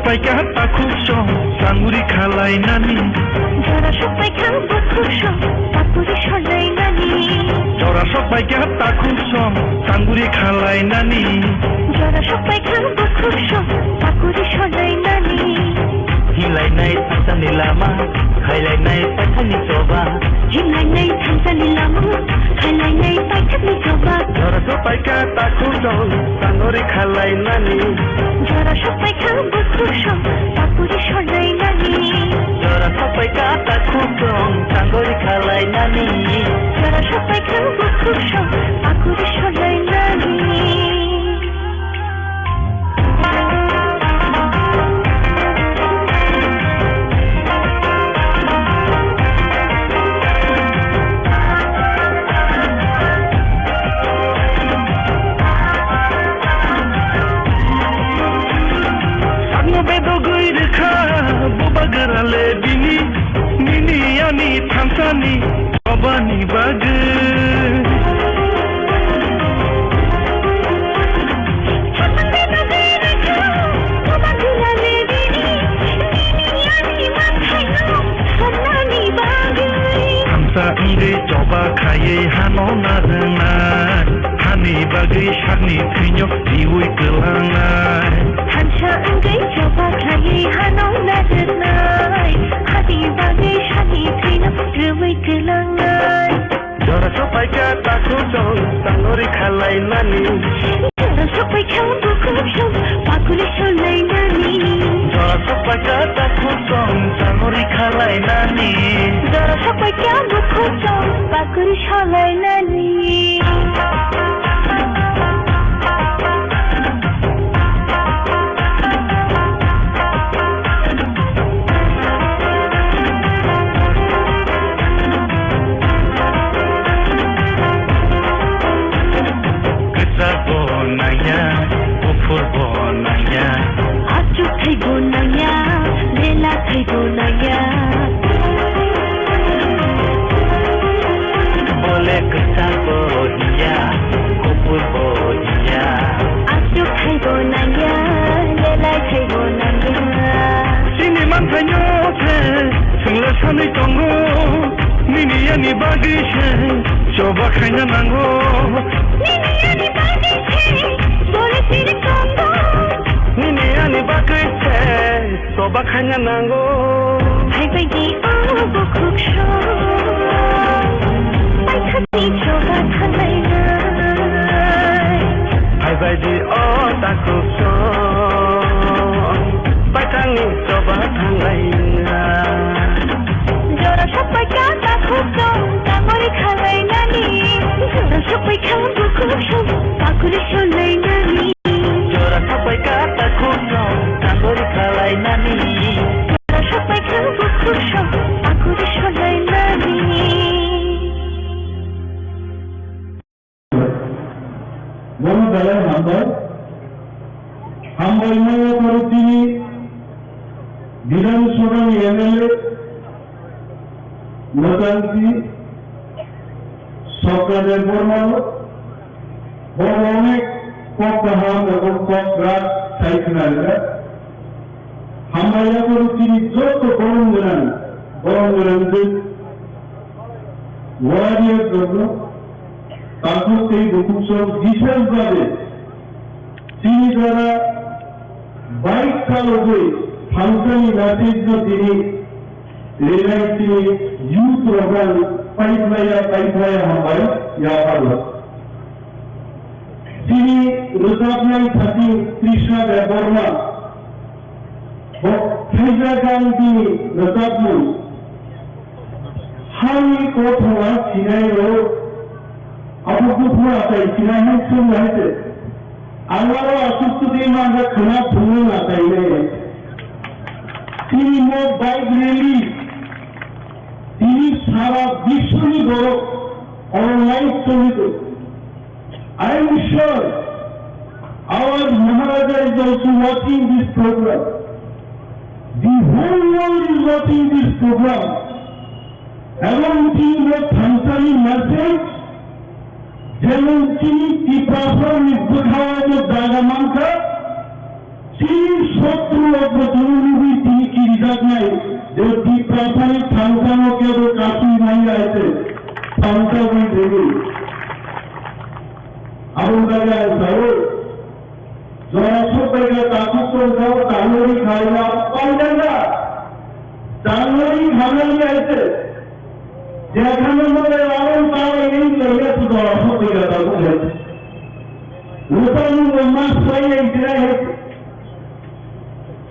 সবাইকে হাতা খুব সং চাঙ্গুরি খালাই নানি যারা সবাই খাবো খুব সং পাকুড়ি সলাই নানি যারা সবাইকে হাতা খুব সং চাঙ্গুরি খালাই নানি যারা সবাই খাবো খুব সং পাকুড়ি সলাই নানি হিলাইনাই থানসানি লামা খাইলাইনাই পাইথানি চবা হিলাইনাই থানসানি লামা খাইলাইনাই পাইথানি চবা যারা সবাইকে হাতা খুব সং চাঙ্গুরি খালাই নানি যারা সবাই খাবো খুব সং পাকুড়ি সলাই নানি যারা সবাইকে হাতা খুব সং চাঙ্গুরি খালাই নানি যারা সবাই খাবো খুব সং পাকুড়ি সলাই নানি Bubagarale bini nini ani thansani obani bag Thamsa inde joba khaye hano narna hani bagi shani thinyo diwi kelangai Thamsa inde joba khaye hano narna hani bagi shani thinyo diwi kelangai Jara sopaiga takhu chol tangori khalai nani Jara sopai khabo khub shom pakuri sholai nani Jara sopaiga takhu chol tangori khalai nani Jara sopai khabo khub shom pakuri sholai nani Boleh kesan bodia, kupur bodia. Aku khaibo naya, lela khaibo naya. Sini mantanyo se, singla sani tongo. Nini yani bagi se, coba kaya nango. Nini yani bagi se, boleh sini tongo. Nini yani bagi se, coba kaya nango. Hai bagi oh bukuk shom. Hai coba khalai nai. Hai bagi oh takut shom. Paitani coba khalai nai. Jora sopai kata khusong, tangori khalai nani. Jora sopai khabo khub shom, pakuri sholai nani. Jora sopai kata khusong, tangori khalai nani. Jora sopai khabo khub shom, pakuri sholai nani. বড় দলের member আমরা union করেছি বিধানসভা MLA মোটামুটি সরকারের বর্ণাল বড় অনেক পকহাম এবং পকরাত সাইকেনাররা আমরা ইয়া করেছি যত বরঙ্গরানদের ওয়ারিয়ার জন্য তারপর সেই বকুসব বিশেষভাবে তিনি যারা বাইক চালকে ফাংশনি মেসেজ তিনি রেলাইছি ইউথ রোগান পাইপলাইয়া হবাই ইয়াপালো তিনি রোজাপলাই থাকি কৃষ্ণা দেববর্মা ফাইজা গান্ধী রোজাপমুল হানি কোথা সিনাইরো Aku pun apa istilahnya semua itu. Allah asal tu dia mana kena punya apa ini. Ini mau baik rally. Ini sahaja bisni boro online story tu. I am sure our Maharaja is also watching this program. The whole world is watching this program. Everyone seeing the Thansani message. যেমন তিনি টিপাসর নির্দেখাওয়ার জায়গা মানকা শত্রু অগ্রজনী তিনি কি reserve নাই যে প্রাথমিক সংখ্যাকে কাশি নাই আছে সংখ্যা বই দেবে আপনার সাহেব জড়াশো টাকা তাকু যাও জানুয়ারি খাইলা পাইলেন না জানুয়ারি খানাই আছে যেখানে মনে আরো তাও এই লইয়া তো জড়াশো টাকা তাকু গেছে নতুন মাস পাই এই জেলায়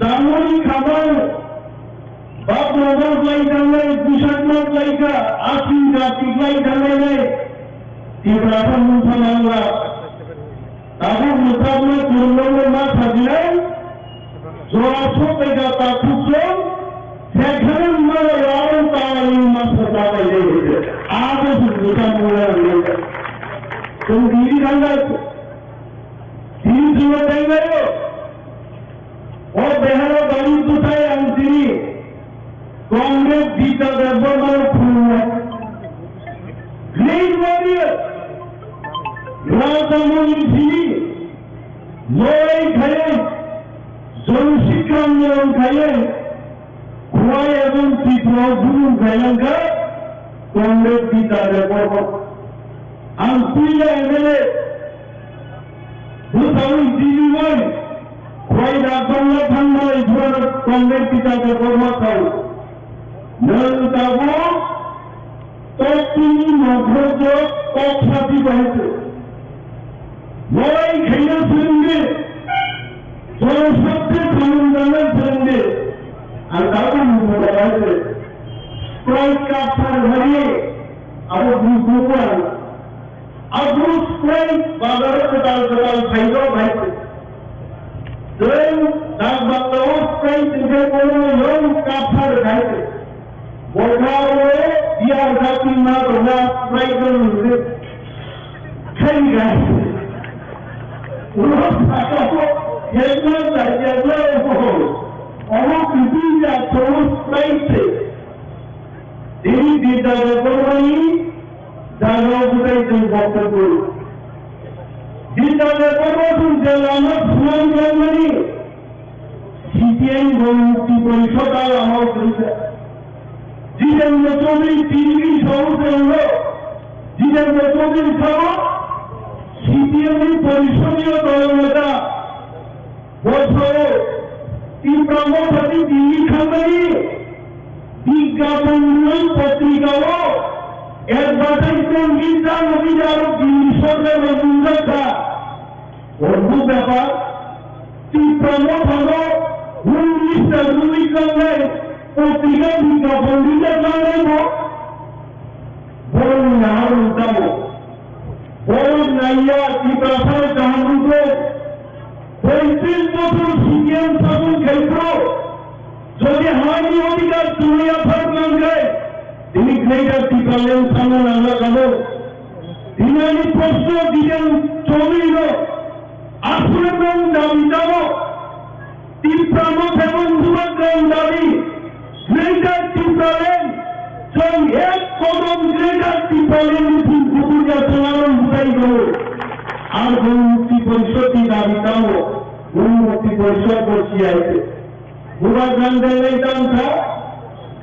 জানুয়ারি খাবার বাপ নগর লাই জানলে দুশাত্মক লাইকা আশি জাতিক লাই জানলে নেই তিব্রাটা মুসলমানরা তাদের মোকাবিলা দুর্লভের না থাকলে জড়াশো টাকা তা খুঁজল সেখানে মানে আরো তাই মাসে টাকা লেগেছে আরো মোটামুটি তুমি দিদি ঠান্ডা দিদি সময় তাই গেল ও বেহারা বাড়ি কোথায় আনছিনি কংগ্রেস গীতা দেববর্মার খুলনা গ্রেট ওয়ারিয়ার রাজামণি ছিনি লড়াই খাইয়ে জনশিক্ষা আন্দোলন খাইয়ে খোয়াই এবং ত্রিপুরা গুরু খাইলেঙ্কা কংগ্রেস গীতা দেববর্মা আর তুইলা এমএলএ ভূতাউই দিদি বই খোয়াই রাজবাংলা ঠান্ডা এই ধরনের কংগ্রেস গীতা দেববর্মা খাও নলকাবো তিনি মধ্য কক্ষাতি হয়েছে লড়াই খেয়ে সঙ্গে জনশক্তি সন্ধানের সঙ্গে আর তারপর মনে হয়েছে স্প্রাইট কাপড় ধরিয়ে আরো দুপুর আরো স্প্রাইট বাজারে কোটাল কোটাল খাইলেও ভাইছে ডাক বাংলাও স্প্রাইট দেখে কোনো লোক কাপড় খাইছে বলভাবে বিয়ার জাতি না তোমরা স্প্রাইটের মধ্যে খাই গাইছে অনেক পৃথিবীরা সবুজ পাইছে তিনি বিদ্যালয় করবানি জায়গা বুঝাইছেন বক্তব্য বিদ্যালয় করবেন যে আমার সুনাম করবানি সিপিআই মুক্তি পরিষদ আর আমার জিতেন্দ্র চৌধুরী টিভি সহজে হলো জিতেন্দ্র চৌধুরী সহ সিপিএম পরিষদীয় দলের নেতা বছরে তীব্রমতি দিল্লি খাবারি বিজ্ঞাপন পত্রিকাও অ্যাডভার্টাইজমেন্ট গীতা নদীর আরো দিল্লি সরকার রবীন্দ্রতা অদ্ভুত ব্যাপার তীব্রমত হল উনিশটা রবীন্দ্রের পত্রিকা বিজ্ঞাপন দিতে জানাব বরং আর উল্টাবো বড় নাইয়া ত্রিপুরা জাহানুকে 35 বছর সিপিএম শাসন ক্ষেত্র যদি হানি অধিকার চুনিয়া থাকলেন গায়ে তিনি গ্রেটার ত্রিপুরালেন সামনে আমরা খাবো তিনি আমি প্রশ্ন দিলেন চৌধুরী আসলে কোন দাবি যাব ত্রিপুরামত এবং যুবগ্রাম দাবি গ্রেটার ত্রিপুরালেন যখন এক কদম গ্রেটার ত্রিপুরালেন কুকুরিয়া চলানো বুঝাই গেল আর মুক্তি পরিষদটি দাবিটাও মুক্তি পরিষদ বসিয়ে আছে বুড়া গান্ধী দামটা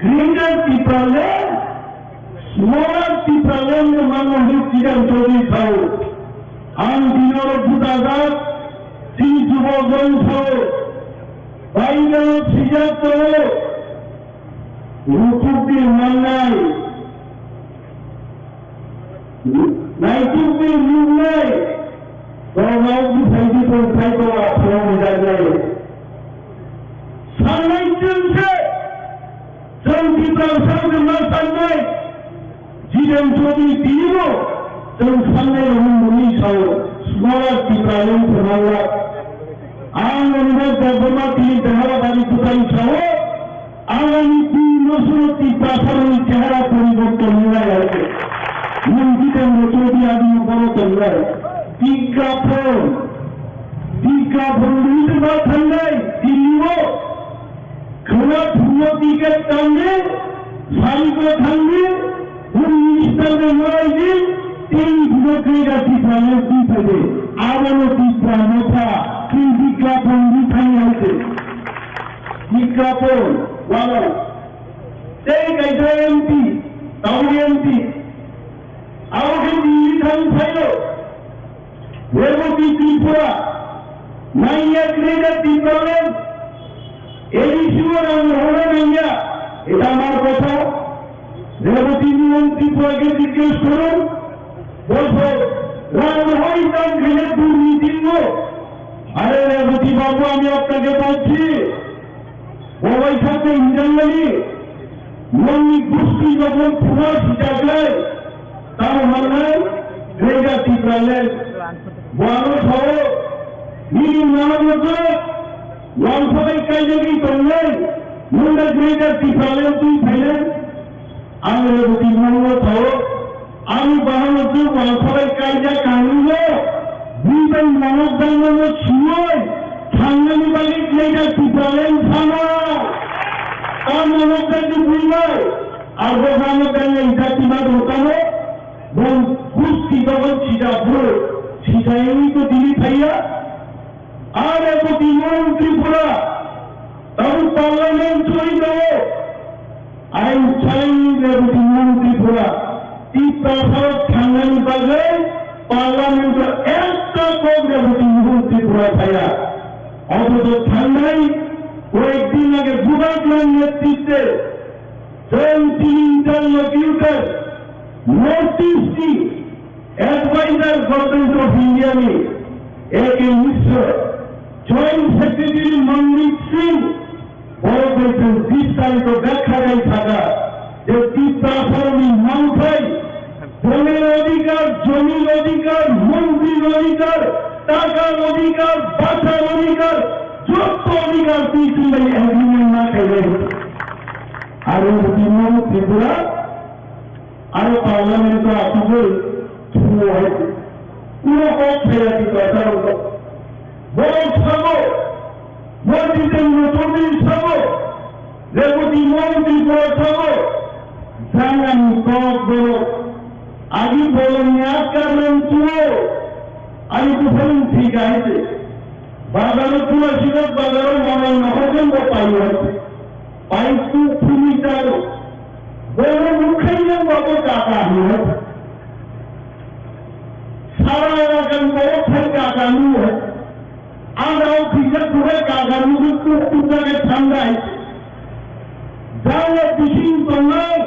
গ্রেটার ত্রিপুরালেন স্মলার ত্রিপুরালেন মানুষ চিরাম চৌধুরী খাও আম দিনের ভূতাঘাত তিন যুবগ্রাম খাও বাইরে সিজাত রুকুটির মান নাই নাইটুকের রূপ নাই গণমাউকি ফাইদি পৌঁছাই করা ফোন জায়গায় সামনেই চলছে চলতি প্রসাদের মাসান নাই জীবন যদি দিব তখন সামনে রহমনি সহ স্মরার টিপ্রায়ন প্রভাবরা আনন্দের দেবমা তিনি দেহারা বাড়ি কোথায় সহ আগামী 3 বছরটি প্রাসারের চেহারা পরিবর্তন হয়ে আছে মন্ত্রীদের চৌধুরী আদি বড় তোমরায় বিজ্ঞাপন দিতে পারছেন নাই দিল্লিও খোলা ধুলো দিকে টানবে সারিগুলো থাকবে 19 টাকা লড়াই দিন 3 যুবকের কাছে প্রাণের দুই থেকে আবারও তীব্রা মোথা কি বিজ্ঞাপন দিখাই আছে বিজ্ঞাপন লাগান এই গাইডা এমপি তাহলে এমপি আমাকে দিল্লি খান ফাইল রেবতী ত্রিপুরা নাইয়া ক্রেডা ত্রিপুরালেন এই শিবর আমরা নাইয়া এটা আমার কথা রেবতী নিয়ম ত্রিপুরাকে জিজ্ঞেস করুন বলবো রাম হয় তার ঘেরে দুর্নীতি আরে রেবতী বাবু আমি আপনাকে বলছি ওই সাথে ইন্টারনালি মন্দির গোষ্ঠী যখন পুরো শিকালে তার মানে রেগা টিপলালেন বড় সহ মিনি নানাগত লঞ্চবাই কাইজেগি করলেন মুন্ডা রেগা টিপলালেন তুই ফেলেন আমি রেবতী মঙ্গল সহ আমি বাহান্ন লঞ্চবাই কাইজা কানুন দুইবার মানব দাঙ্গল ছিলই সাংবাদিক বাড়ি রেগা টিপলালেন থানা তার মানবদাকে বুঝলো আর বোঝানো গেলে জাতিবাদ হতানো এবং কুস্তি তখন সিজাপুর সিজাইনি তো দিলি ভাইয়া আর প্রতি ত্রিপুরা তখন পার্লামেন্ট চলে দেবো আইন চাইনি প্রতি ত্রিপুরা ত্রিপুরা সাংবাদিক বাজে পার্লামেন্টের একটা কোপ প্রতি ত্রিপুরা ভাইয়া অথচ ঠান্ডাই কয়েকদিন আগে গুবাগলার নেতৃত্বে 20 interlocutor north east adviser government of India ने एक मिश्र জয়েন্ট সেক্রেটারি মনদীপ সিং বড় করেছেন 20 তারিখ দেখা যায় থাকা যে ত্রিপুরাফর্মী মানুষই বনের অধিকার জমির অধিকার মন্ত্রীর অধিকার টাকার অধিকার বাঁচার অধিকার যত অধিকার পেয়েছিল এই এগ্রিমেন্ট না খেলে আরো তৃণমূল ত্রিপুরা আরো পার্লামেন্ট আসবে শুরু হয়েছে পুরো পথ ছেড়ে দিত এটার উপর বড় সব মসজিদেন্দ্র চৌধুরী সব রেবতী মন্ত্রী বড় সব জানানি কক বড় আগে বলেন আজ কারণ চুয়ো আমি তো বলেন ঠিক আছে বাজারে তুলসীর বাজারে মনে নহজন পাই হয়েছে পাইছু ফুলিটার বড় মুখেই বাবু টাকা হয়ে সারা এলাকার বড় থেকে কাকানু হয় আমরাও ফিজার করে কাকানু কুকুরটাকে ঠান্ডায় যাওয়া বিশিং তোমরাও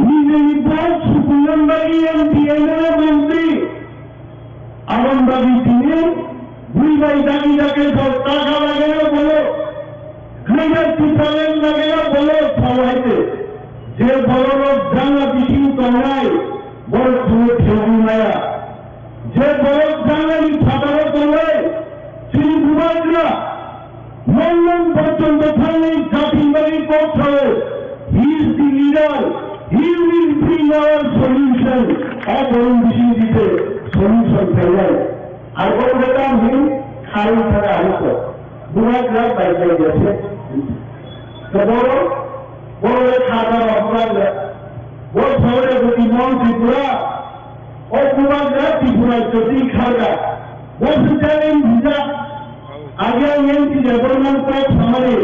নিজে নির্ভর সুকুলনবাড়ি এমপি মন্ত্রী আনন্দবাড়ি দিনে দুই ভাই দাবি যাকে টাকা লাগে না বলো ঘাইয়ার পিছালেন লাগে না বলো সবাইতে যে বড় লোক জানলা বিশিং তোমরাই বড় খুলে ঠেবু মায়া যে বড় জানলানি ফাটারো তোমরাই শ্রী কুমাররা মন্ডন পর্যন্ত থাকলে জাতির বাড়ির পক্ষ he is the leader he will bring our solution অবরণ বিশিং দিতে সলিউশন ফেলাই আর বলতাম হি খালি থাকা হতো দুরাগ্রাম বাইরে গেছে তো বড় বড় খাবার অপরাধ ওর শহরে যদি মন ত্রিপুরা ও দুরাগ্রাম ত্রিপুরা যদি খাগা বলতে চাইলেন ভিজা আগে এমপি ডেভেলপমেন্ট করার সময়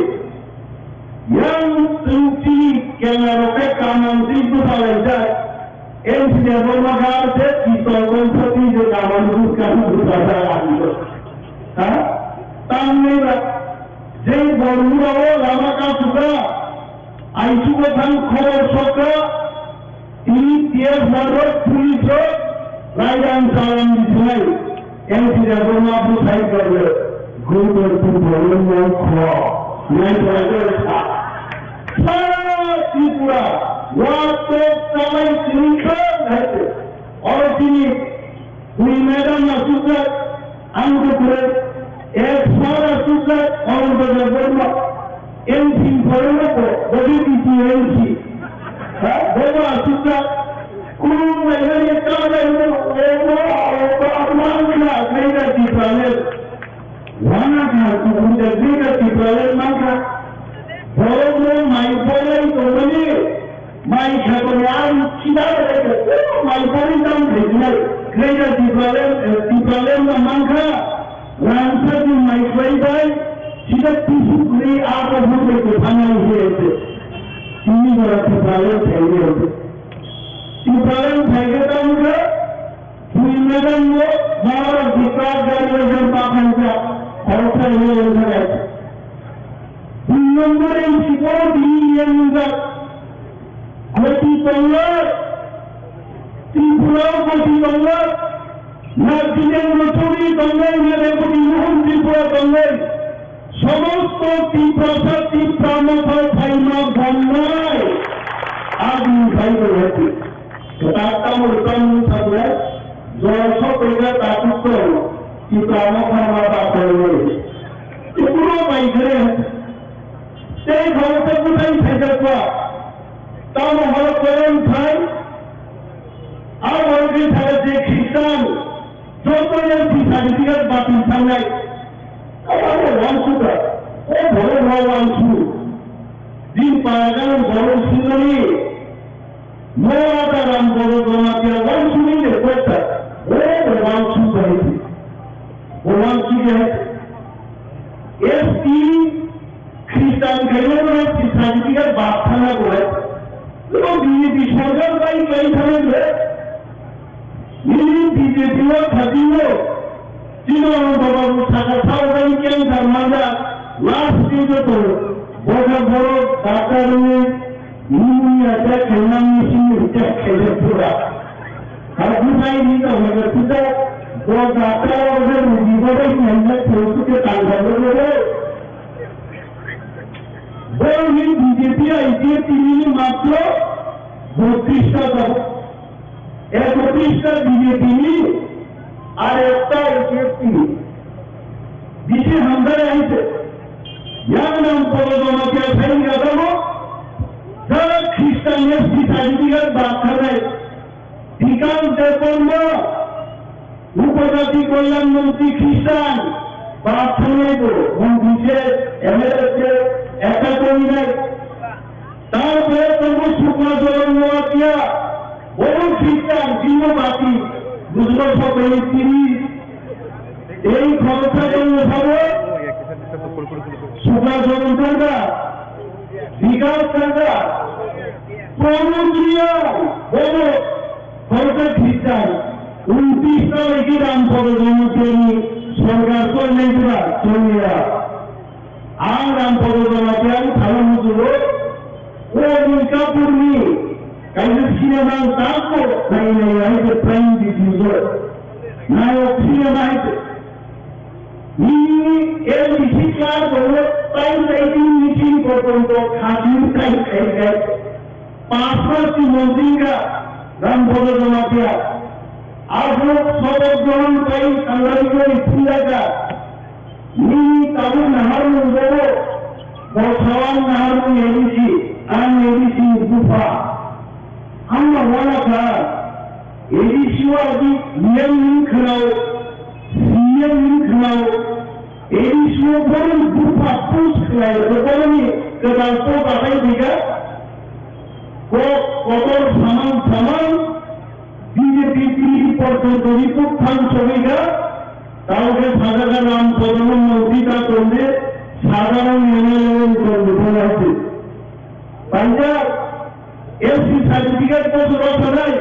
ইয়াং তুলসী কেনারকে কামান্তি কোথায় যায় এমপি ডেভেলপমেন্ট আছে কি তখন সত্যি যে কামান্তি কাম কোথায় আসলো হ্যাঁ তাহলে যেই বন্ধুরাও লামাকা সুখা আইসু প্রধান খবর সকা তিনি টিএস মারফত পুলিশ রায়দান চালান দিছিলেন এমপি ডেভেলপমেন্ট সাইড করবে গুরুত্ব বলেন নাই ত্রিপুরা চালাই হয়েছে और তিনি ওই ম্যাডাম আসুক আমাকে করে এক সর আসুক অনন্তদের বলল এমপি করে নেবো বলি দিচ্ছি এমপি হ্যাঁ বলবো আসুক কোন মাই খাবার আর চিন্তা মাই পরিণাম ভেজনাল ক্রেডা টিপালেন মাংখা রামসাদি মাই ফাইবাই সেটা কিছু করে আগে হতে ভাঙাই হয়েছে তিনি ত্রিপুরালের ফেলে হতে ত্রিপুরালের ফেলে তো আমরা দুই মেগান বড় বিকাশ গাড়ি পাখানটা খরচা হয়ে গেছে 2 নম্বরে শিকড় দিয়ে গতি করলো ত্রিপুরাও গতি করলো না দিলেন্দ্র চৌধুরী কংগ্রেস না রেবতী মোহন ত্রিপুরা কংগ্রেস সমস্ত ত্রিপুরা ত্রিপুরা ফাইমা বন্যায় আদি ফাইল হচ্ছে তারটা উত্তম থাকলে জয়শ পেলে তাকুত ত্রিপুরা ফাইমা পারে পুরো বাইরে সেই খবরটা কোথায় থেকে পাওয়া তাও হলো করেন ভাই আর বলতে থাকে যে খ্রিস্টান যত সার্টিফিকেট বাতিল থাকায় আমাদের ওয়াংশুটা ও বড় বড় ওয়াংশু দিন পারাগান বড় সুন্দরী মোয়াটা রাম বড় জমাতিয়া ওয়াংশু নিলে কোথা ও ওয়াংশু হয়েছে ও ওয়াংশু হয়েছে এসটি খ্রিস্টান গেলেও সার্টিফিকেট বাদখানা করে এবং বিজেপি সরকার পাই কেন থাকবে বিজেপিও থাকিল তৃণমূল থাকা সরকারি কেন তার মাজা লাস্ট দিকে তো বড় বড় ডাক্তার আছে খেলনা মেশিন খেলে পুরা আর কোথায় নিতে হবে কোথায় বড় ডাক্তার ওদের বিপদে খেলতে কাজ হবে বিজেপি আইসিএ তিনি মাত্র 32টা দল 31টা বিজেপি আর একটা আইসিএ তিনি দিশে হামদারে আইছে ইয়ার নাম পদজমাকে ফেল গাদাবো যারা খ্রিস্টান এসটি সার্টিফিকেট বাচ্চা দেয় বিকাশ দেবর্ম উপজাতি কল্যাণ মন্ত্রী খ্রিস্টান বাচ্চা নেব মন্ত্রীছে এমএলএ একটা করি তারপরে তবু শুক্লা জলন নোয়াতিয়া বড় খ্রিস্টান জীব বাতি বুঝলো সকলে তিনি এই খরচা জন্য সব শুক্লা জলন টাকা বিকাশ টাকা প্রমন্ত্রীরা বড় খরচা খ্রিস্টান 29টা লেখি রাম পদজনকে সরকার করলেন চলিয়া আর রাম পদজনকে আমি ভালো বুঝলো ও দুর্গাপুরনি কাইলে সিনেমা তারপর নাই নাই আইতে প্রাইম দিছিল নায়ক সিনেমা আইতে এর মিছিল ক্লাস হলো প্রাইম রাইটিং মিছিল পর্যন্ত খাসির টাইম খাইছে 5টি মন্ত্রীরা রাম পদজনকে আর শপথ গ্রহণ পাই সাংবাদিক ফুলাকা তাদের নাহারুন বড় বর্ষাওয়ান নাহারুন এডিসি আর এডিসি গুফা আমরা বলা था एडीसीओ अभी नियम खिलाओ सीएम खिलाओ एडीसीओ बड़े गुफा पूछ खिलाए तो बोलेंगे कि राष्ट्र बताई देगा को कतर सामान बीजेपी तीन पर्यंत रिपोर्ट थान समेगा তাহলে সাধারণ নাম প্রধান মন্ত্রীটা করলে সাধারণ এমএলএ করবে বলা হচ্ছে পাঞ্জাব এসি সার্টিফিকেট বছর নাই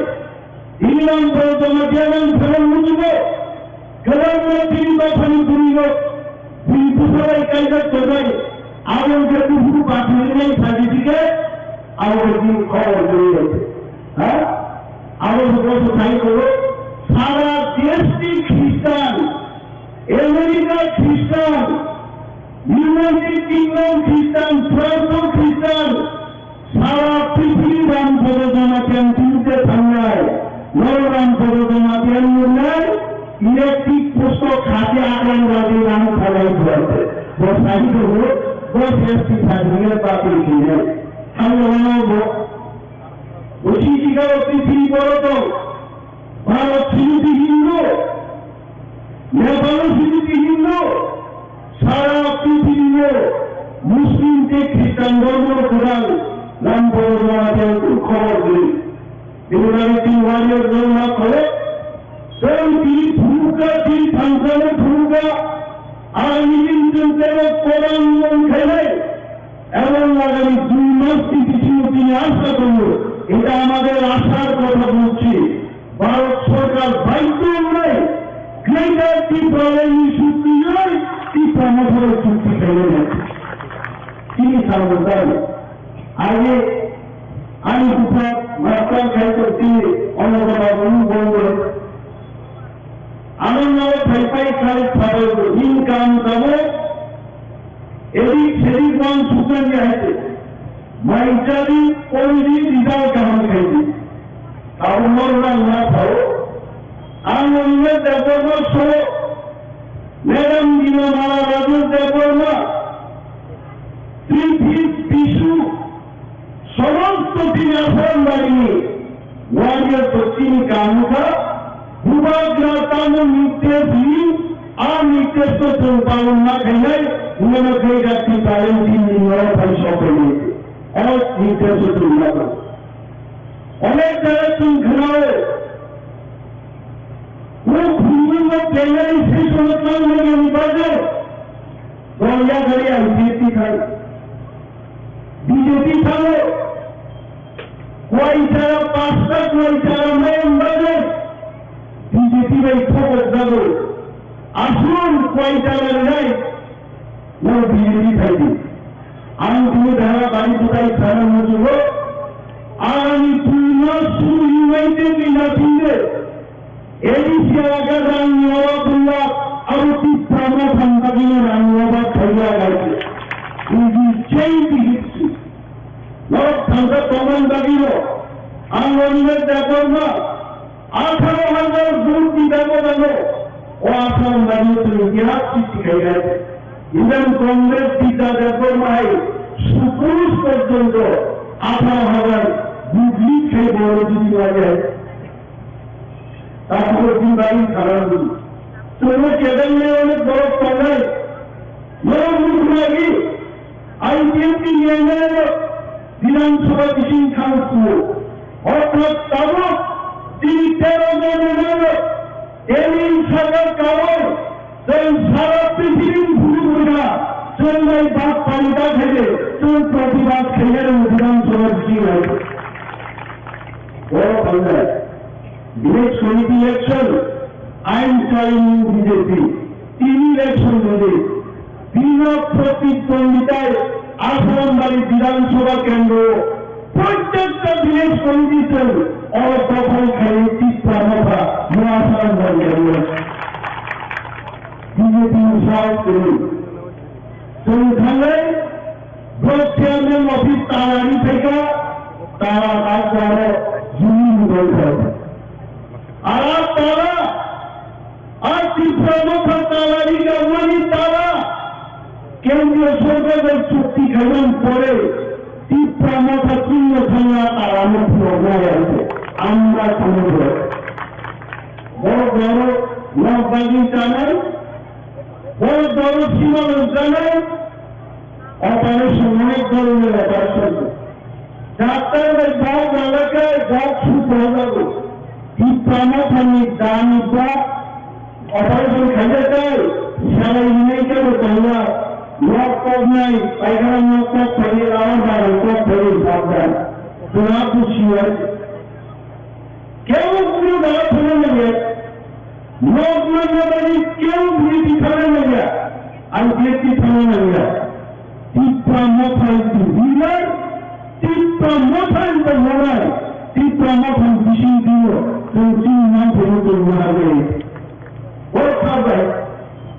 ইংল্যান্ড প্রথমে জেনারেল ফেরত মুজবে প্রধানমন্ত্রী তখন পুরিল পুলিশ কায়দা চলে আবার যে পুরো পাঠিয়ে নেই সার্টিফিকেট আবার কি খবর দিয়ে গেছে হ্যাঁ আবার বছর তাই করো সারা দেশটি খ্রিস্টান আমেরিকা খ্রিস্টান ইউনাইটেড কিংডম খ্রিস্টান ফ্রান্স খ্রিস্টান সারা পৃথিবী রাম পদজমাকে তুলতে থামায় নররাম পদজমাকে উন্নয়ন ইলেকট্রিক পোস্ট খাতে আগ্রামবাদী রাম ফলাই ধরতে বসাই করবো বস এসটি সার্টিফিকেট বাতিল কিনে আমরা বানাবো বসি শিকার পৃথিবী বড় তো ভারত সিঁড়িটি হিন্দু নেপাল সিঁড়িটি হিন্দু সারা পৃথিবীর মুসলিমকে খ্রিস্টান ধর্ম কোরআন রাম পদজমাকে খবর দিই ইউনাইটেড ওয়ারিয়র জন্য করে সেই তিনি ভূমিকা তিনি ফাংশনে ভূমিকা আগামী দিন চলতে কোরআন খেলে এবং আগামী 2 মাস পিছিয়ে তিনি আশা করল। এটা আমাদের আশার কথা বলছি। ভারত সরকার বাধ্য নয়, গ্রেটার ত্রিপুরার চুক্তি নয়, ত্রিপুরা মহাসড়ক চুক্তি ফেলে যাচ্ছে। তিনি সার্বদাই আগে আমি দুপুর মাস্টার খাই করছি অন্যতম অনুভব করে আমার নামে ফাইফাই খালি খাবার ইনকাম দেবো এদিক সেদিক মান সুতরাং আছে মাইচারি কোনদি দিদাও কেমন খাইছি আমার না খাও আমি অন্য দেবর্ম সহ ম্যাডাম দিনা মারা রাজু দেবর্ম বিশু সমস্ত তিনি আসন বাড়িয়ে ওয়ারিয়ার পশ্চিম কামুখা ভূভাগ্রাতাম নির্দেশ আর নির্দেশ তো চলপালন না খাইলে উন্নয়ন খেয়ে যাচ্ছি পারেন 3 দিন ভাই সফল হয়েছে অনেক নির্দেশ চলনা অনেক জায়গায় তুমি ঘেরাও খুব ভিন্ন ট্রেনারি সেই সমস্ত নির্বাচন দরজা ঘরে বিজেপি খাই বিজেপি খাবে কয়টারা 5টা কয়টারা মেম্বারে বিজেপি ভাই খবর যাবে আসুন কয়টারা নাই ও বিজেপি খাইবে আমি তুমি ধারা বাড়ি কোথায় ছাড়া মজুব আর আমি 2 মাস শুরু ইউনাইটেড ইন্ডাস্ট্রিতে এডিসি এলাকা রাঙ্গিয়াবাদুল্লাহ আর ত্রিপুরা ফান্দাগিনে রাঙ্গিয়াবাদ খাইয়া গেছে change the history. Lord Santa Common Bagiro, Angoliver Dakorma, 18,000 Gurti Dakorano, or 18,000 to Iraq, even Congress Pita Dakorma, Supus Portonto, 18,000 Gurti Kayborodi, তারপর দিনবাড়ি খারাপ দিন তোমরা কেদার নিয়ে অনেক বড় পাল্লাই বড় মুখ লাগি আইপিএমপি নিয়ে বিধানসভা মিশন কাউন্সিল অর্থাৎ তাবক তিনি 13 জন এই সরকার কারণ সারা পৃথিবীর ভূমিকা চন্দ্রাই বাদ পালিকা থেকে চোর প্রতিবাদ খেলে বিধানসভা মিশন হয়েছে বড় পাল্লাই বিলেজ কমিটি ইলেকশন আইন চাইনি বিজেপি 3 ইলেকশন ধরে বিনা প্রতিদ্বন্দ্বিতায় আসনবাড়ি বিধানসভা কেন্দ্র প্রত্যেকটা বিলেজ কমিটিতে অদখল খেলে ত্রিপুরা মহাসড়ক বিজেপি উৎসাহ করে সেইখানে ব্লক চেয়ারম্যান অফিস তাড়াড়ি থেকে তারা কাজ করে জমি করে আর তারা আর ত্রিপুরা তালারি গাওয়ানি তারা কেন্দ্রীয় সরকারের চুক্তি খাইলেন পরে ত্রিপুরা মাথা চিহ্ন খাইয়া তারা মুখ্য আছে আমরা সমুদ্র বড় বড় নবাগি জানাই বড় বড় সীমান্ত জানাই অপারেশন অনেক ধরনের অপারেশন ডাক্তারের সব এলাকায় সব সুস্থ হয়ে যাবে ত্রিপুরামাথানি দামি অপারেশন খাইতে চাই সারা নেই কেন তোমরা লক কব নাই পায়খানা লক কব ফেলে আমার কব ফেলে সাবধান তোমরা খুশি হয় কেউ কোনো দাঁড়া ফেলে নেবে লক মানে কেউ বিয়েটি ফেলে নেবে আর বিয়েটি ফেলে নেবে ত্রিপুরামাথাই বিলার ত্রিপুরামাথাই তো লড়াই ত্রিপুরামাথাই বিশিং দিও তুমি নাম ফেলে তো লড়াবে ওর খাবে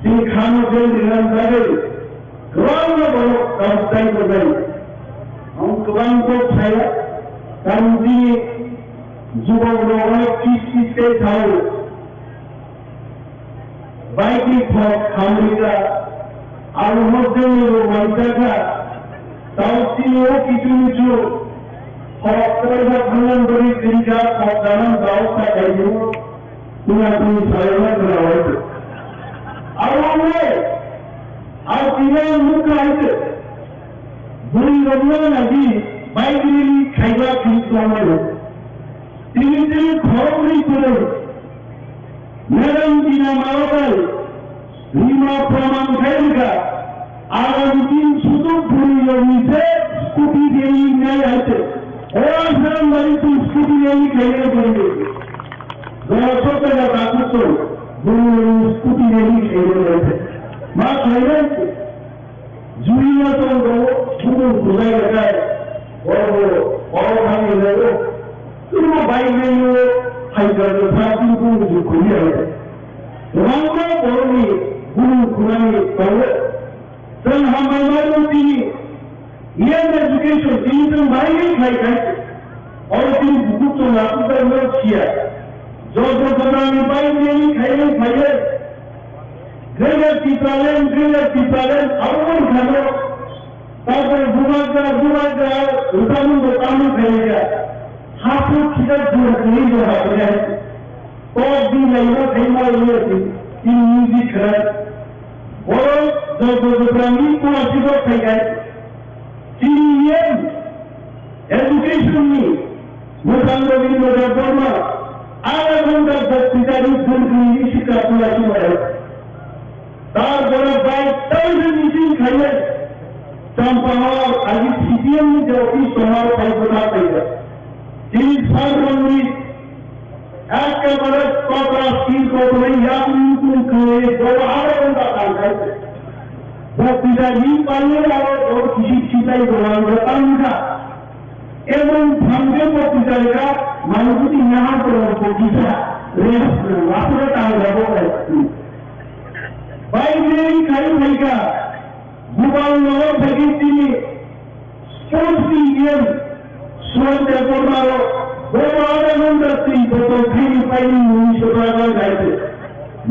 তিনি খানো করে নিলাম যাবে রঙ বড় রাস্তায় করবেন অঙ্কবান করছে কারণ তিনি যুবক অনেক কিস্তিতে খাও বাইকে খাওয়া আর মধ্যে বাইকাটা তাও তিনিও কিছু কিছু খরচ করে দিনটা জানান ব্যবস্থা খাইব তুমি সায়না করা হয়েছে আর তিনি মুখ আছে দুই রমজান নাকি বাইক খাইবা কিন্তু আমার তিনি খরচ করে ম্যাডাম কিনা মারাবাই রিমা প্রমাণ খাইলকা আগামী দিন শুধু ভুলিয়ে নিতে স্কুটি দিয়ে নেই আছে ওরা সেরকম বাড়ি তুই স্কুটি নিয়ে খাইলে করবে দশ টাকা কাকুর তো স্কুটি নিয়ে খাইলে রয়েছে মা খাইলে জুড়ি না তো শুধু বোঝাই দেখায় বড় বড় বড় ভাঙে যাবে তুমি বাইক নিয়ে হাইকার সারাদিন কোনো কিছু খুঁজে হবে তোমাকে বড় নিয়ে গুরু খুনানি করবে তখন আমার তিনি ইয়ার এডুকেশন তিনি তো বাইরে খাই খাইছে और তিনি বুকুত লাগুতার লোক ছিয়া যত আমি বাইক নিয়ে খাইলে খাইলে গ্রেডার টিপালেন আবার খাবো তারপরে দুবার রুটানো দোকানো খেলে যায় হাফু খিদার জোর নেই যে হাতে যায় কয়েক দিন লাগলো খেলা হয়েছে তিন মিউজিক খেলায় বড় যতপ্রাণী কোন আসিব খাই তিনি এডুকেশন নিয়ে মোটান রবীন্দ্র বর্মা আধা ঘন্টার বক্তৃতার উদ্যোগ নিয়ে শিক্ষা পড়াশোনা হয় তারপরে বাইক তাদের মিটিং খাইলেন চম্পাহার আজ সিপিএম যে অফিস তোমার কল্পনা পাইবে তিনি সর্বমিত একেবারে কথা স্থির করবে আরো ঘন্টা কাজ খাইছে বক্তৃতা নিয়ে পারলে আরো কৃষি ছিটাই করা এবং ভাঙ্গে বক্তৃতা মানুষ यहाँ पर বক্তৃতা वापरे তার ব্যবহার বাইরেই খাই ভাইকা গোপালনগর থেকে তিনি স্পোর্টস ইন্ডিয়ান সোয়ান্তে করবারও বড় আধা ঘন্টার তিনি বোতল খাইনি পাইনি 1900 টাকা গাইতে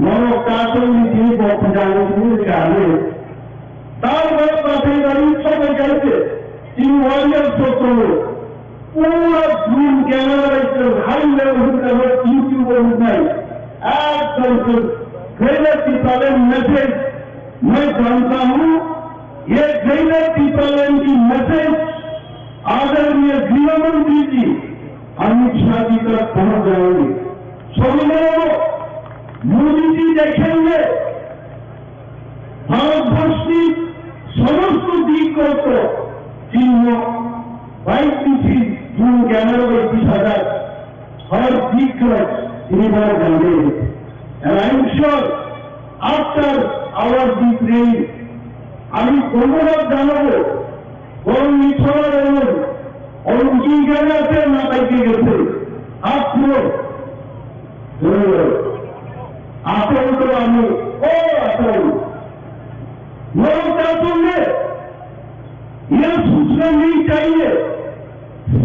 মনো কাসঙ্গি তিনি বক্তৃতা আনে তারপরে পাশে গাড়ি সবাই গাইতে তিনি ওয়ারিয়ার সত্য পুরো ধুম ক্যামেরা হাই লেভেল ইউটিউবের নাই एकदम ग्रेटर टीपालन मैसेज मैं जानता हूं ये ग्रेटर टीपालन की मैसेज आदरणीय गृहमंत्री जी अमित शाह जी तक पहुंच जाएंगे सभी लोगों मोदी जी देखेंगे भारतवर्ष की समस्त दिक को चिन्ह 22 जून 11,20,000 हर दिक बार जाने and I am sure after our deep rain আমি অনুরোধ জানাবো বরং মিছড়া এমন অরুণী গেলে আছে না পাইকে গেছে আসলো আসল তো আমি ও আসল लोग चाहते हैं यह सूचना नहीं चाहिए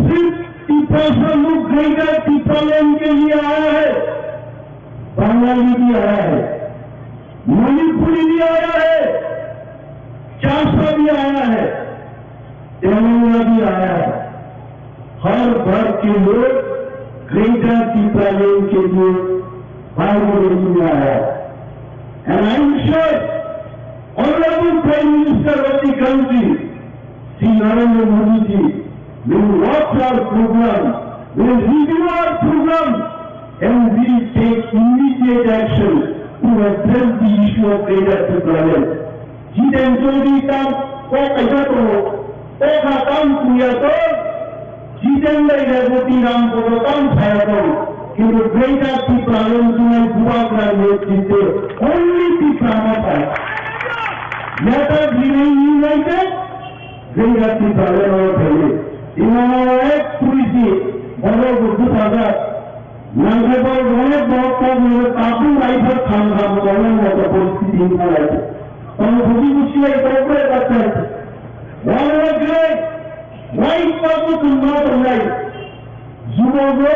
सिर्फ टिप्पा लोग ग्रेटर टिप्पालैंड के लिए आया है बंगाली भी आया है मणिपुरी भी आया है चासा भी आया है तेलंगाना भी आया है हर वर्ग के लोग ग्रेटर टिप्पालैंड के लिए बाइबल में आया है and I am sure Honorable Prime Minister of the country, Sri Narendra Modi ji, will watch our program, will review our program, and will take immediate action to address the issue of greater Tirupati. Jiten Chodi kam ko kaisa to ko kam kuya to jiten dai reboti ram ko kam phaya to কিন্তু greater Tirupati tunai buagra netrite only Tirupati Yata Green United, Greater Tirupati और पहले इन्होंने एक पुलिसी बड़े बुद्धू सागर नंगे पर उन्होंने बहुत को मेरे काफी राइफल खान का बोलने में तो परिस्थिति इनका है तो हम खुदी कुछ नहीं टोकरे करते हैं वाले ग्रे वाइट पर तो सुनना तो नहीं जुबो को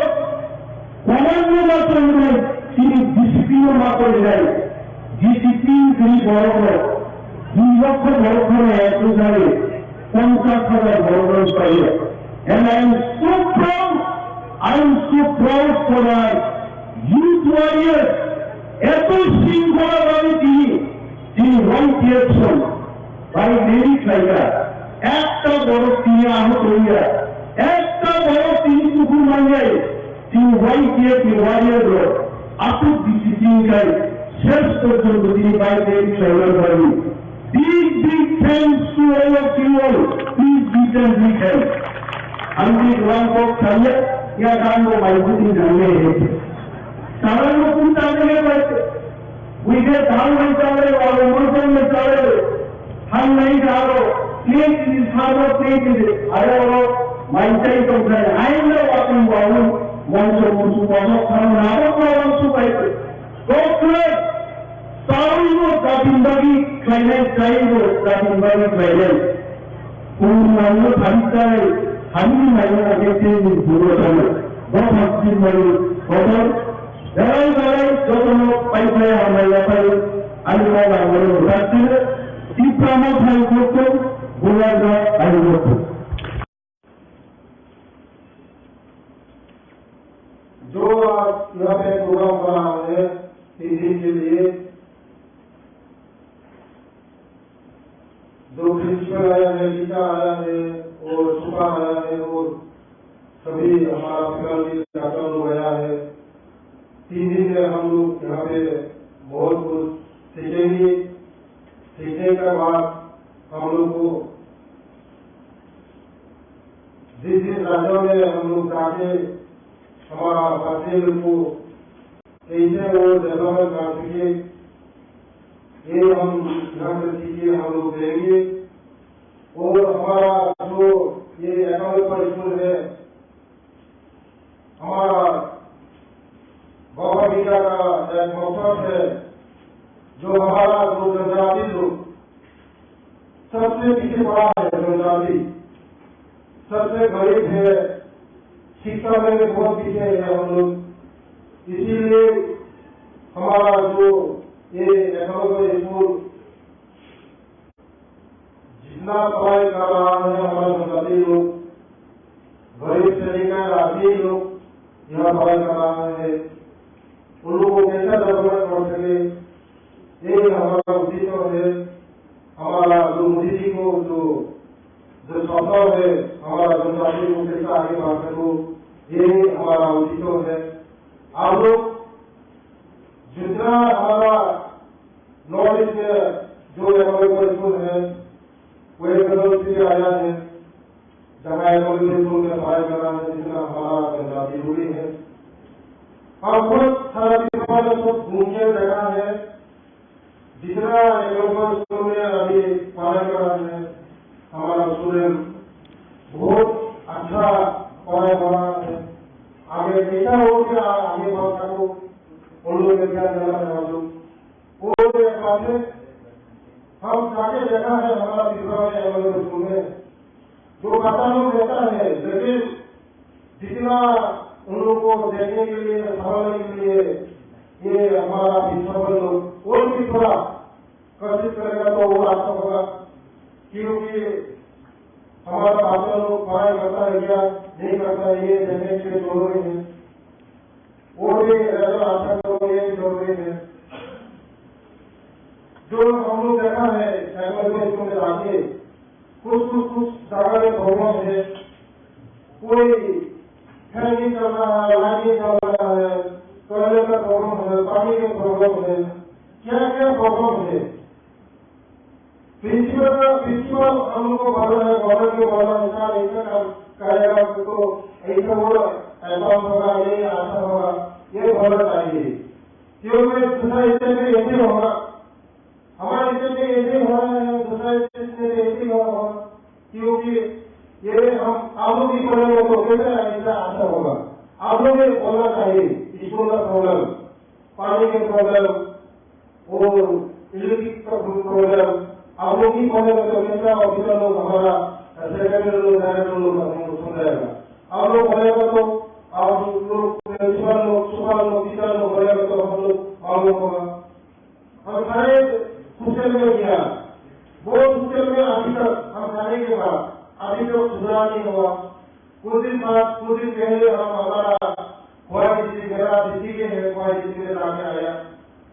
कमांडो का तो नहीं सिर्फ डिसिप्लिन में तो नहीं डिसिप्लिन कहीं बड़ों 2 লক্ষ বড় করে একসাথে 50,000 বড় বড় পাইয়ে and I am so proud for our youth warriors এত শৃঙ্খলাভাবে তিনি হোয়াইট ইলেকশন বাই মেরি খাইয়া একটা বড় তিনি আহত হইয়া একটা বড় তিনি কুকুর মাঙ্গাই তিনি হোয়াইট ওয়ারিয়ার আটক ডিসিপ্লিন গাই শেষ পর্যন্ত তিনি বাইরে ট্রাভেল করেন। Big thanks to all of you all. Please give them big help. আমি গোলাম को चाहिए या काम को मजबूती जाने है सारा लोग कुछ चाहते हैं बस मुझे धान में चाहे और मौसम में चाहे हम नहीं चाह रहे एक इंसान एक अरे वो माइंड तो है आएंगे वाकई बाबू मंचो मुझको बहुत हम नारों को मंचो कहते तो फिर सारी वो जिंदगी क्लाइमेट चाहिए वो जिंदगी क्लाइमेट उन मानव भाषा है हम भी मानव देखते हैं बुरे समय बहुत अच्छी मरी और जगह जो तुम पैसे हमारे पर अनुमान हमारे उठाते हैं तीसरा भाई को बुला जाए अनुरोध जो आप यहाँ पे प्रोग्राम बना है 3 दिन के लिए जो प्रिंसिपल आया है गीता आया है और सुपा आया है और सभी हमारा फैकल्टी छात्र लोग आया है 3 दिन में हम लोग यहाँ पे बहुत कुछ सीखेंगे। सीखने के बाद हम लोग को जिस जिस राज्यों में हम लोग जाके हमारा भारतीय को कैसे वो डेवलपमेंट कर सके ये हम यहाँ से सीखे हम लोग देंगे। और हमारा जो ये एकाउंट स्कूल है हमारा बाबा गीता का एक मकसद है जो हमारा जो जनजाति लोग सबसे पीछे पड़ा है जनजाति सबसे गरीब है शिक्षा में भी बहुत पीछे है हम लोग इसीलिए हमारा जो ये एकाउंट स्कूल जितना पढ़ाई कर रहा है हमारा जनजाति लोग गरीब से लेकर आदमी लोग यहाँ पढ़ाई कर रहा है उन लोगों को कैसा डेवलपमेंट कर सके ये हमारा उद्देश्य है। हमारा जो मोदी जी को जो सपना है हमारा जनजाति को कैसा आगे बढ़ा सको ये हमारा उद्देश्य है। आप लोग जितना हमारा नॉर्थ ईस्ट में जो एकाउंट स्कूल है वो एक से आया है जहाँ एकाउंट स्कूल में पढ़ाई कर रहा है जितना हमारा जनजाति जुड़ी है। और बहुत सारा घूमने जगह है जितना एकाउंट स्कूल में अभी पढ़ाई कर रहा है हमारा स्टूडेंट बहुत अच्छा पढ़ाई कर रहा है। आगे कैसा हो गया आगे बढ़ सको उन लोगों को क्या देना है हम लोग और एक बात है हम जाके देखा है हमारा त्रिपुरा में एकाउंट स्कूल में जो बच्चा लोग रहता है लेकिन जितना उन लोगों को देखने के लिए संभालने के लिए ये हमारा प्रिंसिपल लोग और भी थोड़ा कोशिश करेगा तो वो अच्छा होगा क्योंकि हमारा बच्चा लोग पढ़ाई करता है क्या नहीं करता है ये देखने के लिए जरूरी है और भी अच्छा करो ये जरूरी है। जो हम लोग देखा है एकाउंट में जाके कुछ जगह में प्रॉब्लम है कोई फैन नहीं चल रहा है लाइट नहीं चल रहा है टॉयलेट का प्रॉब्लम है पानी का प्रॉब्लम है क्या क्या प्रॉब्लम है। प्रिंसिपल हम लोग को बोला है गवर्नमेंट को बोला ऐसा करेगा तो ऐसा वो ऐसा होगा ये ऐसा होगा ये बोलना चाहिए क्योंकि दूसरा स्टेट में ऐसे होगा हमारे स्टेट में ऐसे हो रहा है दूसरा स्टेट में ऐसे होगा क्योंकि ये हम आप लोग भी बोलेंगे तो कैसे ऐसा अच्छा होगा। आप लोग भी बोलना चाहिए स्कूल का प्रॉब्लम पानी के प्रॉब्लम और इलेक्ट्रिक का प्रॉब्लम आप लोग ही बोलेंगे तो कैसा ऑफिसर लोग हमारा सेक्रेटरी लोग डायरेक्टर लोग हमको सुन रहेगा। आप लोग बोलेगा तो आप लोग प्रिंसिपल लोग सुपा लोग टीचर लोग बोलेगा तो हम लोग मालूम होगा। हम सारे सोशल में किया वो सोशल में अभी तक हम जाने के बाद अभी तक सुधार नहीं हुआ। कुछ दिन पहले हम हमारा खोया डिस्ट्रिक्ट मेरा डिस्ट्रिक्ट है खोया डिस्ट्रिक्ट में जाके आया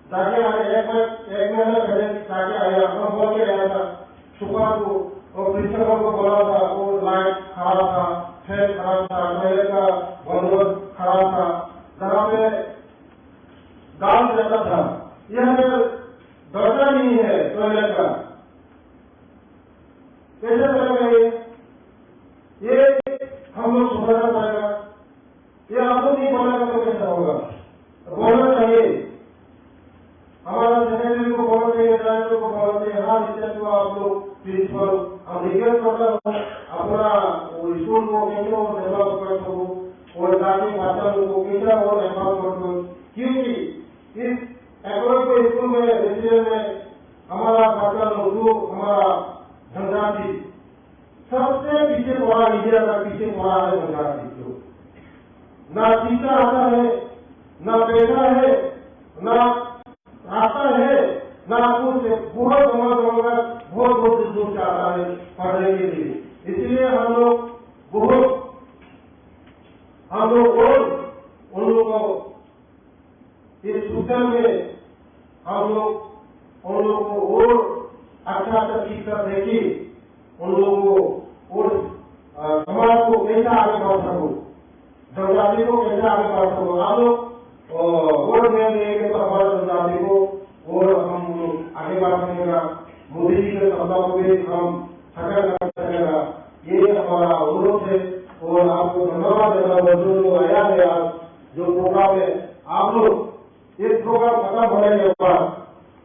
एक महीना पहले जाके आया हम बोल के आया था सुबह को और प्रिंसिपल को बोला था वो लाइट खराब था फैन खराब था टॉयलेट का बंदोबस्त खराब था जहाँ पे गांव रहता था यह व्यवस्था नहीं है टॉयलेट का, कैसे चलेगा ये हम लोग सुधारना पड़ेगा। ये आप लोग नहीं बोलेगा तो कैसे होगा? बोलना चाहिए, हमारा सेक्रेटरी को बोलना चाहिए, डायरेक्टर को बोलना चाहिए। हाँ टीचर को आप लोग प्रिंसिपल हम रिक्वेस्ट करता हूँ अपना स्कूल को कैसे और डेवलप कर सको और ताकि छात्रों को कैसे और डेवलप कर सको, क्योंकि इस एकोनॉमिक स्कूल में रेसिडेंट में हमारा छात्र लोग जो हमारा जनजाति सबसे पीछे पड़ा, इंडिया का पीछे पड़ा है जनजाति। ना शिक्षा आता है, ना पैसा है, ना रास्ता है, ना कुछ बहुत बहुत दूर से आता है पढ़ने के लिए। इसलिए हम लोग और उन लोगों को इस सूचना में हम लोग उन लोगों को और अच्छा शिक्षा देके उन लोगों को और समाज को कैसे आगे बढ़ सको, जनजाति को कैसे आगे बढ़ सको। आप लोग वोट देंगे तो हमारे जनजाति को और हम आगे बढ़ सकेगा, मोदी जी के सपना को भी हम साकार कर सकेगा। ये हमारा अनुरोध है और आपको धन्यवाद देना जो आया है आज जो प्रोग्राम है। आप लोग इस प्रोग्राम खत्म होने के बाद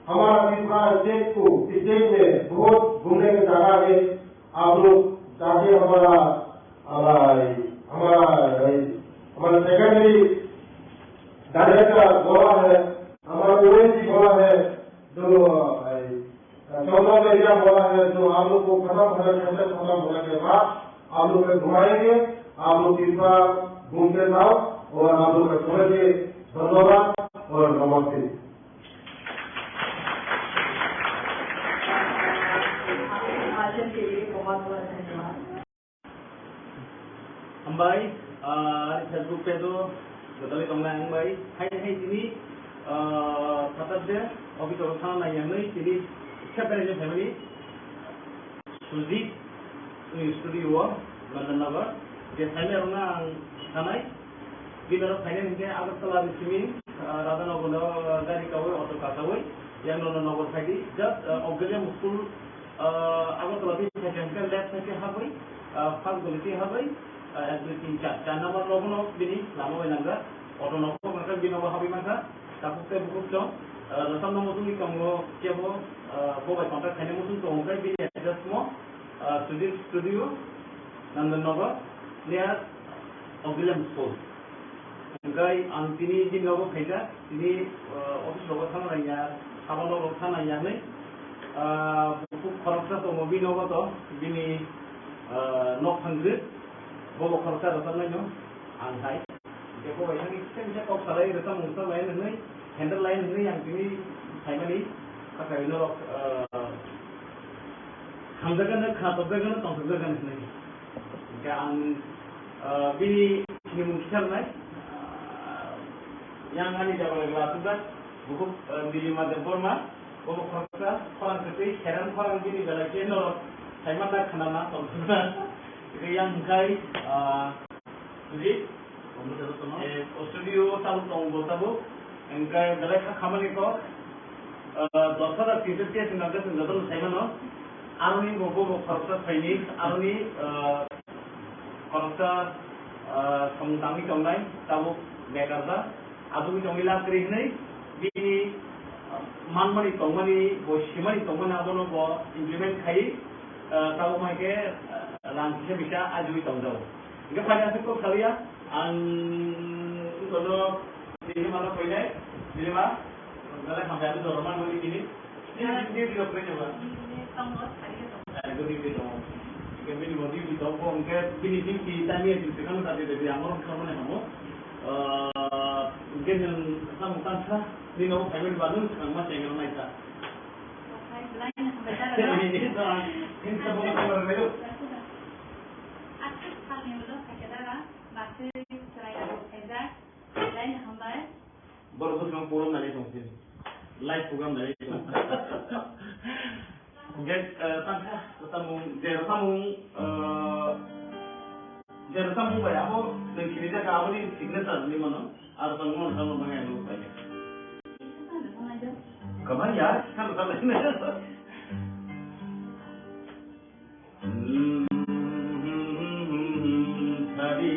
हमारा त्रिपुरा स्टेट को स्टेट में बहुत घूमने की जगह है, आप लोग जाके हमारा सेकेंडरी डायरेक्टर बोला है, हमारा ओएसडी बोला है, जो चौदह एरिया बोला है, जो आप लोग को खत्म होने के बाद आप लोग को घुमाएंगे। आप लोग त्रिपुरा घूम के जाओ और आप लोग को छोड़ेंगे। धन्यवाद और नमस्ते। भाषण के लिए बहुत बहुत धन्यवाद। Ambai, Facebook पे तो बताले कमला ambai, hai ini kata dia, office orang lain yang ni, jadi siapa yang family, Suzy, ini studio, London Nagar, dia saya orang kanai, di dalam saya ni dia agak telah disini, Radha Nagar dari kawai atau kakawai, yang London Nagar tadi, just Australia school, agak telah disini, lab saya habai, fakulti habai. Everything cak nama logo bini lama wenangga auto nopo mereka bina wahabi maka takut ke buku dong rasam nama tu kamu siapa boleh kontak saya musuh tu mungkin bini address semua studio London Nagar near Auckland School mungkin antini di Nagar kerja ini office logo sana lainnya apa logo sana yang ni buku korupsi tu mobil Nagar tu bini nok hangrit Bobo khorsa rasam lain no antai देखो वैसा कि किसी को सारे रसम मुंसा line नहीं handle line नहीं yang ini family apa ini loh hamzakan khatobkan tongsobkan नहीं क्या bini ini mungkin नहीं yang hari jawab kelas juga buku di lima forma bobo khorsa orang seperti heran orang bini galaknya no saya mana kenapa tongsobkan yang kai jadi studio tahu tonggo tahu engkai galak khamani ko dosa tiga sengaja tu saya mana aruni bobo khorsa training aruni khorsa samutami kamai tahu mekarda adu jomila kiri ni bini manmani tongmani boshimani tongmani abono bo implement kai tahu mereka langsung bisa ajui tanggung. Jika pada aku kalian kalau di mana pilih, di mana kalau sampai ada dorman boleh ini, ini di apa ni apa? Itu di mana? Jika bini bodi di toko, mungkin bini kita ni di sekarang tadi dari amor sama ni kamu, mungkin yang sama tangsa di nama family baru sekarang macam yang mana itu? Ini semua orang baru. Baru tu semua program dari sini, live program dari sini. Jadi, tangkap, jerasamu bayar apa? Dan kira kau ni signature ni mana? Atau semua orang banyak lupa je. Kemana ya? Kan sama ini. Tadi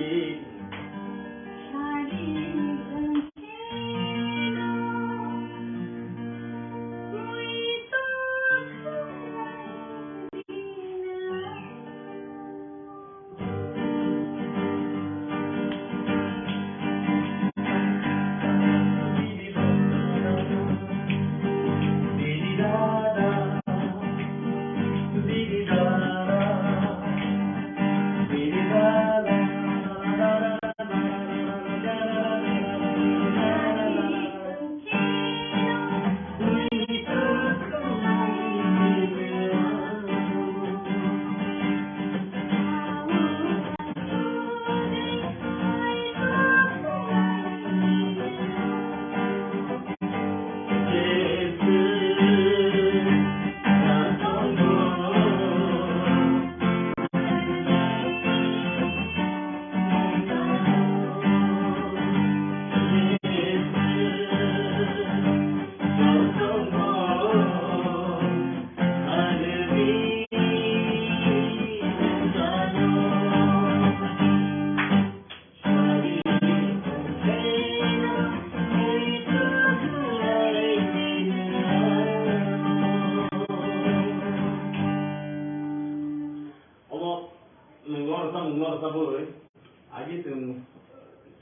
aja tuh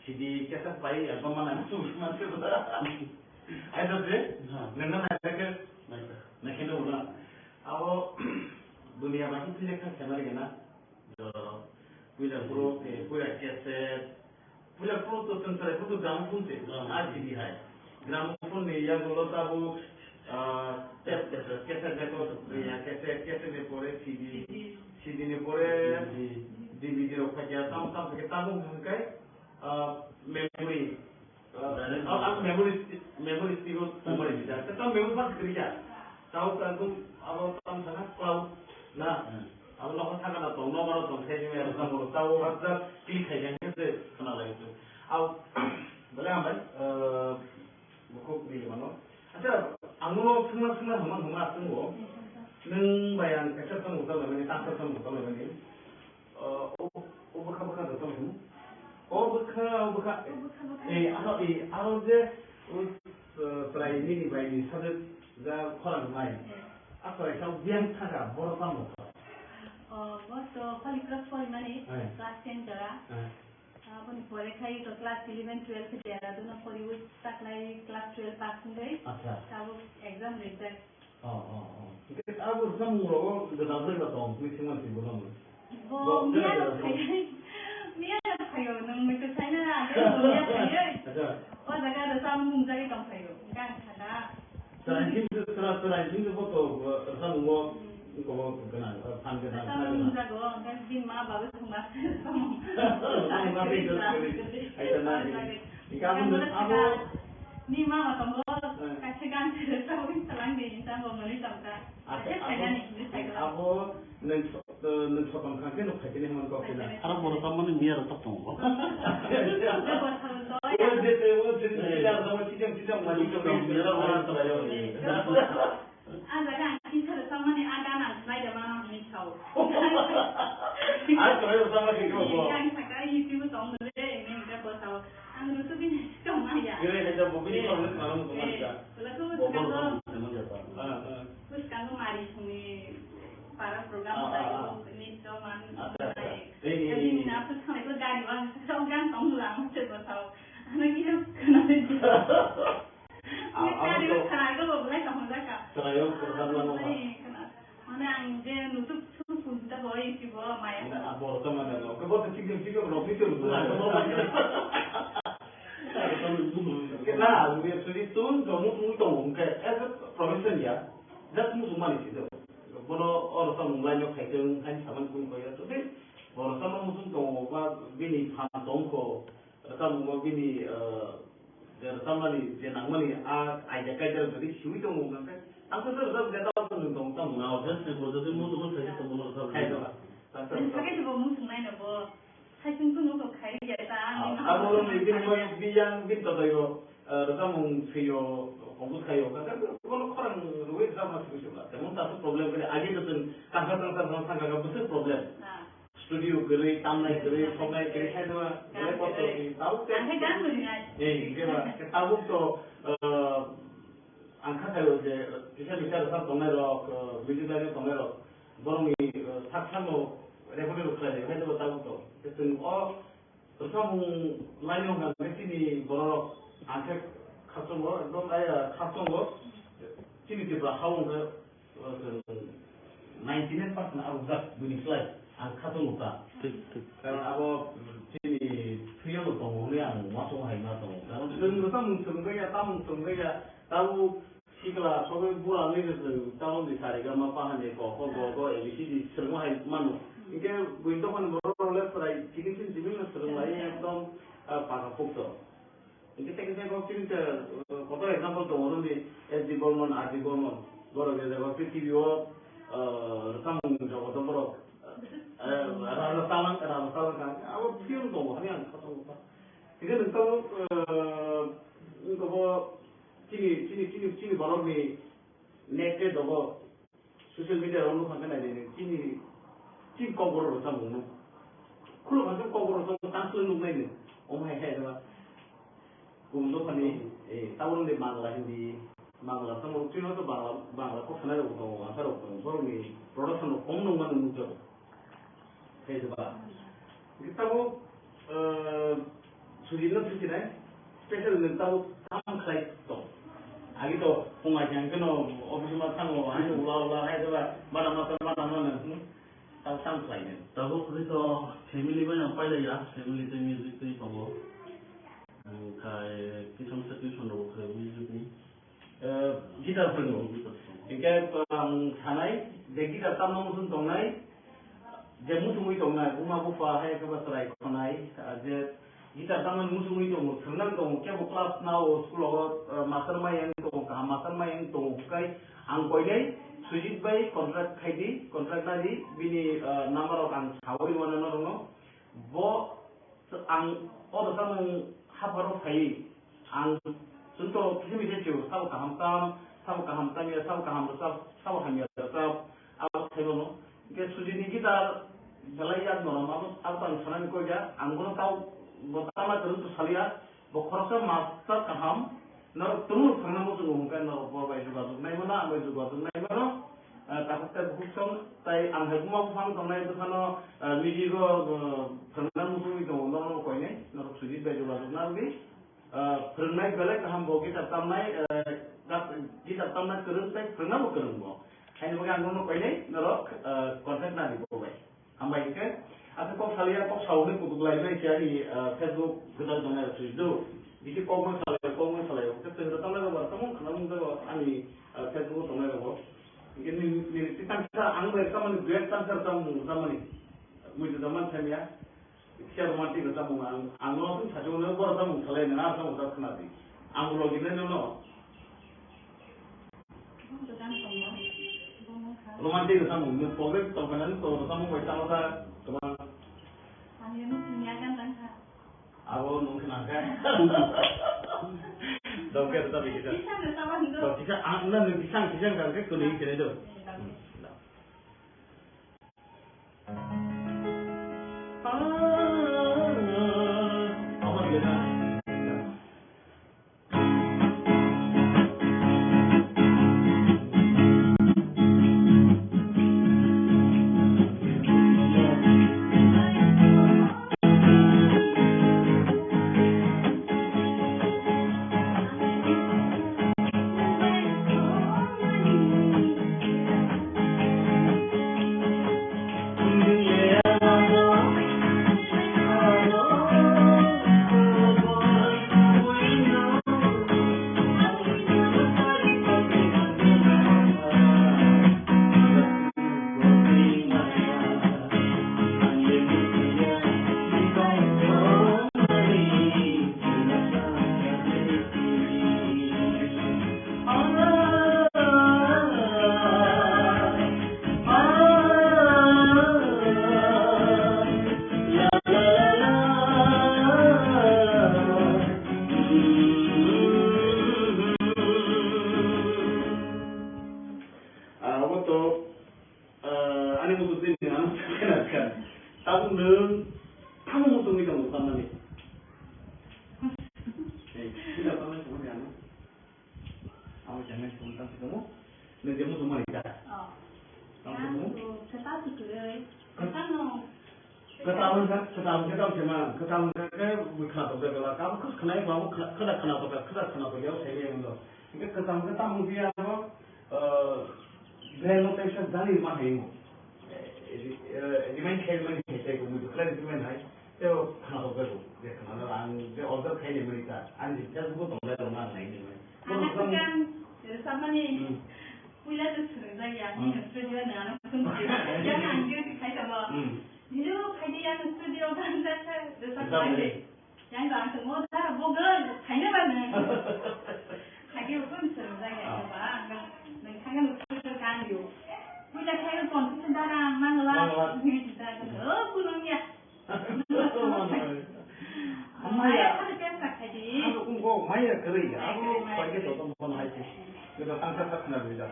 CD kita play album mana tuh masih ada sih nana ada ke nak kena ulah awak dunia macam tu je kan sama dengan punya pro punya cassette punya pro tu tentara itu gramophone tu CD hai gramophone ni yang dulu tahu cassette itu ya cassette ni boleh CD ni boleh DVD ro kaya tam kita mungkin memory memory still memory bisa kita memory pas kerja tahu kan tu awal tam sana cloud nah awal nak sana tu nomor tu saya ni harus kamu tahu harus klik saja ni tu kenal lagi tu awal berapa buku ni mana ada anglo semua huma semua neng bayang kerja tu bukan begini tangkap tu bukan begini bukan tu tu bukan kalau je try ini bayi ni sada dah kurang main apa yang biang cara boros kamu waktu paling keras paling mana kelas 10 cara pun boleh kai ke kelas 11 12 dia tu nak boleh tak lagi kelas 12 pass ni tahu exam result kita aku semua dah tahu betul semua sih belum Mia kayo nang may kasay na Mia kayo. O daga da sa mong jari kang kayo. Kan kada. Terakhir itu foto semua ko kenal pan kenal. Sa mong jago kan din ma bagus mas. Tapi itu itu nanti. Ikamu aku ni ma kamu kasi kan sa wing salang din sa mo mali tamka. Aku neng sopan kangen nuk kaki ni man kau kena. Arab boros sama ni biar tak tahu. Oh jadi dah sama cidam mandi kau biar orang terlalu ni. Ada kan kita sama ni ada nak naik mana ni tahu. Ada terlalu sama kita kau. Yang sekarang itu tahu le ni kita tahu. Anu tu bin cuma ya. Kira ada bobini kalau malam tu macam. Lalu terus kalau mari sini para program saya ini cuma jadi ni apa tu kalau gani bang seorang tahu lah macam tu tahu. Anak kita kenal dia. Kita dia kenal ke boleh kamu tak? Kenal pertama mana? Mana anje nutup pun tak boleh sih boleh maya. Apa sama ada? Kau tu cikgu berapa itu? Kenal, dia sudah turun kamu tunggu ke? Profesor ya, dah semua ni sih. Kalau orang sama mulanya kaitan kan sama pun kau ya, tapi orang sama musim tunggu apa bini pantong ko, sama bini sama ni jenang mana aja kaitan jadi siapa tunggu kan? Aku tu dah tahu tunggu tunggu. Nah, jadi sebetulnya musim tu saya tunggu orang sama. Kaitan. Sekarang tu musim mana bo? Saya tunggu nunggu kaitan. Kamu ni bilang biang gitu tu yo, sama mungkin yo fokus kayo kan kalau orang duit sama masih lah. Teman satu problem kali aja tu tangkap besar problem. Studio geri, tamnai geri, somnai geri, saya tu repot tu tahu kan? Kita tahu tu angkat kayu je, kita bicara tentang tomero, video dari tomero, borong ni saksan tu repot tu kerja, saya tu tahu tu. Jadi bersama lain orang mesti ni borong angkat khasong go, dong kaya khasong go, sini tiba haung ke 99% aruzat bunyi selai, ang khasong uta. Karena apa sini priyo tu tong ni ang masuk hai na tong. Karena sering sungguh tahu sikla soalnya bulan ni tu tahu di sari gama pahan ni ko ABCD sering hai manu. Ingke window kan borong left right, sini sini sering lain ekdom pakai fokus. Kita kau cerita, kau example tu orang ni SD Bormon, RD Bormon, borang dia kau PTVO, rekam jawab tu borang, rasa kan, awak film tu, ni yang kau tahu. Jadi kau cini borang ni net tu borang, social media orang tu kan ada ni, cini kau borang rasa mungkin, kalau macam kau borang rasa tanpa nunggu ni, omai hai tu. Untuk kami, tahun ni Bangla Hindi, Bangla, semua cina tu Bangla, kau sana tu tahu, asal tu, baru ni production tu, komno mana muncul, saya sebab. Kita tahu, sujudnya tu cina, special ni tahu, tam klay tu. Agi tu, pengajian kena, office macam tu, anu ulah, saya sebab, mana, tahu tam klay ni. Tahu kita family banyak apa lagi ya, family tu music tu tahu. Kayak kita mesti sendiri kerja music ni. Gitar pernah. Ingke sanai, gitar tamu musun tongai, jamu sumui tongai, umah bufa hai kebasarai tongai, gitar tamu musun itu senang tong, kaya kelas nau sekolah mastermind yang tong, mastermind yang tong, kai angkoi ni, sujit bay kontrak kaidi, kontrak tadi, bini number orang hawai mana orang, bo orang tamu habaru kai ang sunto kisi mi jeju sabu kaham tamia sabu kaham sabu hamia sabu awak thaibono ke sujini gitar balaiya no mamu awak sanan ko ja anggono tau botama terus salia bokhorsa master kaham no tumu khanamu sungu kan no bobai juga tu nai mana ambai juga tu nai mana takut buksong tai ang haguma fang tonai tu kano miji go khanamu sungu itu no ko ini no sujit bai juga tu nabi pernah balik kaham bogi tertamai kita tamai terus tak pernah bukan mo. Hanya bagi anggun ko ini norok konten nadi bobai. Ambai ke atau kau salia kau sauni kudu lainnya cari Facebook kita dengar itu. Jadi kau salia. Kita tertamai bawa kamu kenal muda ani Facebook dengar bawa. Ini kita angbai kamu duet tanpa tamu zaman ini. Muda zaman saya ya. Siapa mati kita mungang, anglo tu sahaja orang baru tamu selain nara tamu tak kenal di, anglo gini no. Romantik kita mungung, program terkenal tu tamu macam apa kemana? Anu punya kan tangka. Awak mungkin angkat. Dokter tapi kita. Bisa bersama hidup. Kita anda bisa kan ke kuning kene tu. Auto ani mutu tin anu kan. Tahu neng kamu mutu ni kamu sama ni. Tidak tahu ni semua anu. Aku jangan sebentar kamu. Nanti kamu semua ni dah. Kamu Kita sih kita Ketahuan cuma ketahuan kan bukan apa berapa kamu kenai kamu kenapa jauh saya yang itu. Ini ketahuan dia apa brand notation dari mana ini? Di mana kalian kita itu kalian di mana? Itu kenapa berapa? Dia kenapa orang dia order kalian mereka. Anda jangan buat orang lain ini. anak kan sama ni punya tu sudah ya ni studio ni anak pun jangan angkat kai sama. Dulu kai dia studio kan saya sama ni. Yang orang semua dah bogle kai ni mana? Kai dia pun sudah ya apa? Mereka kan studio kan you. Punya kai pun sudah orang mana ni sudah kan. Punungnya. Maya ada biasa kai dia. Aku kok Maya kering. Aku pakai tu pun Maya. Kita angkat tak nak bila.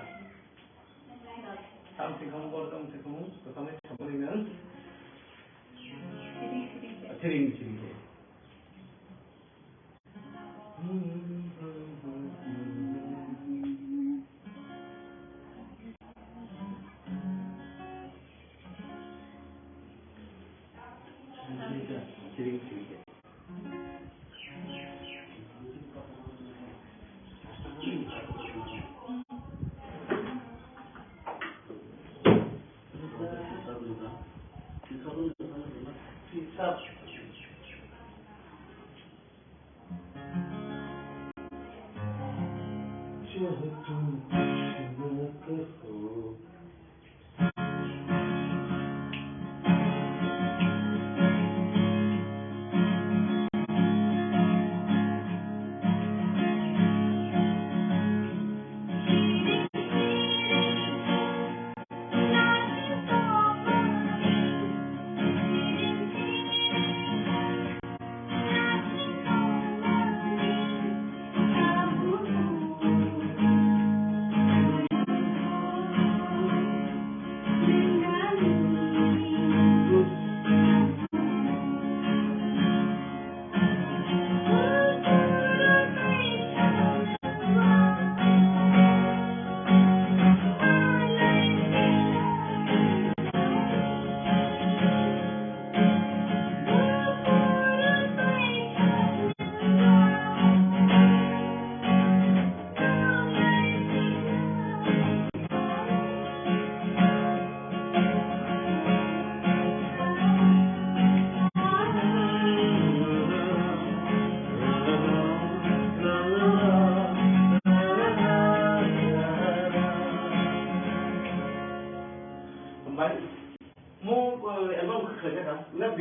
Sampai kamu kalau kamu sampai dengan sering.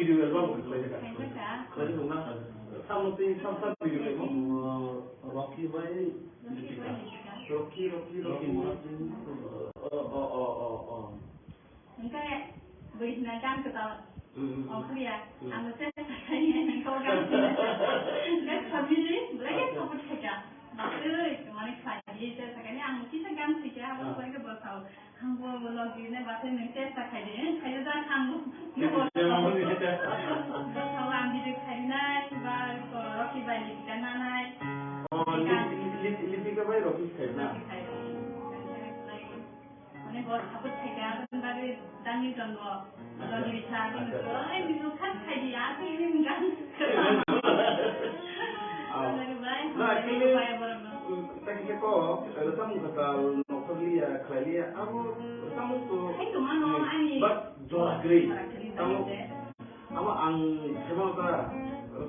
Video album kerja rumah. Sama tu sama video album. Rocky Bay. Rocky. Engkau beri nakan kita. Oh dia, anda saya ini kau kan. Dah sabili, lagi sabut saja. Maksud mana kaji saya sekarang ang kita kan saja, apa mereka bertahu. Hanggu lagi ni bahasa Malaysia tak kaji, kaji dah hanggu. Bertahu ambil kaji na, sebab Rocky balik kana na. Oh, lipi ka ba Rocky kaji na? Mana buat sabut saja, baru dangi jangwa. Lagi bicara ni, orang ni bukan kaji, aku ini enggak. Nah, kini teknik kok, ada tamu kata nokelia, kelia, aku tamu tu. Itu mana ani? But jual grey. Tamu, ang siapa kata?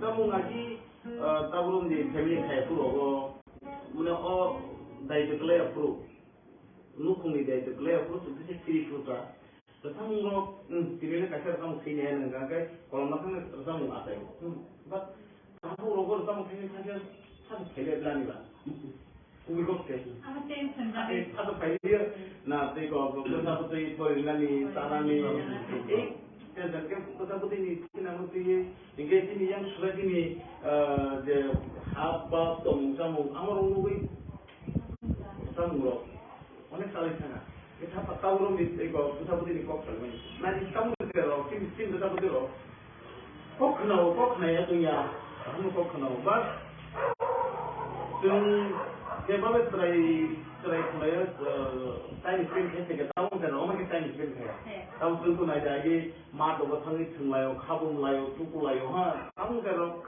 Tamu ngaji, tamu di family kaya puro, mula dari tu kelia puro, nukung di dari tu kelia puro, tu bisa kiri puro ta. Tamu ngok, kiri ni kasar tamu kini yang enggak, kalau makan tamu apa itu? But kamu rogol tamu kini saja. Satu kali berani lah. Umi kok ke? Apa sih sebenarnya? Satu kali dia, nanti kalau satu tu berani sana ni, dan satu ini kita mesti, ingin ini yang sudah ini, the apa tong samu, amar umi, samu lo, mana kali sana? kita tahu belum itu betul ini kok kalau nanti kamu terus tim betul betul kok kena ya tuh ya kamu kok kena bas dan kebab try kaya time spend kita tahu kan orang kita time spend kaya tahu tentu naik lagi mat obat hangi tenglayo kabum layo tuku layo ha kamu kalau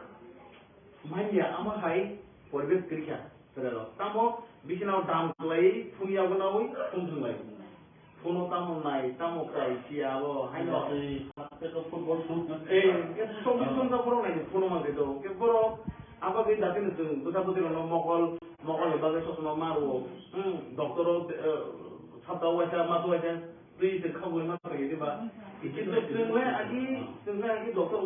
main ya ama hai perbedaan kerja terus kamu bikin dalam lagi punya guna woi tenglayo puno tamu naik tamu kai siapa hai no itu football shoot itu sombong puro naik puno mah gitu puro apa kita datang itu betul-betul mokol lebaga sosok maru dokter sabda wajah matu wajah tuh terkamu lima pergi tiba itu lagi dokter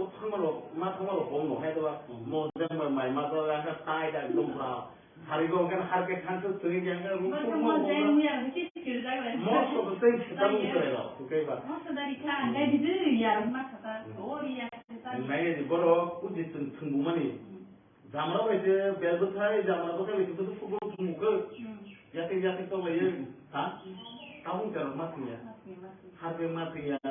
malu kono hai tuh mau jangan main matu yang tai dan dompra hari kau kan harga kantor tuh yang kan mau jangan mesti kerja mau sebesar kita mau kerja oke pak mau sedari kan jadi itu ya rumah kata oh iya naik di boro uji tunggu mani Zamra aja, biar betul zamra betul itu betul football tunggu yakin tuh lagi, ha? Kamu kan mati ya, harga mati ya,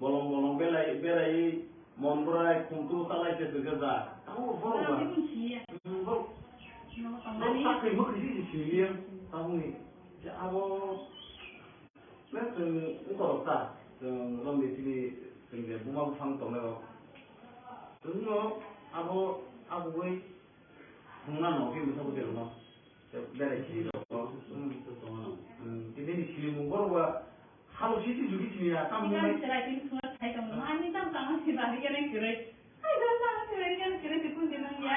bolong belai, monbrai, kuntu salah itu kerja, kamu baru apa? Baru pakai mukti di sini yang kamu ni, ya abo, nanti engkau tak, orang di sini sendiri, bunga fang tong leo, tunggu abo gue mengenal film betul no dari sini loh ini di sini mungkin bahwa kalau sih juga sini ya kamu kan cerai itu semua saya kamu ani tam kamu sih balik kan cerai ayo sama cerai kan cerai itu pun dengan ya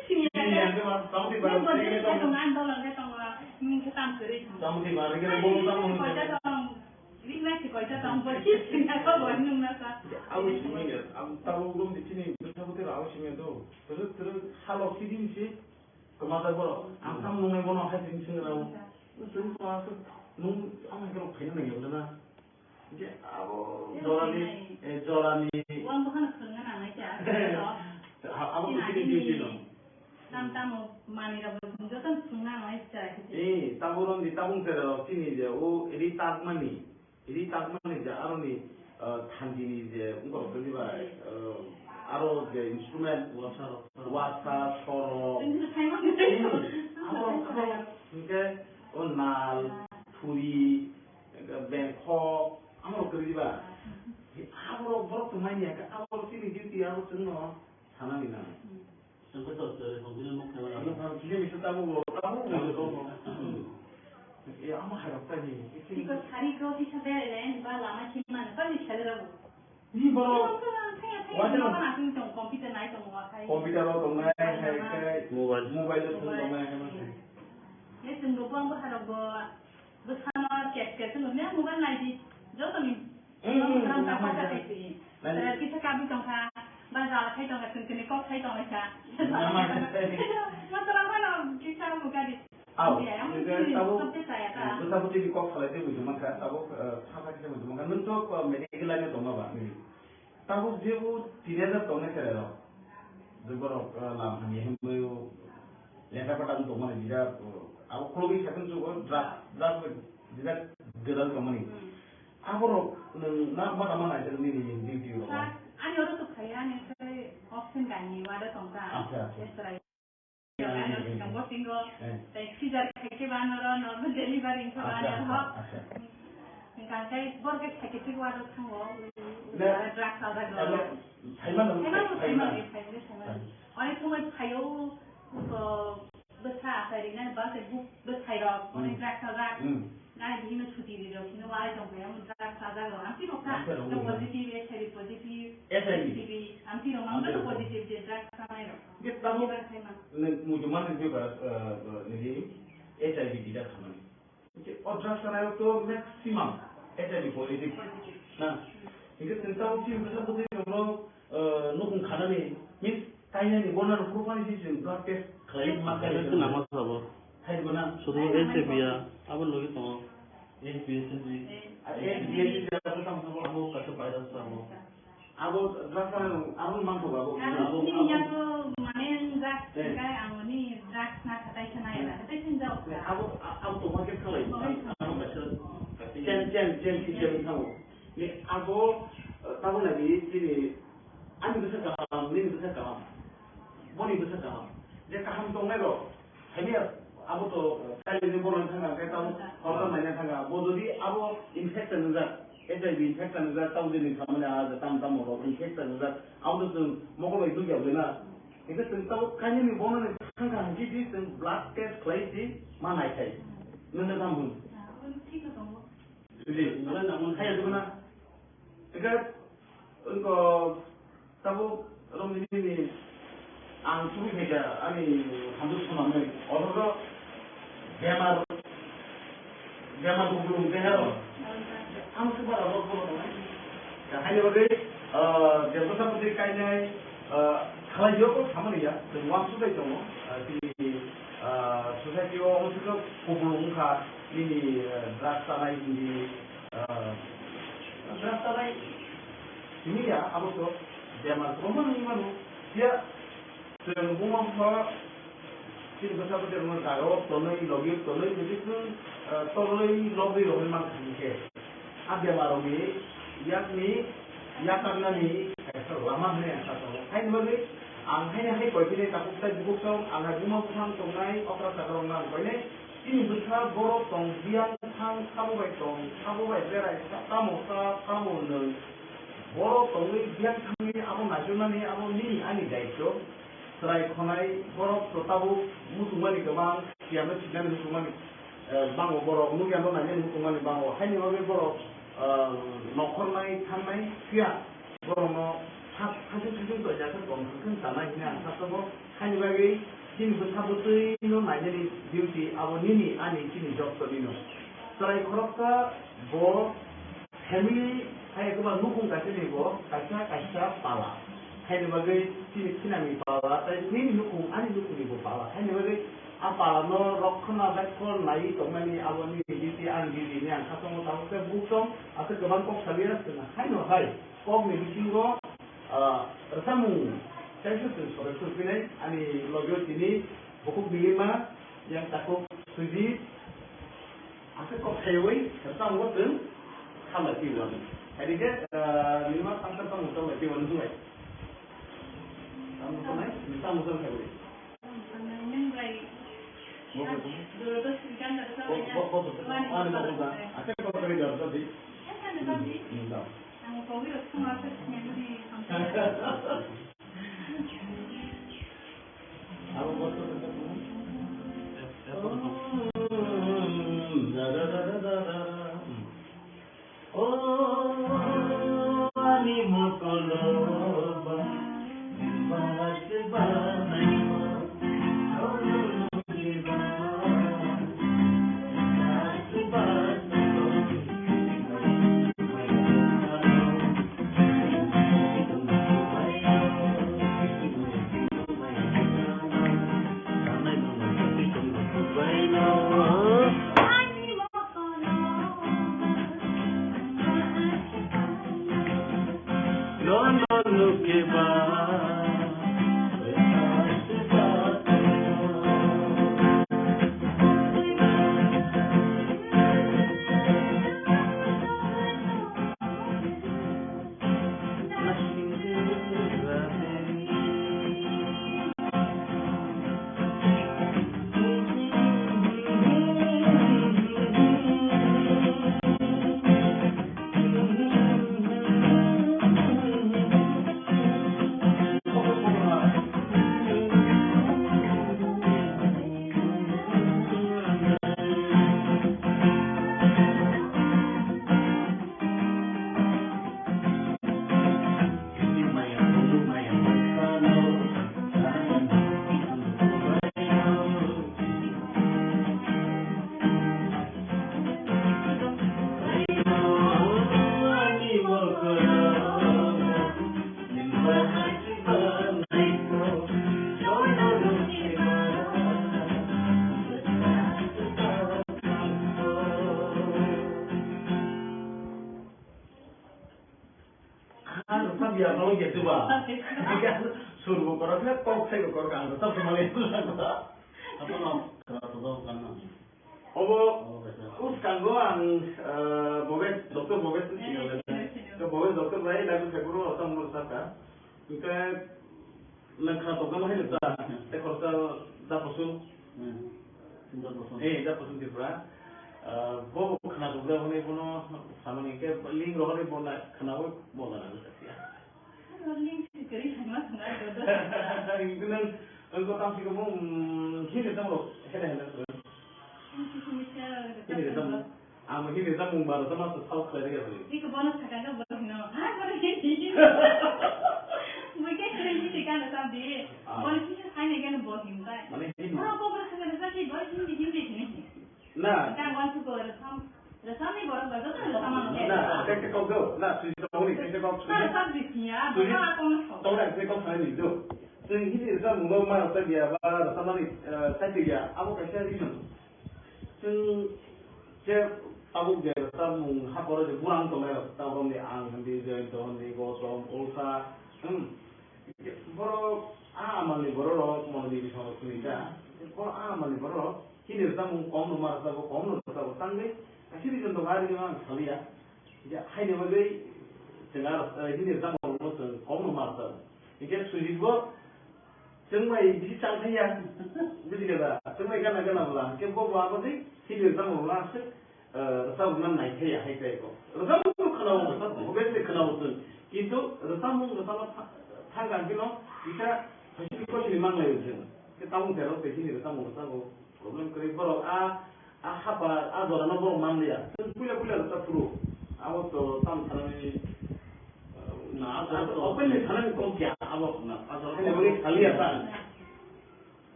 sini ya kamu di balik sini kamu andol lagi kamu kita cerai kamu di balik kan boleh kamu ini masih kau itu tahu persis apa bukan nasa. Aku sini ya, aku tahu belum di sini betul-betul aku sini tu. Terus kalau sini sih kemana bro? Aku nunggu bono hati sini lah. Terus masuk nung, aku kalau pengen lagi udah. Jadi aku Jorani. Uang bukan sengaja aja. Aku sini di sini. Tamu mani rabu itu kan sengaja aja. Tamu di tamu terus sini je. Ini tagmani. Ini tagmani je. Aru ni thanjini je. Ungkau kerja bah. Aru je instrumen wasa soro. Aru nal, turi, bengkok. Aru kerja bah. Aru baru tuh main ya. Aru sini duty aru cenno. Sana ni na. betul dari pembina mau keluar Ini bisa tamu ya ama harap tadi. Because hari kau bisa belajar lama ciman, kau bisa belajar. Ini baru. Wajar lah. Nanti tong komputer naik tong wakai. Komputer atau naik mobile itu naik. Ini tunggu buang berharap bersama cek tu, ni mobile naik di jauh tu ni. Orang tak apa tak itu. Kita kami tong ka, bazar kai tong ka, kini kau kai tong ka. Masalah mana kita bukan di. Tahu di kok kalau itu maka tahu apa kita maka untuk medical aja tahu apa ini. Tahu dia tidak ada tahu nak kerja. Juga lama ni hembu lepas pada tahu mana dia. Aku kalau bisa kan juga draft dia gerak kemana. Aku nak mana aja ni di. Ani orang tu kaya ni saya option kan ni ada tahu kan. Kamu tinggal taxi jar kaki banar, normal delivery itu banar hok. Kalau saya borget kaki tu ada tanggo, drag sahaja kalau. Saya. Orang tu macam kayu, besar, saya ni bahasa book besar orang, orang drag sahaja. Nah, ini macam cuti di dalam, ini wajah jompo yang drag sahaja kalau. Nanti orang tu positif, saya positif, nanti orang tu positif je drag sahaja. Kita mujumman juga ni HIV tidak sama. और drugs करायो तो maximum HIV positive ना इनके चिंता होती है मतलब बोलते हैं लोग नुकसान खाना नहीं मीन्स कहीं नहीं बोलना नुकसान पानी चीज़ ब्लड टेस्ट खाली मार्केट itu nama apa? है बोलना sudah HIV ya apa lagi tu? HIV tidak betul sama kamu kasih pada sama Aku drugs करायो aku mampu aku ini yang tu main drag kan ang ni drag nak kata sana ya kata sana aku tuh market kalau jen tahu. Ni aku tahu lagi sini. Ani bisa kaham, ni bisa kaham. Boni bisa kaham. Dia kaham tong lego. Hanya aku tu kali ni bolan tangga, kita tahu orang mana tangga. Bodori aku infection juga. HIV infection juga tahu jenis sama ada tam orang infection juga. Aku tu mau kau itu jauh na. Itu tahu kanya ni bolan ni tangga jadi blood test kelasi mana itu. Nunda tamu. Jadi, mana namun saya tu mana. Dekat untuk tahu orang ini ang suruh mereka, ani hamil sama mereka. Orang tu gamar tu belum behar. Ang sebar orang tu mana? Hanya bagi dia bersama putih kainnya kalau jauh sama dia, semua sudah jauh. Society orang tu kubulung kah ini rasa lain di rasa lain ini ya apa tu dia masuk mana dia rumah apa sini besar besar rumah karo tolong jadi tu tolong lobby macam ni ada baru ni yang karena ni lama ni satu hai bagi angkanya hai kau ini takut saya buku angkat rumah pusang tongai operasi orang kau ini ini besar borok tong dia kamu baik berai kamu ni borok tong dia kami aku nasional ni aku ni ani daito serai konai borok tahu musuhmani kemang siapa sih kan musuhmani bango borok mungkin apa nanya musuhmani bango hanya bagi borok nokornai kamai siap borok no hasil tu jasa komputer tanah ini satu borok hanya bagi sini besar betul ini nanya di duty awal ini ani sini job tu ini serai korokta borok family hai kau nukung kasih ni borok kasih pala hai bagi sini ni pala tapi ini nukung ani nukung ni pala hai bagi apa no rokhna bekor nai tomani awal ini duty ani duty ni ang kasih tahu ke bukan atau keban kok saliras kena hai kok ni bikingo tersamu saya sudah ini ani logo ini buku bilima yang takut suji aku kok hewan tersamu tu sama tiwan jadi ke lima tangkap tamu sama tiwan tu eh tamu tu naik tamu tu hewan dulu tu ikan tersawanya aku kok kerja tadi ang kowi itu semua terusnya di Aku bosan oh, ani mokoloba, bahas banai mo, biar kalau gitu bah, suruh korang lihat kok saya korang tetap semua itu lah. Apa no? Kalau tahu kan no. Oh, us kanggo ang Kita lengkap tu kan mahal tak? Tekor dah pasung. Dah pasung di pura. Bawa kena tu dah boleh puno sama ni ke ling roh ni boleh kena boleh nak saja. Link sekali sama sangat. Itu nan engkau tahu sih kamu hidup kamu hebat. Hidup kamu. Hidup kamu baru sama tahu kerja kerja. Ini bonus sekarang baru no. Baru ini. Mungkin kerja sekarang tapi bonus ini hanya kan bonus ini. Mana ini? Orang kau berasa macam ni bonus ini ni. Nah. Kita want to go resam ni baru baru tu resam mana? Nah, kita kau go. Nah, sudah tahu ni kita kau. Nah, resam di sini ya. Bapak kau nak. Tahu dah kita kau sana ni tu. So ini resam mula mana tu dia, resam ni saya dia. Aku kasih dia tu. So je aku dia resam hak orang je kurang tu lah. Tahu orang dia ang, dia je tu orang dia gosong, ulsa. Baru amal ni baru orang mau di sana tu ni dah. Baru amal ni baru. Ini resam kaum rumah resam tangga. Asyik di contoh hari ni memang sekali ya. Ya, hai dia bagi dengar ini resam kaum rumah resam. Ini sulit buat. Semua ini cakap dia, betul tak? Semua kan agak nama. Kempo buat apa sih? Ini resam orang resam mana naik ya, hai saya ko. Resam tu kenal resam, betul kenal tu. Itu resam tangga kita kita pasti kau sini mana itu. Kita tahu terus sini resam problem kerja apa orang nak bawa mana dia. Punya resam terus. Awak tu tam tanam ini. Nah, open ni tanam kau kya awak nak. Ini boleh kali apa?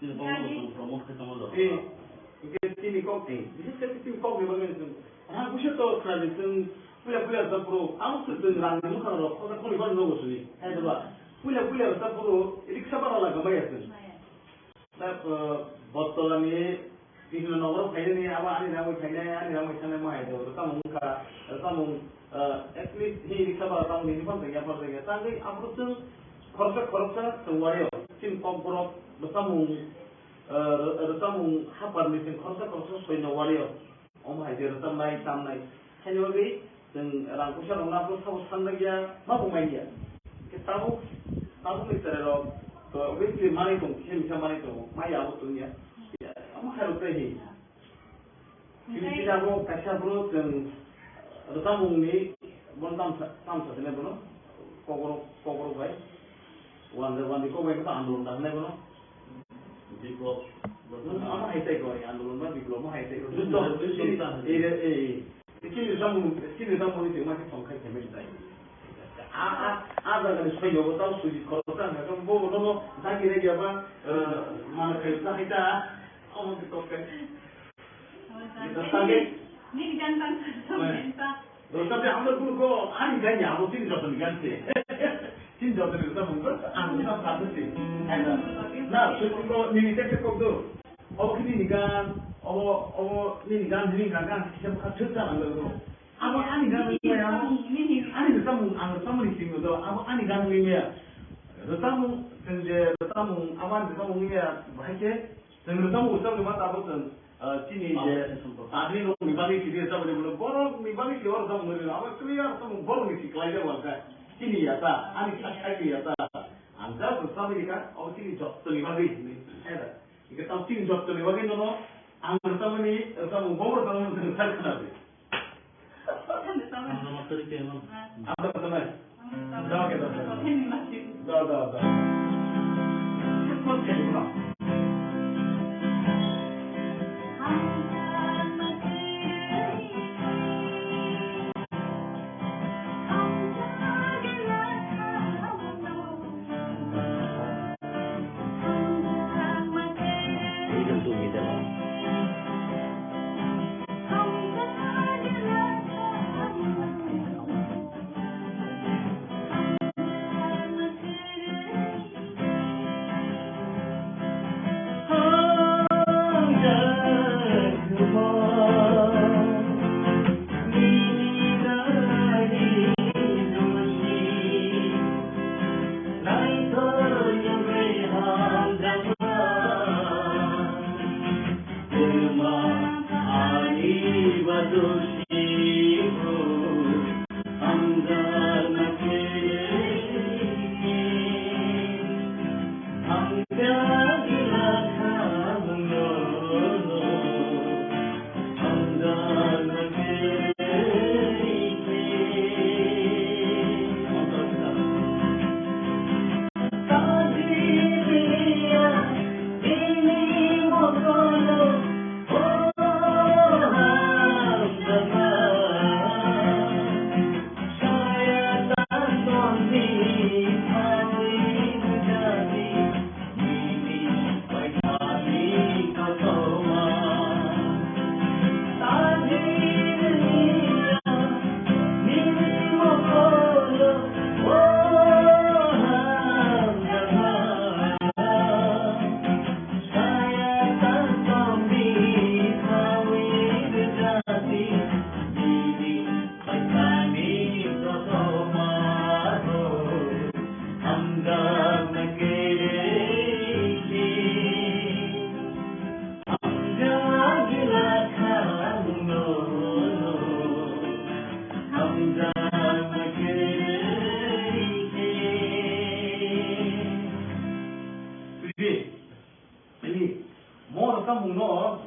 Ini promote kita malu. Ini kau ni. Ini kau ni bagaimana? Aku sih tu kerana punya resam terus. Awak tu orang ni bukan orang. Kau ni kan logo sini. Ada apa? Punya resam terus. Ini siapa orang lagi bayar tu? Botol ni. Ini nomor kaya ni awak ni nama mai tu. Resam at least he recover tang ni pun tengah apa tengah. Tapi apa tu korsa semuanya. Sim kompor resam hapar ni sim korsa soal nawario. Omai dia resam naik tam naik. Hanya lagi dan rangkusan orang pun tahu sana dia mampu main dia. Kita tahu ni terlalu. So basically mana itu, macam mana itu, maya apa tu ni? Apa kalau tadi? Kita aku kasih bro dan resam ni, bon tam sahne bro, kogoro baik. Wanda kau baik kita andulun dah ni bro. Diplom. Apa hai tak kau ni andulun mah diplom hai tak. Ini resam ni macam songkai kemen tak. Ada kan sesuai yang tahu sulit korban, kalau bawa tak kira dia apa mana kerja kita, orang kita kan. Kita sangat. Ni jangan sampai. Tapi আমরা গুলো আমি জানি আমরা তিন যতন জানতে তিন যতন এটা মঙ্গল আমি সব ভাবছি না সত্যি তো নিমিতে কত অখিনি নিগান ও নিগান হিসাব খাচ্ছে জানালো apa ani gan ni ya ani resam ni sing do apa ani gan ni ya resam awan resam ni ya bahaya dan resam usam ni mata apa tu sini je ahli lo ni bagi kita resam ni boleh borong ni bagi kita resam ni apa clear resam borong ni kelainan warga sini ya ta ani asal ya ta anda resam ni kan oh sini job tu ni bagi ni ada kita tahu sini job tu ni bagi no anda resam ni resam borong resam ni terkenal Nama terike memang. Ada teman. Dah kita. Dah. Cepat sekali pula.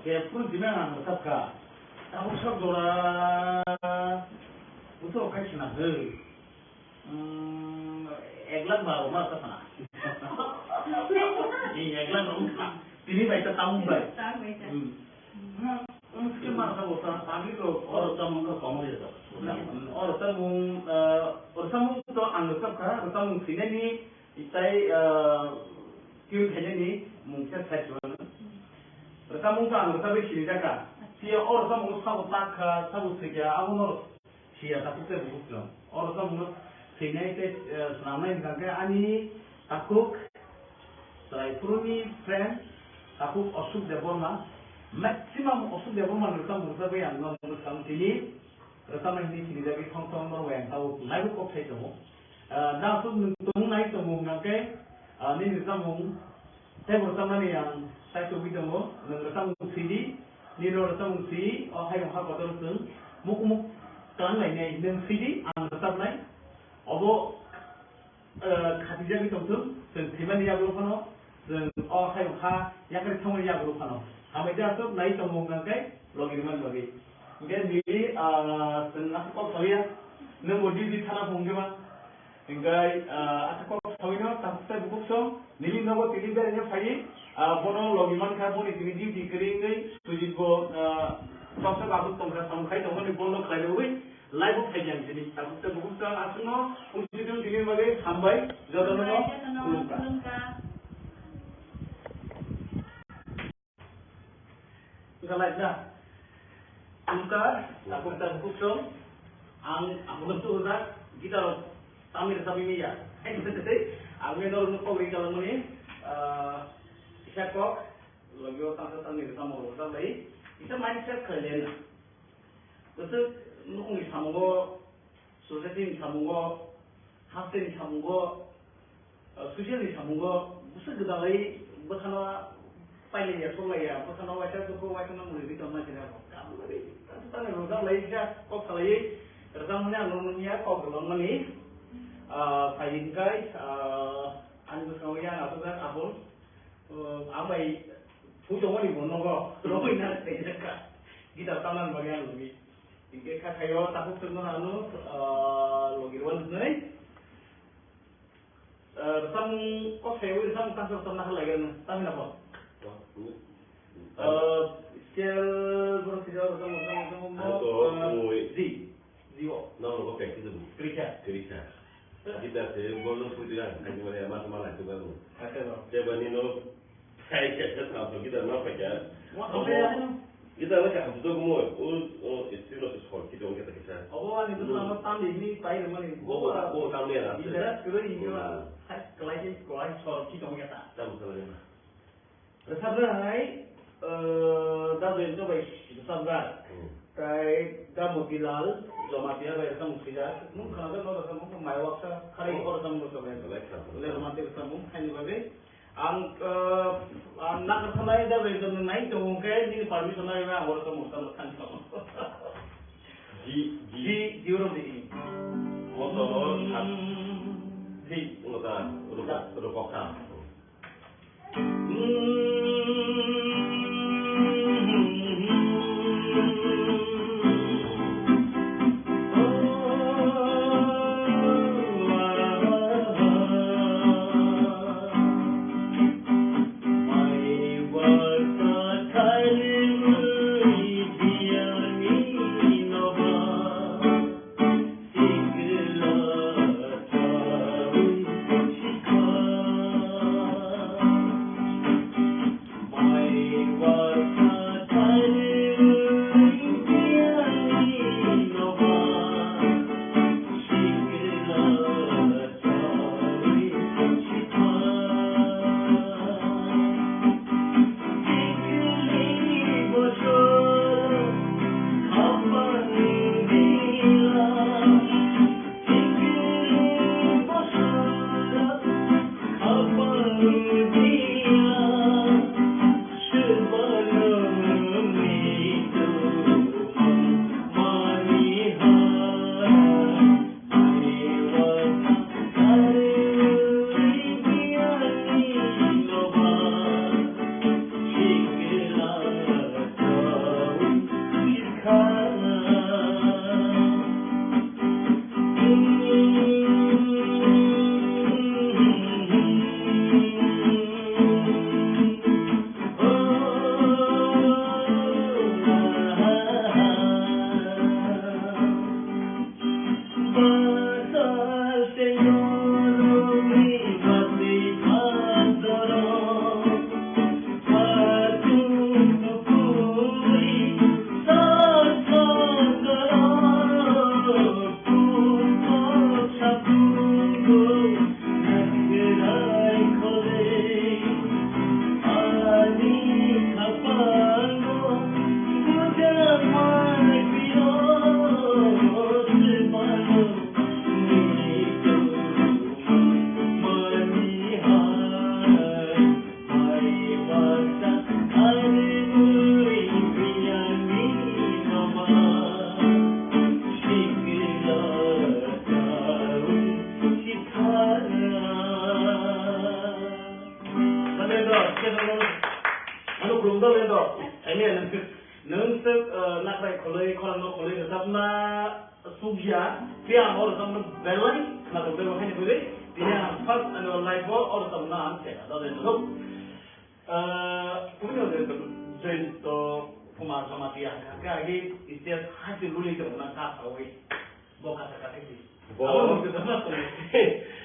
kayak pun dimana tetap kah? Tahu sok dora, untuk kayak cina he. Eglan baru mana sana? Ini eglan rumah. Ini baik tetamu baik. Mungkin mana tahu tapi kalau orang tamu ke kamu je tak. Orang tamu tu anggap kah? Orang tamu sini ni, itai kau hanya ni mungkin saya jual. Orang tamu tu anggap sini jaga. Dia orang tamu sabu tak sabu seja, aku nol siapa tak kita bukan. Orang tamu sini itu selama ini kan ani takuk, selain puruni friend, takuk osuk deborma, maximum osuk deborma orang tamu yang non orang sini, orang tamu ini sini jadi kongtong orang tahu lalu kok saya tahu. Dah tu tung naik tamu kan ni orang tamu, saya bersama ni yang saya tu bidamu, orang tamu sini. Ni orang tamu si, oh hai orang kata orang muk kelang lain ni, dan sini ang tetap lain. Abo Khadijah ni tahu, dan Timan ni agak lupa dan oh hai orang yang kerja tamu ni agak lupa. Kami dah tu naik tamu ngangkai, logi mana logi. Mungkin ni dan aku kau tahu ya, nemu di sana pun gimana. Hingga aku kau tahu ni, tak saya buku so, ni nemu tiri dah ni faham. Bono logi man kah bono tiri di kering ni, tujuh bo pasal bagus tongkar sampai tongkar ni bono kaya lewi, live faham jadi. Aku tu buku so, asal no, uji tu tiri bagai sampai, jodoh no, belum. Kita lihat dah. Aku tak buku so, aku betul dah kita Tamir sabi niya. Ay, kasi, ang meron ko rin kalang muni, isa ko, lagyo tang sa tamir sa mo, sa bay, isa mindset kalian. Kasi, nung isa mo, society isa mo, hustle isa mo, social isa mo, gusto gudalay, baka na, pala ya, sulay ya, baka na wasa ko, wasa na muli, dito naman sila ko. Kamu lagi, kasi tanay, gudalay siya, kok salay, terutama niya, nung niya, kok galang mani, kain kai, anu sekalian atau kan abon, apa punya orang ni pun nongko, nongko ini terdekat. Kita taman bagian lagi. Jika kayo takut terus anu, logiran ni, sam kau sewa sam kasar tanah lagi kan, tapi apa? Skill bersih sama Zio. No, okay, kita kerja. Kita sebelum putihkan, hanya mana macam mana tu kan. Sebab ni no, saya kerja sama kita nak kerja. Kita nak kerja tu semua. Istilah sekolah kita orang kita kerja. Oh, ni tu nama tamu ini pakai mana ni? Oh, tamu ni lah. Kita kira ini lah. Kelai sekolah kita orang kita. Tamu sahaja. Resabrai, dah betul baik. Resabrai. Kay damo bilal lomatia ba isang musida nung kana no sa mo may waksa kare or sa mo sa ben le lomatia sa mo hani babe ang nakakasanayan daw ito ng night kung kaya hindi permission na rin or sa mo sa kan sa mo G euro di motor G motor rupa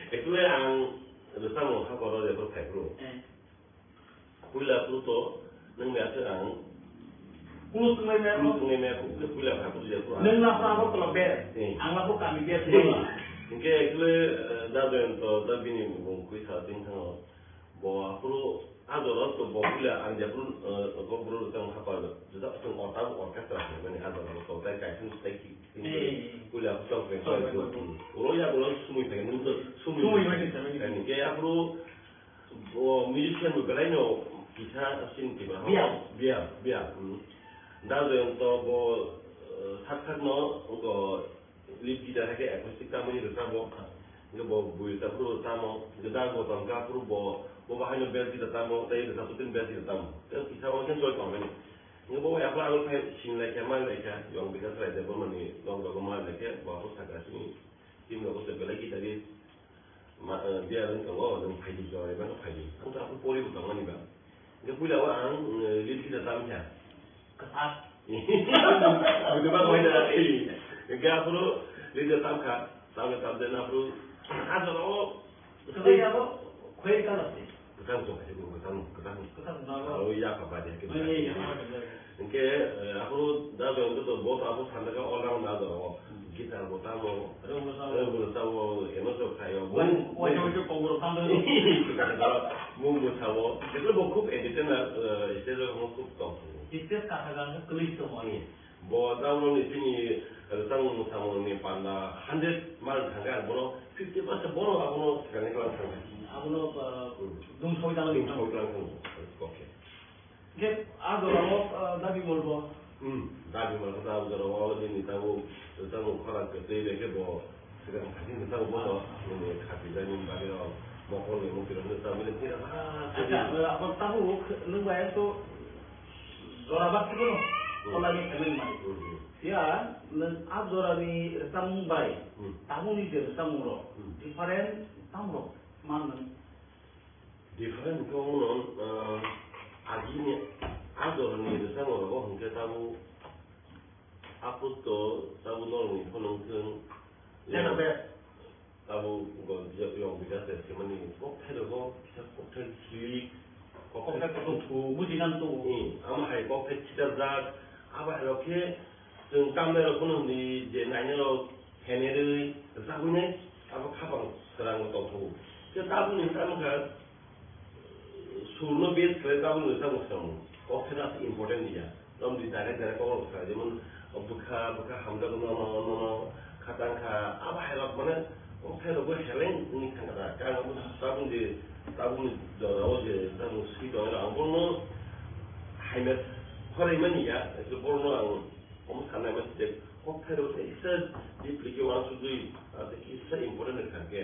Itu yang bersama kalau dia berperu. Pula Pluto, neng biasa ang. Pluto neng biasa pula aku dia pula. Neng lah apa kalau ber, anglah pun kami ber semua. Mungkin itu dah untuk dah bini mungkin saat ini kan, bahwa perlu ada orang tu pula anda perlu tentang apa, jadi tentang otak orkestra, mana ada orang tu tak kaitan steki. Pula tu pengen tu. Orang yang orang semua pengen tu, semua pengen. Kayak perlu musician berlain kita asin kita. Biar. Dah untuk sakat no untuk lead kita lagi akustik tamu ni bersama. Kita buat perlu tamu. Kita buat tangga perlu buat hanya bel kita tamu. Tapi kita satu tim bel kita tamu. Kita orang join kau ni. Kita buat apa kalau kita sini lagi mana lagi yang kita try deh baru ni. Long mana lagi baru sakat sini. Timเราก็lagi tadi. Dia orang orang pergi jual, mana pergi. Kita aku boleh bukan mana ni bang. Dia pula orang lead kita tamu ya. Ketat. Betul tak kau ada ini. Kita perlu lead kita tamu dan perlu ada orang. Sebenarnya apa? Kau yang kan sih. Ketan. Kalau iya apa dia kita. Mungkin aku dah betul bos aku sampai orang dah kita tamu. Tamu, emosi kayak. Wajib pengurus tamu. Mungkin tamu. Itu bukan editor, istilah bukan tamu. Istilah katakan kelis semua ni. Bawa tamu ni sini tamu ni pada 100 mal tangga, bono 50% bono aku sekarang kelas tangga. Aku no dung soi dalam ni. Okey. Ke ada orang nabi molbo. Nabi molbo tahu kalau orang ni tahu orang kerja dia bawa sekarang kasih tahu bono ni kasih dan ni bagi orang mohon ni mungkin orang tahu ni tidak. Aku tahu nunggu tu zorabat tu. Kalau lagi kami mari. Ya, azora ni resam Mumbai. Tamu ni dia resam Muro. Different tamu mana? Different kau agi ni azora ni resam Muro. Kau mungkin tamu apa tu tamu ni kau nongkrong. Jangan ber. Tamu kau yang biasa macam ni. Kau kau bisa kau sendiri. Kau tu, bujinan tu. Ama hai kau kita zat. Apa eloknya?ซึ่งตามเราคนนี้เจนายเราแค่นี้เลยแต่ถ้าคุณเนี่ยเอาข้าวสารมาต่อถูกจะตามคุณเนี่ยตามกันสูงโนเบสเคยตามคุณเนี่ยตามกันก็แค่นั้นสิ่งสำคัญนี่จ้ะเราดีใจได้ก็รู้สึกว่ามันบุคคลทำได้ก็น้องขัดตั้งขาอะไรเราคนนั้นก็แค่เราก็เห็นนี่ขนาดการเราตามคุณเดี๋ยวเราจะตามสกิลเราเอาคนนั้นให้มันพอได้มันนี่จ้ะจะคนนั้นผมทำอะไรมาเด็กพวกเธอรู้สึกดีพลิกวันสุดที่แต่ที่สิ่งimportant ในการแก้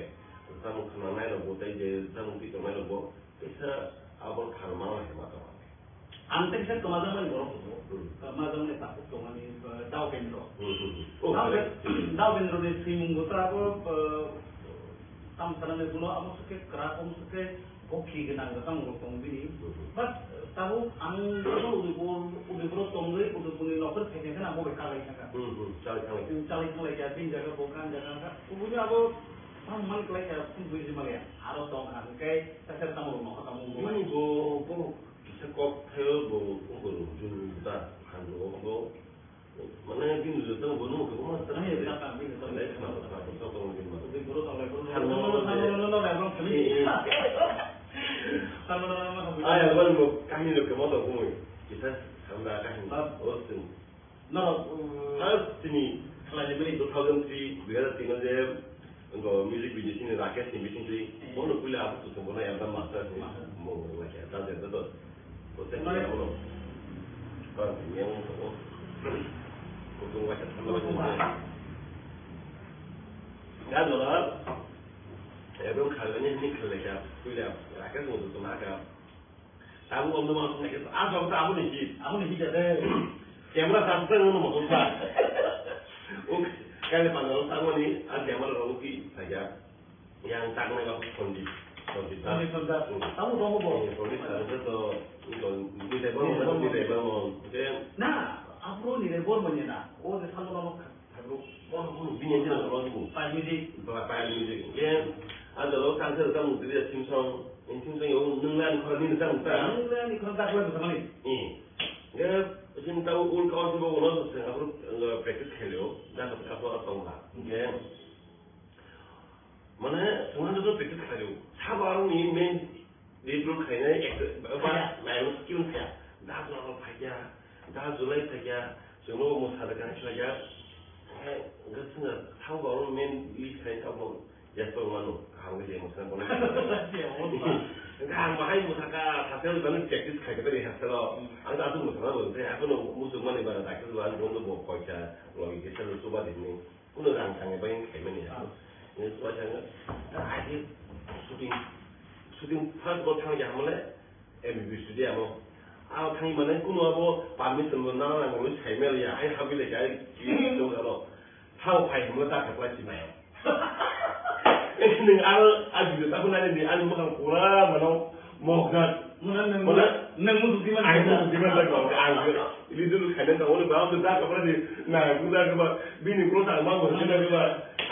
ถ้ามุขนาดไหนเราบอกได้เจถ้ามุขที่ตรงไหนเราบอกที่เอาบทขานมาให้มาต่อ Antek saya kemarin kemarin ni tak kemarin ni tahu kendro. Tahu kendro ni si munggu tu aku tam sana ni pulau aku suka kerak aku suka hoki genang datang tong bini. But tahu ang udah tongli udah punya nomor kayaknya kan aku bekal lagi kan. Cari kayak pin jaga bukan jaga. Kemudian aku man kayak pun boleh Malaysia. Harus tong kan kayak saya tamu rumah kamu rumah. 뭐 bisa kok theo 뭐 junta kando mana bin datang bono ke rumah Nah, ya datang bin datang. Udah buru tong lagi. ya kan mau kami lo ke motor pun kita sama kan Austin. Sini kalau jadi 2003 kita tinggal di enggak music video sini rakyat sini sini bono kuliah apa tuh bono yang sama master mau lagi ada betul. Betul bono. Kan yang untuk wajah sama macam ya dolar ya belum kalian ini kerja kuliah rakyat mau tuh naga tahu om tuh mau naga apa tahu nih jadi kamera Samsung mau tuh oke kalau pandang tahu nih ada kamera Rocky saja yang tangan nggak kondisi tahu dong kondisi itu di debang nah 앞으로 니네볼 뭐냐 어디 살로로 가고 비행기 나가고 빨리 예 안들로 상태를 좀 드려 팀성 여기 능란 거리는 좀 능란이 그런 다 그래도 상관이 예 지금 타고 올 거지 보고 나서 앞으로 프랙티스 해요 나도 가서 왔던 거 예 mana semuanya practice kali sabar ni main di dulu kayaknya apa main skill saya dah jual aja dah julai saja semua musahakan saja enggak sengaja tahu baru main di kayak apa ya mana kamu dia musahakan boleh enggak makanya musahakan hasil banget practice kayak tadi hasil anda tuh musahakan boleh aku no musuh mana ibarat aku tuh anu bondo mau baca lagi kita lu coba di sini udah rancangnya banyak kayak mana ya ini wajahnya akhir syuting pas gue tanggung jawab mulai MVP studio mau tanggung mana kuno apa pamit temen nang ngurus email ya ayo habis lagi gitu kalau tahu payah mulai tak kelas sih main ini aduh tapi nanti di bukan pura mau nang musuh di mana ini dulu kadang kamu bawa tuh tak apa sih nah udah coba bini kalau tak mau kita coba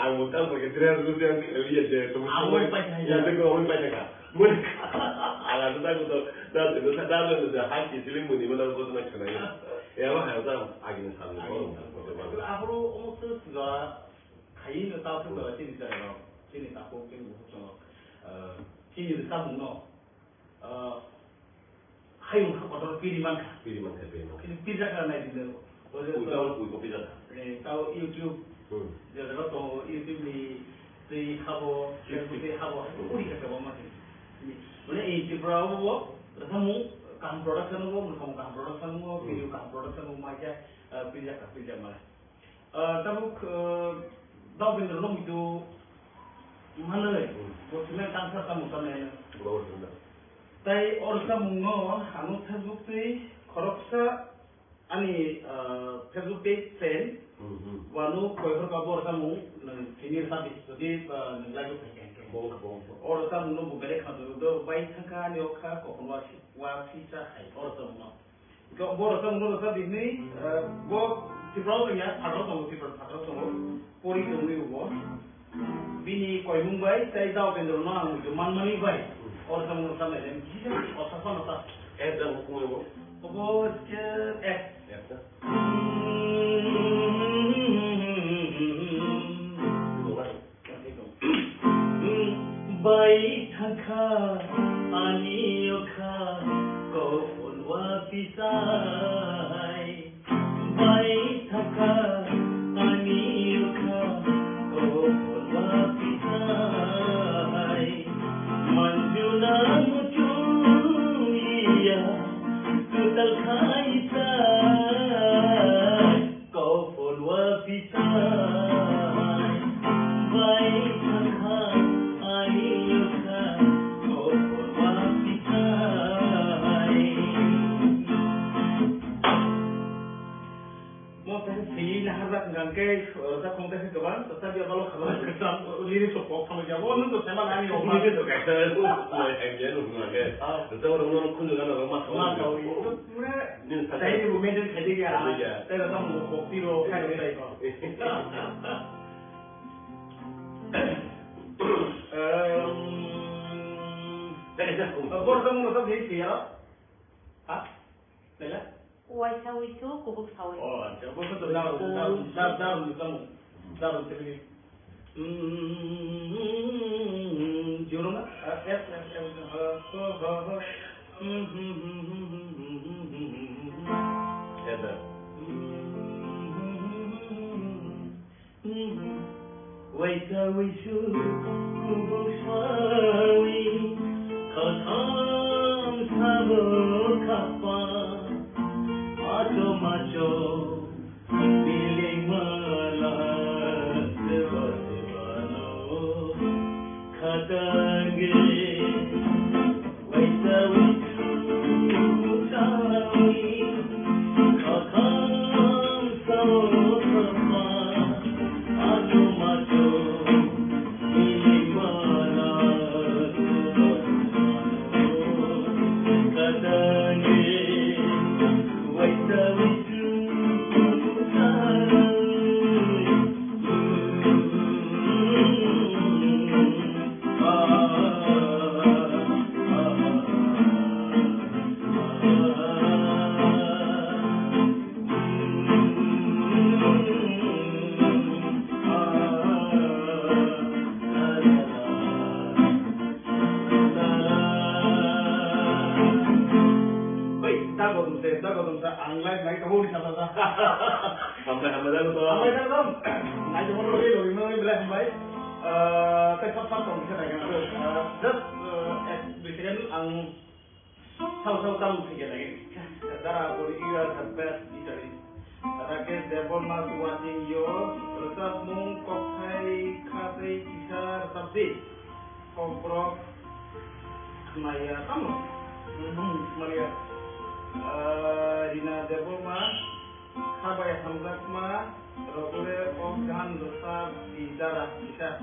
anggota pakai dress itu yang lihat deh semua ya itu kamu baca kan mereka alat itu tuh dan itu sadar udah hati siling bunyi mana buat nak kena ya lah harus agak salah 앞으로 오늘 juga kayak tahu tuh sini saya sini tahu mungkin bukan sini di sana hayung apa pilihan ini pizza karena itu udah pizza tahu YouTube jadi kalau YouTube di habo uri kata macam ini boleh ini berapa kamu kam production video kam production macam pizza malah tapi tahu bener lo itu mana buat sebenarnya tanpa kamu sana tay orang mungo anu Facebook page koroksa ani Facebook page sen wanu koyor kabor kamu sini tadi jadi lagi pakai orang kamu nu beri kado do baik kan yoka kokon wasisa hai orang kamu kau orang kamu tadi ini go tiprawnya atau kamu pori kamu go bini koi mumbai tay tahu kendor na anu man mani baik और सब लोग समझ लें जी और सफल होता dan hukumnya वो baik thaka anioka ko ulwa pisai baik thaka anioka ko ulwa pisai manjuna mucuia tutal khaisa ko ulwa pisai baik thaka anioka ko ulwa pisai 그다음 리리 속고 하면 이제 오는 또 제만 아니 오마. 이게 또 각자는 뭐 행제는 그만게. 그쪽으로 오는 큰 누가 너무 막 맞아. 이거 다이리 보면은 대리야. 내가 너무 목뒤로 가야 이거. Bortong untuk di sini ya? Hah? Lela? Waisa wisu kubuk sawit. Oh, coba betul dalam sini. Jurung nggak? Ya. Ada. Waisa wisu kubuk sawit. Katam sabo kapa, macho biling malas devano, katange waisa wisu sawi, katam sabo kapa, macho biling malas. Dago sa anglain lagi kamu di sana. Sampai dah tu. Naik jemput lagi loh, ini belah sampai. Tetap dong bisa lagi. Just biasanya ang tahu tahu sih lagi. Darah politik sampai di sini. Rakyat depon masuk wajib yo, tetap mengkopai kasih kisah sabdi. Komprok Maya kamu, Maya. Dina depoma kabai hamzat ma rokure jahan dosa di darah bisa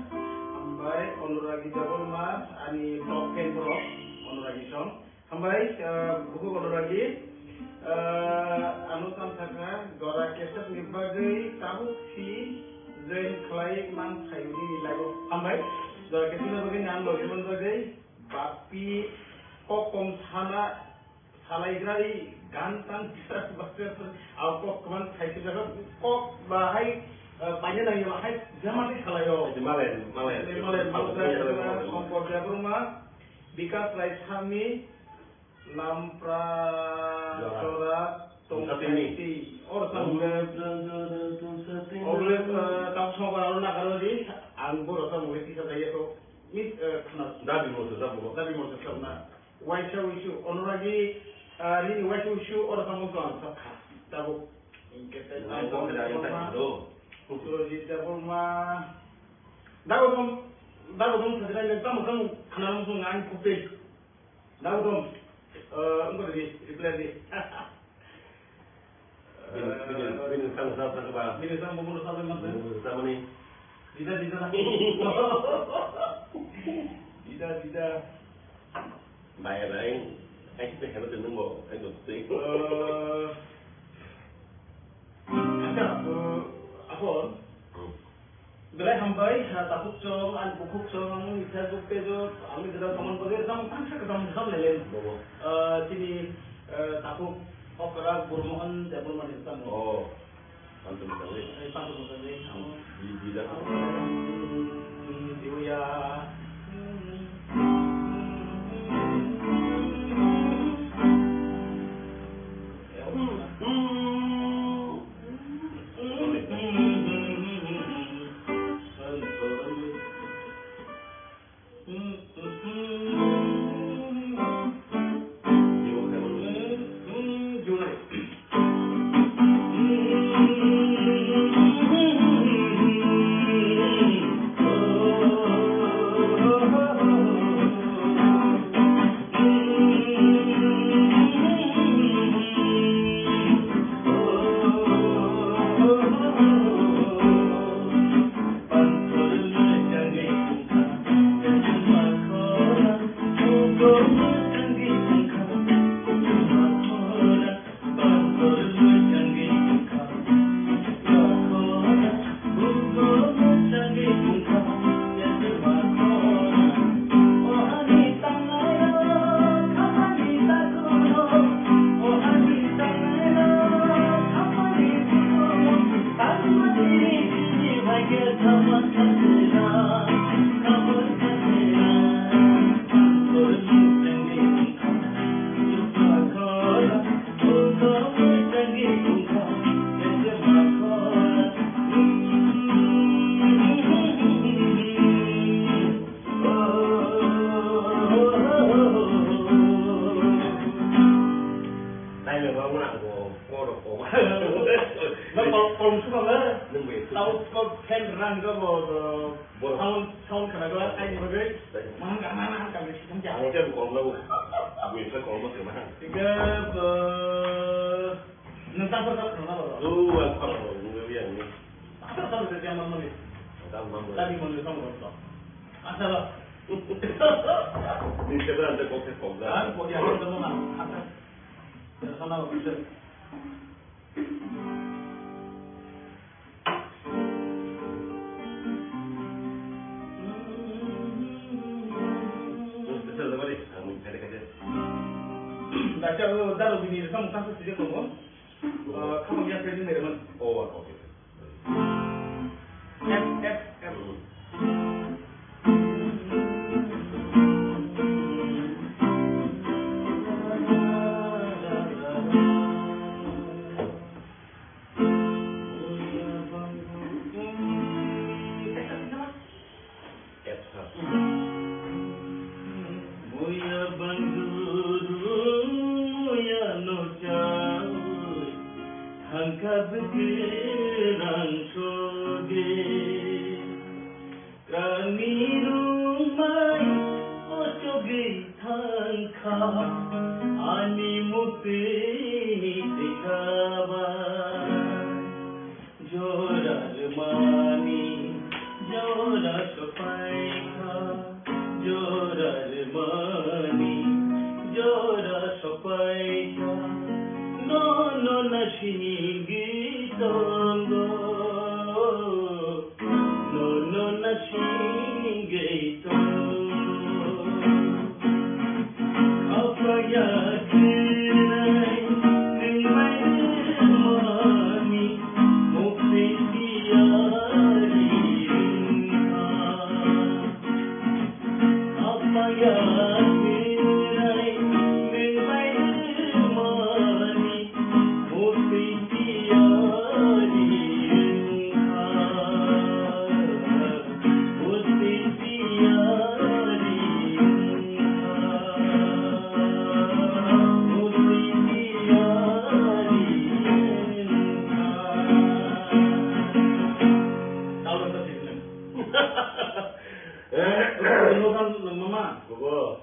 hambai onuragi depoma ani blokken blok onuragi song hambai buku onuragi anutan saka gora keset nibagai tahu si zen klai man sayuni nilago hambai gora keset nibagai nan lo iman bagai bapi kokom sana salai gantang bisa bahasa kok keman saya juga kok bahai panjang lagi bahai zaman ini kalau Malen. kompor dia rumah bikas lai kami lampra corak tongkati orang oleh tahu semua orang nak kalau di anggur atau mungkin bisa saya tu mis kenal Dabi mau sama waisha wisu ono lagi ini waisha wisu orang kamu tuan sakha tahu kita tahu usul di rumah dagu dong sedang kamu kenal musuh ngan kupil dagu dong enggak di reply di Bini sama kebal. Bini sama bumbu sama mana? Sama ni. Tidak. Bài anh biết hay từng bộ anh được tính. Apa? Berai hambai takut cong, an bukuk cong, bisa buke jo, kami sedang teman pergi, sama ketemu lelen. Sini takut okra burmohan, dia burmohan itu kan. Oh, pantu sekali. Pantu sekali. Di dalam. Dia. đây là con nào của cô độc của nó còn suka lah. nhưng mà Tahu kau ken rang kau bawa tahun kena kau ai bagai mana kami macam. anh chơi còn lâu vì phải còn mất mà Tiga nentang apa kenapa? lu anh còn người biển đi Apa tahu dari yang mana ni? tao mong Tadi mana kamu tahu? Asal đi cái đó anh có cái phòng ra ah, kau dia ada teman apa? Sana bisa. Betul lah balik, kamu cari kerja. Dah cakap dah lebih ni kamu kan sejak kamu. Kamu dia kerja ni mana? Oh, okey. F. Angkat pikiran soge, kami rumai ocoge tangka, ani mukti dikaba, jorar mani, jorar sopaika, jorar mani, jorar sopaika. No nashingi tongo no nashingi tongo apa ya kinai nimai mani mukti tiari apa ya kinai nimai mani Mama, Bobo.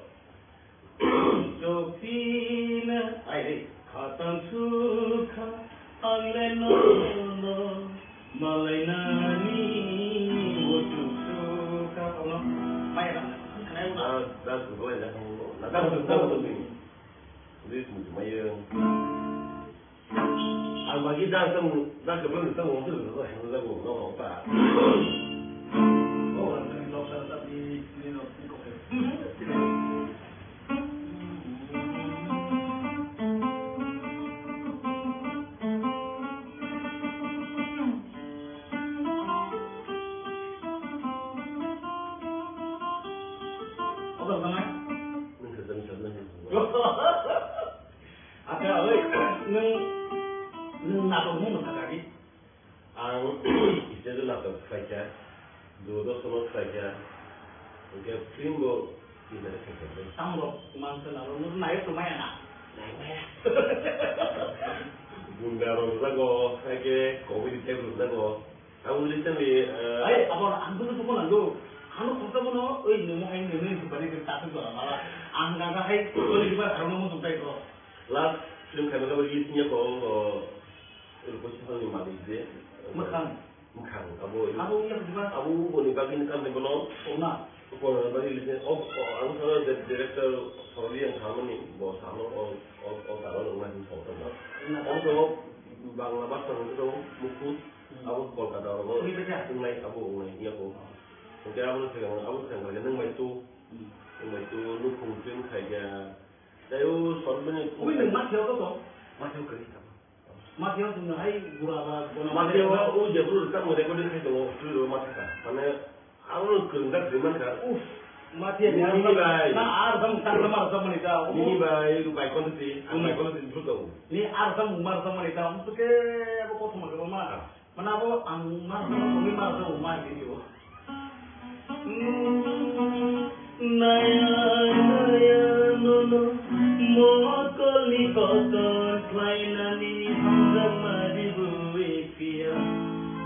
Jokina, ai khatang suka, aleno malainani, wotu suka, ono, mai lah, kenapa? Dah sudah ya. Dah sudah ni. Ini semua maya. Ang bagi dah kebun semua tu tu dah gua nak apa. Oh, ini lokal tapi ini kopi. Apa sama? Ni sedang ni. Ada oi, nung nak mau nak lagi. Ang itu nak kerja. Dua semua kerja. Okey, primo tidak kerja. Tanggo, mangsa lalu nur naik lumayan nak. Naik. Bunda rosago, okey, covid itu rosago. Kamu lihat ni. Ay, apa anu tu pun anu. Anu kota pun oi nemu hai nemu sebalik kita tu malah. Angga hai tu di mana harus nemu sampai tu. Last film kami kalau isinya kau posisi yang Malaysia. Makan. Abu yang di mana? Abu boleh bagi kan dengan Ona. Kau bagi listnya. Aku sana director sorry yang sama ni bos sama taruh orang lain sama. Aku Bangladesh orang itu mukul. Aku Kolkata orang. Ini betul. Ungai Abu ni aku. Mungkin Abu sekarang neng itu lu fungsi kayak. Saya soalnya Ui, neng mat jauh tu. macam kerja. Mati orang tengah hai guraba kono Mati orang uji perlu tak mereka dia itu perlu mati kan. Karena awal kerja zaman kan. mati ya Ini baik. na arzam tarmar samanita Ini baik baik kondisi, baik kondisi betul. ni arzam umar samanita untuk ke apa kau sama kemana menapa umar sama kami mar sama umar gitu naya nono mokoli kotor klainani hangang maribuwe pia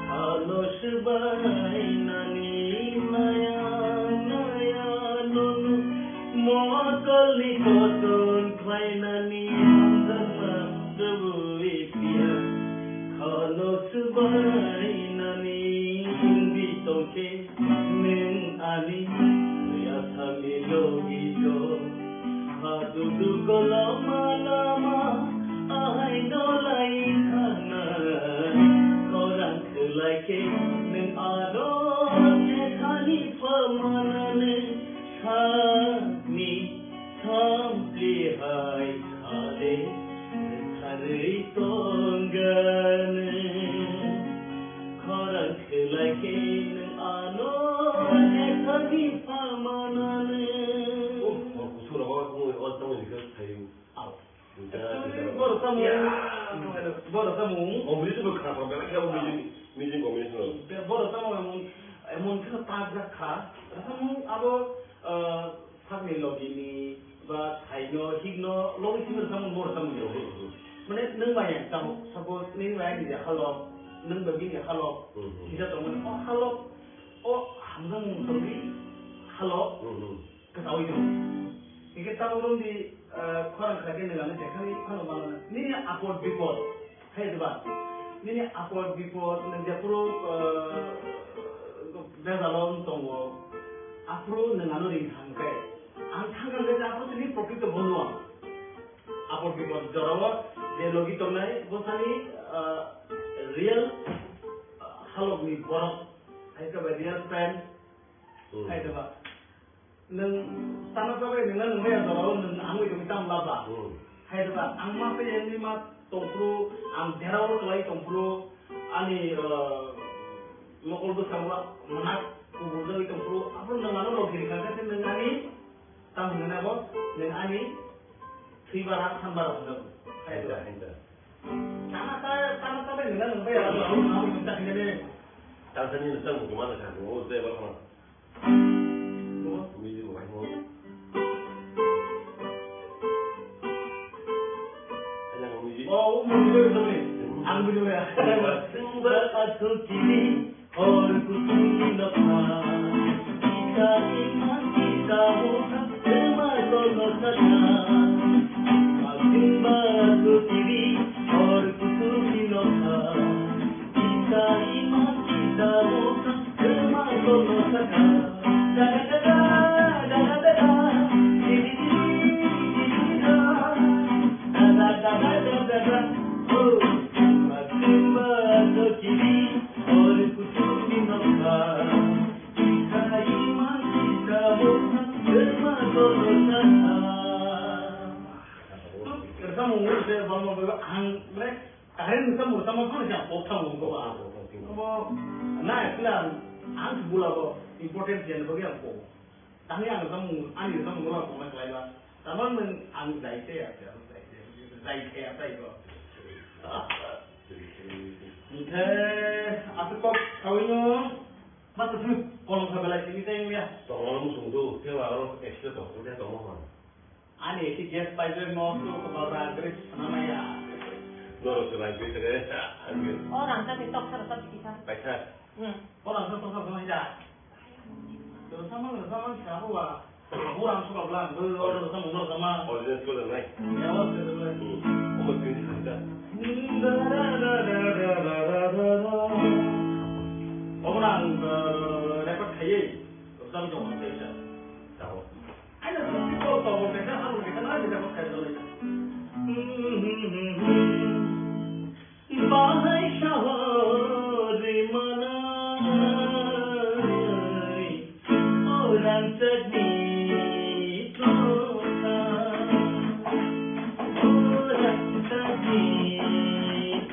halo sebainani naya nono mokoli kotor klainani hangang maribuwe pia halo sebainani bitongke neng ani Kami logito, hadudu ko lama-lama, ay dolay kanan. Korang kelai ke neng adon, kani pamanane, kami samplihai kade, kare tonggane. Korang kelai ke neng adon, kani pamanane. Baru tamu. Om itu bukan apa-apa, kalau mijin komunis loh. Baru tamu emon kena tajak kah? Tamu abo family logini, ba kaino higno logi sini tamu baru tamu yo. Mana neng bayang tamu, suppose neng bayang dia kalau neng begini kalau kita tahu oh kalau oh hamzah mungkin kalau ketahui itu. Kita tahu di korang kerja dengan ni kali kalau mana ni upward before, hai tu bah. Ni upward before nanti apro bezalon tunggu, apro dengan orang hangkai, hangkai dengan apro ni profit tu boleh. Upward before jarawa dia logi tu naik, bosani real kalau ni borok, hai tu bah real friend, hai tu bah. Neng tanah sahaja dengan neng bayar dolar neng angui itu kita melaba. Hai tu kan, ang masa yang ni mat tompru, ang derau kelai tompru, ani lokal tu semua menak kubur itu tompru. Apa neng anu logi dikantar neng ani, tahu neng apa? Neng ani, tibarat sambar tu. Hai tu. Tanah sahaja dengan neng bayar dolar neng angui kita ini. Tanah ni nentang bagaimana kan? Oh, saya berapa? Mijin bukan mau. Hanya mau mijin. Oh, mijin tu ni. Ang mijin ya. Sumber asal kini, orang kutungi nakha. Kita iman kita muka, semai kono saja. Sumber asal kini, orang kutungi nakha. Kita iman kita muka, semai kono saja. Important jangan bagi aku. Tanya ang kamu, ani kamu orang komen lagi. Taman men ang zaite ya, zaite apa itu? Aku kok kawinyo, masa tu kolom sebelah sini saya lihat. Tolong sungguh, dia baru ekstra tu, dia tolong. Ani si gas pipe mau tu kebaran terus namanya. Baru selagi saya, Orang tapi tok serta kita. baca. Orang tu sama aja. Sama siapa wah? Orang suka bilang, orang sama. Oh, dia sekolah naik. Ya, betul. Umur tinggi saja. Orang dapat kaya, terus jangan saja. Tahu. Ada sih kalau tahu mereka harus kita nanti dapat kaya lagi. Bahai syahor mana? Orang sedih kota, orang sedih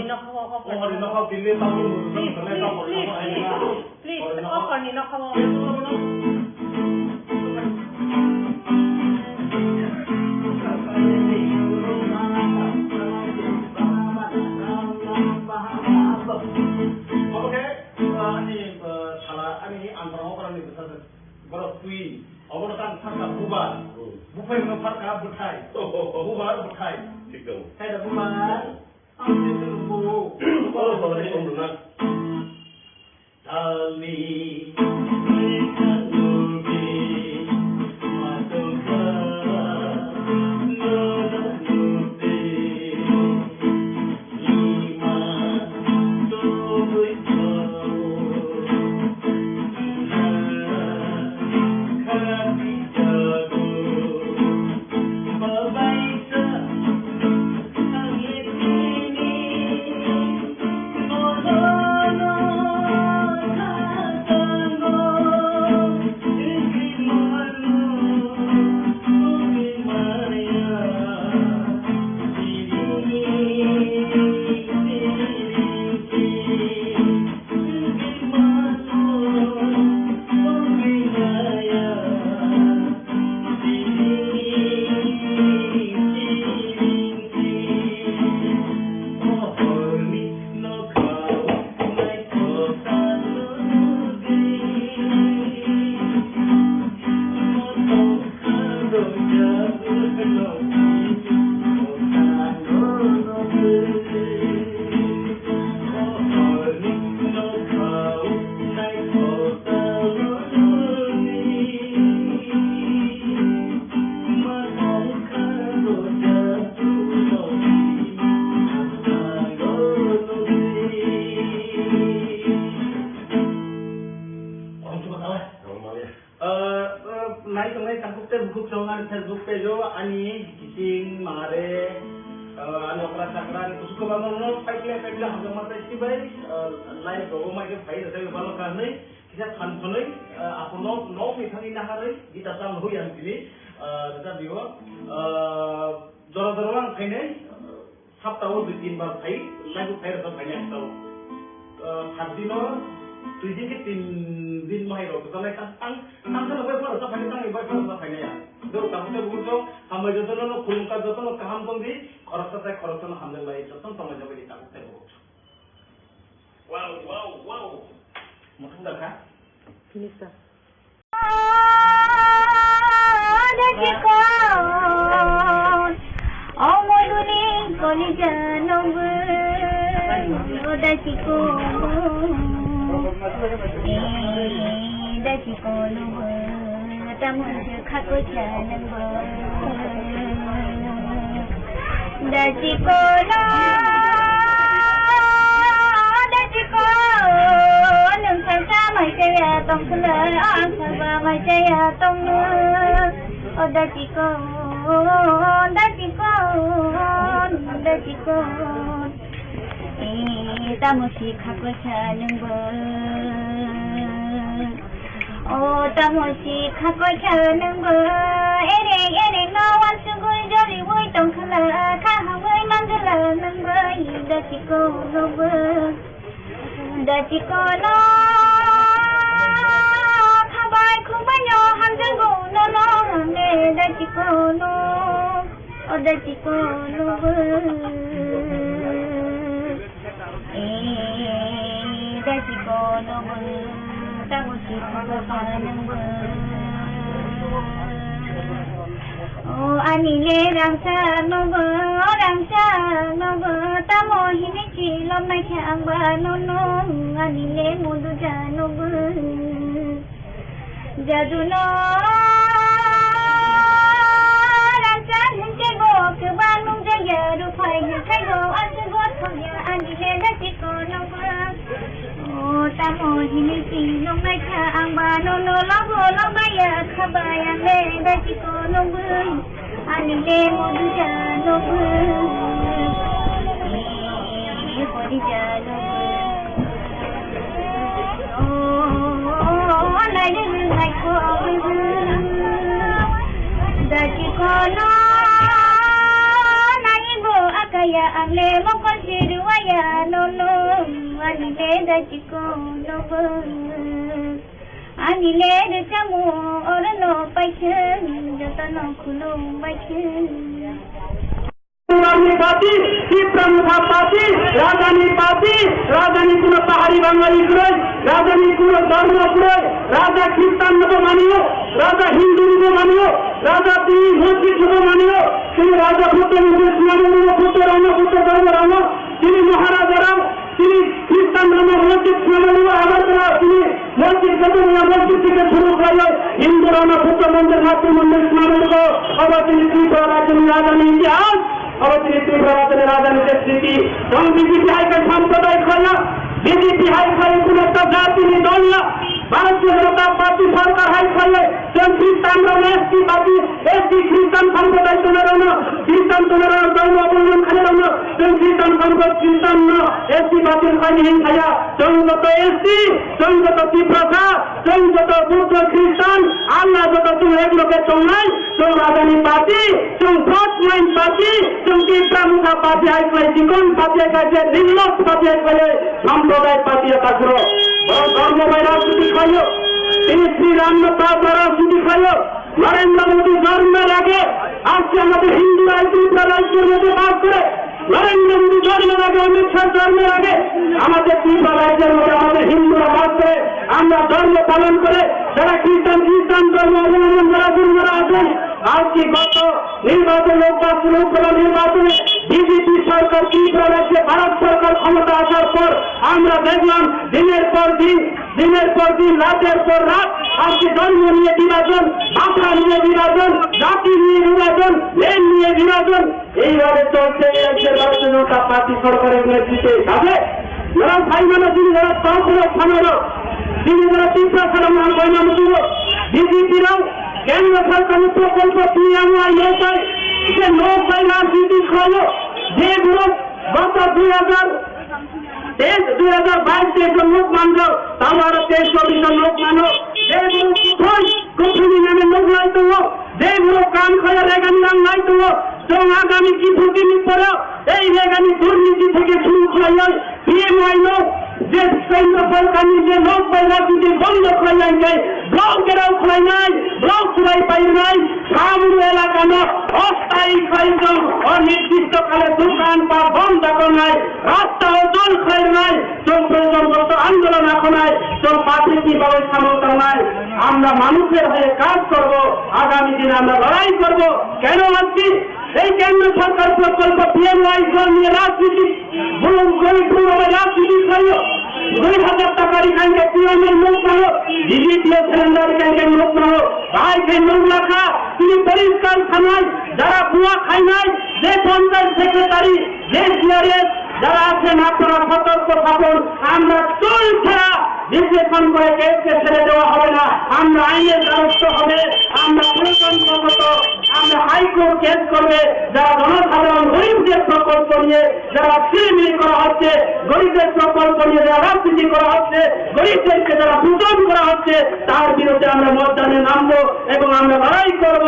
Cornino Kawa. Oh, di nakal pilih tahu Please, karena kau please, boleh please, please, Cornino Kawa. Oke, ini salah ini antara orang ini besar berarti orang kan fakta bubar, bukan fakta berkai, bubar berkai. ঠিক dong. Saya dah bubar, ambil dulu. Oh, kalau ini om lunak. Tali. Facebook page ani kising mare ano prasakran kusuko bangun pipeline hamzang mata istibai live go mai ke pai da balo karne kisah khanphonoi apuno no mithani nahare gita sam hui am kini data digo dora dorang khaine saptao 2-3 bar phai live phai da phai na tau hadino 2 दिन के 3 दिन mai ro ta lai kan tang kan bai phar sa phai tang bai phar sa phai na ya do tamte bujo हम जतन no खुलुम का जतन काम बंदी खरच हमने लाई जतन समय जब di tamte bujo wow mutung dah kan Finisa. Tông sơ an sơ ba mai chơi tông ở đây chỉ con ta một chỉ khắc qua cha nương bờ ta một chỉ khắc qua cha nương bờ ere no one to go jolly vui tông sơ khá hăng vui mang cái lời nương bờ đây chỉ con no bờ đây chỉ con no da chikono da chikono ta musi phaganam anile rangsa no ta mohini chilom na khang ba no anile mudu jano jadu no Kebanung jaya rupanya kayo asgot punya anile dati ko nomba tamo hini sinong mai ka ang bano no lago lambaya khabayang le dati ko nomba anile modu jano podi jano lai ko dati ko no kaya ang lemo ko Siruaya nono anile dachiko nobo anile dachamu orno paikhan jotano khulum baikhan party তীব্রমুখা party রাজধানী কোন পাহাড়ি বাঙালি নয়, রাজধানী কোন ধর্ম নয়, রাজা খ্রিস্টান নব মানিও, রাজা হিন্দু নব মানিও, রাজা তিনি মসজিদ নব মানিও, তিনি রাজা পুত্র পুত্র রাম পুত্র ধর্ম রাম, তিনি মহারাজা রাম, তিনি খ্রিস্টান ধর্ম মসজিদ মানিও, আবার তিনি মসজিদ মসজিদ থেকে শুরু করে হিন্দু রাম পুত্র মন্দির মাতৃমন্দির মানিব, আবার তিনি ত্রিপুরা রাজধানী ইতিহাস অবশ্যই ত্রিপুরা রাজধানীতে স্মৃতি এবং বিজেপি হাইকে সাম্প্রদায়িক হয় না, বিজেপি হাই করে কোন একটা জাতি দল না, ভারতীয় জনতা পার্টি সরকার হাই করলে খ্রিস্টান এসটি পার্টি এসটি খ্রিস্টান সম্প্রদায় তোলার খ্রিস্টান তোলার ধর্ম অবলম্বন খালের খ্রিস্টান সম্প্রদায় খ্রিস্টান এসটি পার্টির কাজে হিংসা সংযত এসটি সংযত ত্রিপুরা সংযত বুদ্ধ খ্রিস্টান আল্লাহ যত তুমি এগুলোকে চলনাই তো রাজধানী party front line party Tripura party হাই করে জীবন পার্টি কাছে নির্লভ পার্টি হাই করে সম্প্রদায় পার্টি কাছে ধর্মময় রাজনীতি খাইও, তিনি শ্রীরামপাল রাজনীতি খাইও, নরেন্দ্র মোদী জন্মের আগে আজকে আমাদের হিন্দুরা ত্রিপুরা রাজ্যের মধ্যে বাস করে, নরেন্দ্র মোদী জন্মের আগে অমিত শাহ জন্মের আগে আমাদের ত্রিপুরা রাজ্যের মধ্যে আমাদের হিন্দুরা বাস করে, আমরা ধর্ম পালন করে যারা খ্রিস্টান ধর্ম অবলম্বন যারা হিন্দুরা আছেন, আজকে গত নির্বাচন লোকসভা নির্বাচনে বিজেপি সরকার ত্রিপুরা রাজ্যে ভারত সরকার ক্ষমতা আসার পর আমরা দেখলাম দিনের পর দিন রাতের পর রাত আজকে ধর্ম নিয়ে বিভাজন, ভাষা নিয়ে বিভাজন, জাতি নিয়ে বিভাজন, লেন নিয়ে বিভাজন, এইভাবে চলছে এই রাজ্যের ভারতীয় জনতা পার্টি সরকারের নেতৃত্বে। তাহলে যারা ভাই মানে তিনি যারা তহসিলের থানারও তিনি যারা ত্রিপুরা সালাম বৈনাম বিজেপিরাও কেন্দ্র সরকারের প্রকল্প যে লোক বাইরে রাজনীতি করল যেগুলো গত 2022 লোক মানল, তাও আরো 23-24 লোক মানো, যেগুলো কুঠুরি নামে লোক লাইত, যেগুলো কান খায় রেগানি নাম লাইত, এবং আগামী কিছুদিন পরে এই রেগানি দুর্নীতি থেকে শুরু করে পিএমআই লোক যে কেন্দ্র সরকার যে লোক বাইরে রাজনীতি বন্ধ করে যায়, ব্লকেরাও খোলাই নাই, ব্লক চুরাই পাই নাই, সামনে এলাকা না অস্থায়ী খাইল অনির্দিষ্টকালে দোকান বা বন্ধ করে নাই, রাস্তা ও জল খাই নাই, প্রয়োজনগত আন্দোলন এখন নাই, প্রাকৃতিক ব্যবস্থা মতো নাই। আমরা মানুষের হয়ে কাজ করব, আগামী দিনে আমরা লড়াই করব। কেন আসছি এই কেন্দ্র সরকার প্রকল্প পিএমআই নিয়ে রাজনীতি রাজনীতি করলো, 2000 টাকার এখানকে পিএমের লোক নাও, ডিজিপিও সিলিন্ডার এখানকে লোক নাও, ভাইকে লোক রাখা তিনি পরিষ্কার খানায় যারা বুয়া খায় নাই, যে পঞ্চায়েত সেক্রেটারি যে সিআরএস যারা আছেন আপনারা সতর্ক থাকুন, আমরা চুল ছাড়া বিশ্লেষণ করে কেসকে ছেড়ে দেওয়া হবে না, আমরা আইনের দ্বারস্থ হবে, আমরা প্রয়োজনগত আমরা হাইকোর্ট কেস করবে, যারা জনসাধারণ গরিবদের প্রকল্প নিয়ে যারা ছিড়িমিড়ি করা হচ্ছে, গরিবদের প্রকল্প নিয়ে যারা রাজনীতি করা হচ্ছে, গরিবদেরকে যারা পূজন করা হচ্ছে, তার বিরুদ্ধে আমরা ময়দানে নামবো এবং আমরা লড়াই করব।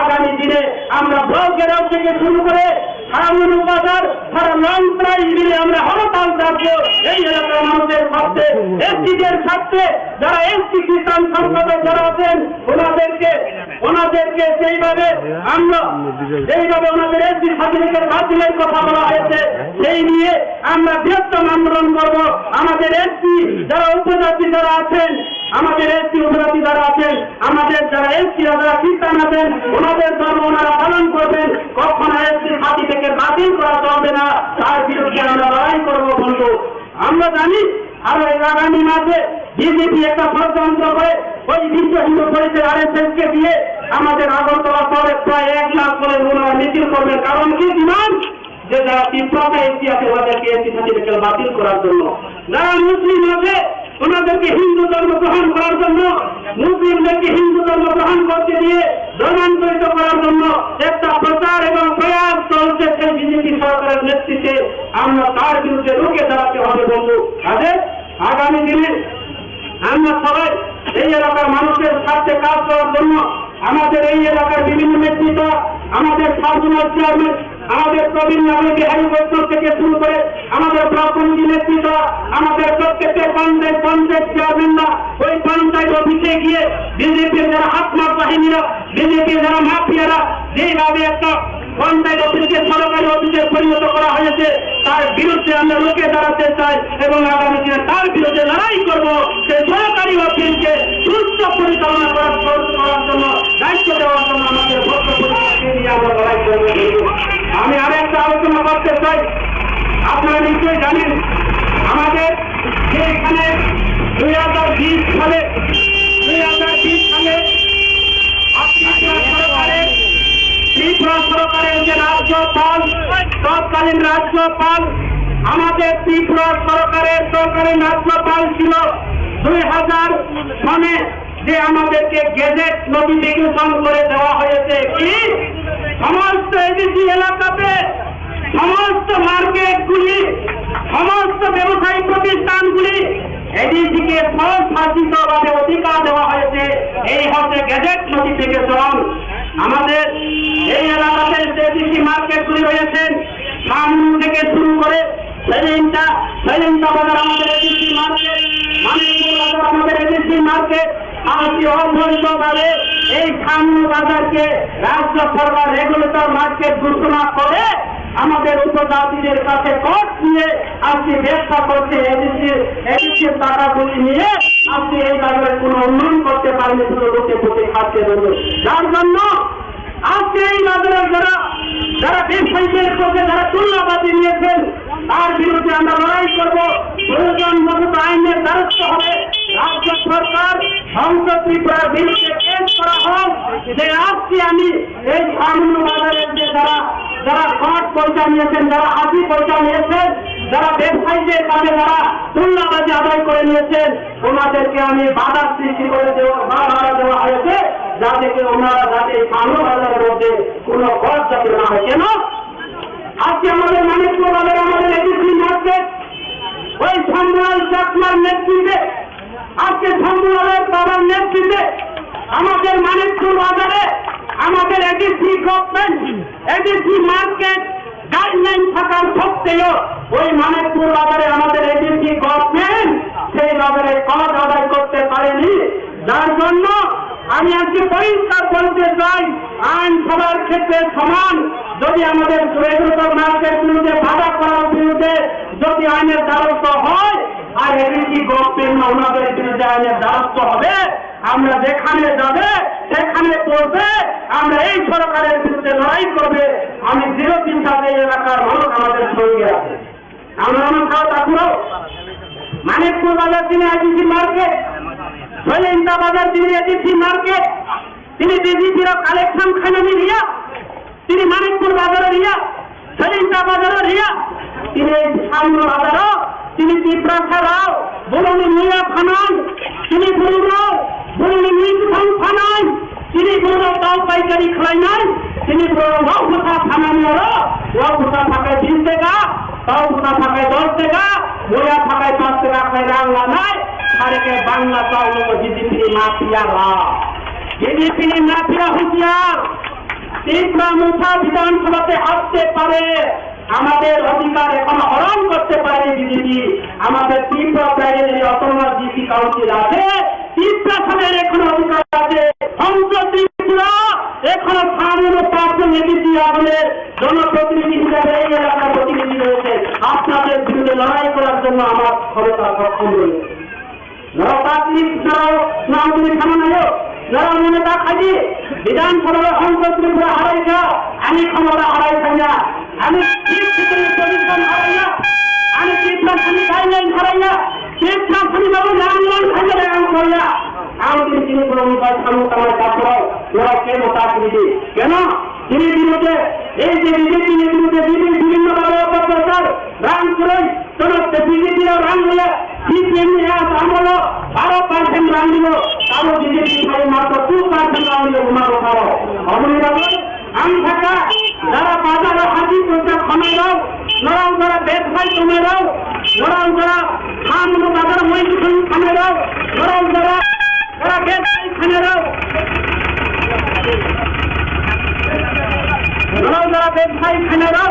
আগামী দিনে আমরা ব্লকেরাও থেকে শুরু করে সারা বাজার সারা লং প্রাইজ মিলে আমরা হরতাল থাকবো এই এলাকার মানুষের স্বার্থে, এসটিদের স্বার্থে, যারা এসটি খ্রিস্টান সম্প্রদায় যারা আছেন ওনাদেরকে সেইভাবে ওনাদের এসটি সার্টিফিকেট বাতিলের কথা বলা হয়েছে, সেই নিয়ে আমরা বৃহত্তম আন্দোলন করব। আমাদের এসটি যারা উপজাতি যারা আছেন, আমাদের এসটি উপজাতি যারা আছেন, আমাদের যারা এসটি যারা খ্রিস্টান আছেন, ওনাদের ধর্ম ওনারা পালন করবেন, কখনো এসটি সার্টিফিকেট বাতিল করা চলবে না, তার বিরুদ্ধে আমরা লড়াই করবো বন্ধু। আমরা জানি আরো আগামী মাসে বিজেপি একটা ষড়যন্ত্র করে ওই বিশ্ব হিন্দু পরিষদ RSS কে দিয়ে আমাদের আগরতলা শহরে প্রায় 1 লাখ করে ওনারা মিছিল করবে। কারণ কি ডিমান্ড যে যারা ত্রিপুরাতে এসটি আছে ওদেরকে এসটি সার্টিফিকেট বাতিল করার জন্য, যারা মুসলিম আছে ওনাদেরকে হিন্দু ধর্ম গ্রহণ করার জন্য, মুসলিমদেরকে হিন্দু ধর্ম গ্রহণ করতে দিয়ে ধর্মান্তরিত করার জন্য একটা প্রচার এবং প্রয়াস চলছে সেই বিজেপি সরকারের নেতৃত্বে। আমরা তার বিরুদ্ধে রুখে দাঁড়াতে হবে বন্ধু। তাদের আগামী দিনে আমরা সবাই এই এলাকার মানুষের স্বার্থে কাজ করার জন্য আমাদের এই এলাকার বিভিন্ন নেতৃত্ব, আমাদের সার্বজনীন চেয়ারম্যান আমাদের প্রবীণ নামে বিহারী বৈষ্ণব থেকে শুরু করে আমাদের ব্লক কমিটি নেতৃত্ব, আমাদের প্রত্যেকের পঞ্চায়েত চেয়ারম্যানরা ওই পঞ্চায়েত অফিসে গিয়ে বিজেপির যারা হাতমার বাহিনীরা, বিজেপির যারা মাফিয়ারা যেভাবে একটা পঞ্চায়েত অফিসকে সরকারি অফিসে পরিণত করা হয়েছে, তার বিরুদ্ধে আমরা রুখে দাঁড়াতে চাই এবং আগামী দিনে তার বিরুদ্ধে লড়াই করব। সেই সরকারি অফিসকে সুস্থ পরিচালনা করার জন্য, দায়িত্ব দেওয়ার জন্য আমাদের ভোক্তা পরিষদকে নিয়ে আমরা লড়াই করব। আমি আরেকটা আলোচনা করতে চাই। আপনারা নিশ্চয়ই জানেন আমাদের যে এখানে 2020 সালে ত্রিপুরা সরকারের যে রাজ্যপাল, তৎকালীন রাজ্যপাল, আমাদের ত্রিপুরা সরকারের তৎকালীন রাজ্যপাল ছিল 2000 সনে, যে আমাদেরকে গেজেট নোটিফিকেশন করে দেওয়া হয়েছে কি সমস্ত এডিসি এলাকাতে, সমস্ত মার্কেটগুলি, সমস্ত ব্যবসায়িক প্রতিষ্ঠানগুলি এডিসিকে স্বশাসিতভাবে অধিকার দেওয়া হয়েছে। এই হচ্ছে গেজেট নোটিফিকেশন। আমাদের এই এলাকাতে যে এডিসি মার্কেটগুলি রয়েছেন, সামনে থেকে শুরু করে সেলিন্টা বাজার আমাদের এডিসি মার্কেট, মানিকপুর বাজার আমাদের এডিসি মার্কেট, আজকে অবৈধভাবে এই সামনে বাজারকে রাজ্য সরকার রেগুলেটর মার্কেট ঘোষণা করে আমাদের উপজাতিদের কাছে কোর্ট নিয়ে আজকে ব্যবসা করছে। এডিসির টাকাগুলি নিয়ে আজকে এই বাজারে কোনো উন্নয়ন করতে পারেনি, শুধু লোকে বসে খাচ্ছে। যার জন্য আজকে এই বাজারের যারা ব্যবসায়ীদের কাছে যারা তুলনাবাদী নিয়েছেন, তার বিরুদ্ধে আমরা লড়াই করবো। প্রয়োজন মতো আইনের দ্বারস্থ হবে। রাজ্য সরকার সংসদ ত্রিপুরার বিরুদ্ধে কেস করা হোক যে আজকে আমি এই সামান্য বাজারের যে যারা পাঁচ পয়সা নিয়েছেন, যারা 80 পয়সা নিয়েছেন, যারা ব্যবসায়ীদের কাছে যারা তুলনাবাজি আদায় করে নিয়েছেন, ওনাদেরকে আমি বাধার সৃষ্টি করে বাধা দেওয়া হয়েছে, যাতে ওনারা যাতে সামনে বাজারের মধ্যে কোনো খরচ যাতে না হয়। কেন আজকে আমাদের মানিকপুর বাজারে আমাদের এডিসি মার্কেট ওই সম্রাল চাকমার নেতৃত্বে, আজকে সম্রালের বাবার নেতৃত্বে আমাদের মানিকপুর বাজারে আমাদের ADC government, ADC market guideline থাকার সত্ত্বেও ওই মানিকপুর বাজারে আমাদের এডিসি গভর্নমেন্ট সেই বাজারে কর আদায় করতে পারেনি। যার জন্য আমি আজকে পরিষ্কার বলতে চাই, আইন সবার ক্ষেত্রে সমান। যদি আমাদের রেগুলেটর মার্কেটগুলোকে বাধা করার বিরুদ্ধে যদি আইনের দ্বারস্থ হয়, আর এডিসি গভর্নমেন্ট ওনাদের বিরুদ্ধে আইনের দ্বারস্থ হবে, আমরা যেখানে যাবে সেখানে পড়বে, আমরা এই সরকারের বিরুদ্ধে লড়াই করবে। আমি দৃঢ় চিন্তাতে এই এলাকার মানুষ আমাদের সঙ্গে আছে। আমরা আমার খাওয়া থাকলো মানিকপুর বাজার তিনি এডিসি মার্কেট, সৈলেন্দা বাজার তিনি এডিসি মার্কেট, তিনি বিজেপির কালেকশন খানামি রিয়া, তিনি মানিকপুর বাজারের রিয়া, সৈলেন্দা বাজারের রিয়া, তিনি সামনে বাজারও, তিনি ত্রিপুরা ছাড়াও বরুণী মিয়া খানান, তিনি বরুণী মিয়া খানান, তিনি বড় তাও পাইকারি খাই নাই, তিনি বড় রঘুতা খানানিয়ারও রঘুতা থাকায় 20 টাকা, তাও গুতা থাকায় 10 টাকা, মোয়া থাকায় 5 টাকা খাই রাংলা নাই। আরেকে বাংলা চাউল বিজেপি মাফিয়ারা, বিজেপি মাফিয়া হুঁশিয়ার। ত্রিপুরা মুখা বিধানসভাতে আসতে পারে, আমাদের অধিকার এখন হরণ করতে পারে বিজেপি। আমাদের Tripura private autonomous DC council আছে, ত্রিপুরা সবের এখন অধিকার আছে। সংসদ ত্রিপুরা এখনো 55% এডিসি আমাদের জনপ্রতিনিধি হিসাবে এই এলাকার প্রতিনিধি রয়েছে। আপনাদের বিরুদ্ধে লড়াই করার জন্য আমার ক্ষমতা সক্ষম রয়েছে। বিধানসভার সংসদ ত্রিপুরা হারাইছা, আমি ক্ষমতা হারাইছি না, আমি হারাইয়া, আমি ত্রিপুরা গাইডলাইন হারাইয়া, ত্রিপুরা বাবু আন্দোলন খাইলে করিয়া আমি তিনি কেন চাকরি কেন তিনি বিরুদ্ধে এই যে বিজেপি বিরুদ্ধে বিভিন্নভাবে অপপ্রচার রান করে বিজেপির রান হলে সিপিএম আমল 12% রান দিল, তারও বিজেপি মাত্র 2% রান দিল। ঘুমাবো খাবো আমি থাকা যারা বাজারে হাজির করতে ক্ষমে দাও, নরম যারা ব্যবসায় কমে দাও, নরম যারা খান বাজার মহিষণ খামে দাও, নরম যারা ব্যবসায়ী খামে দাও। নরাও যারা ব্যবসায়ী খানেরাও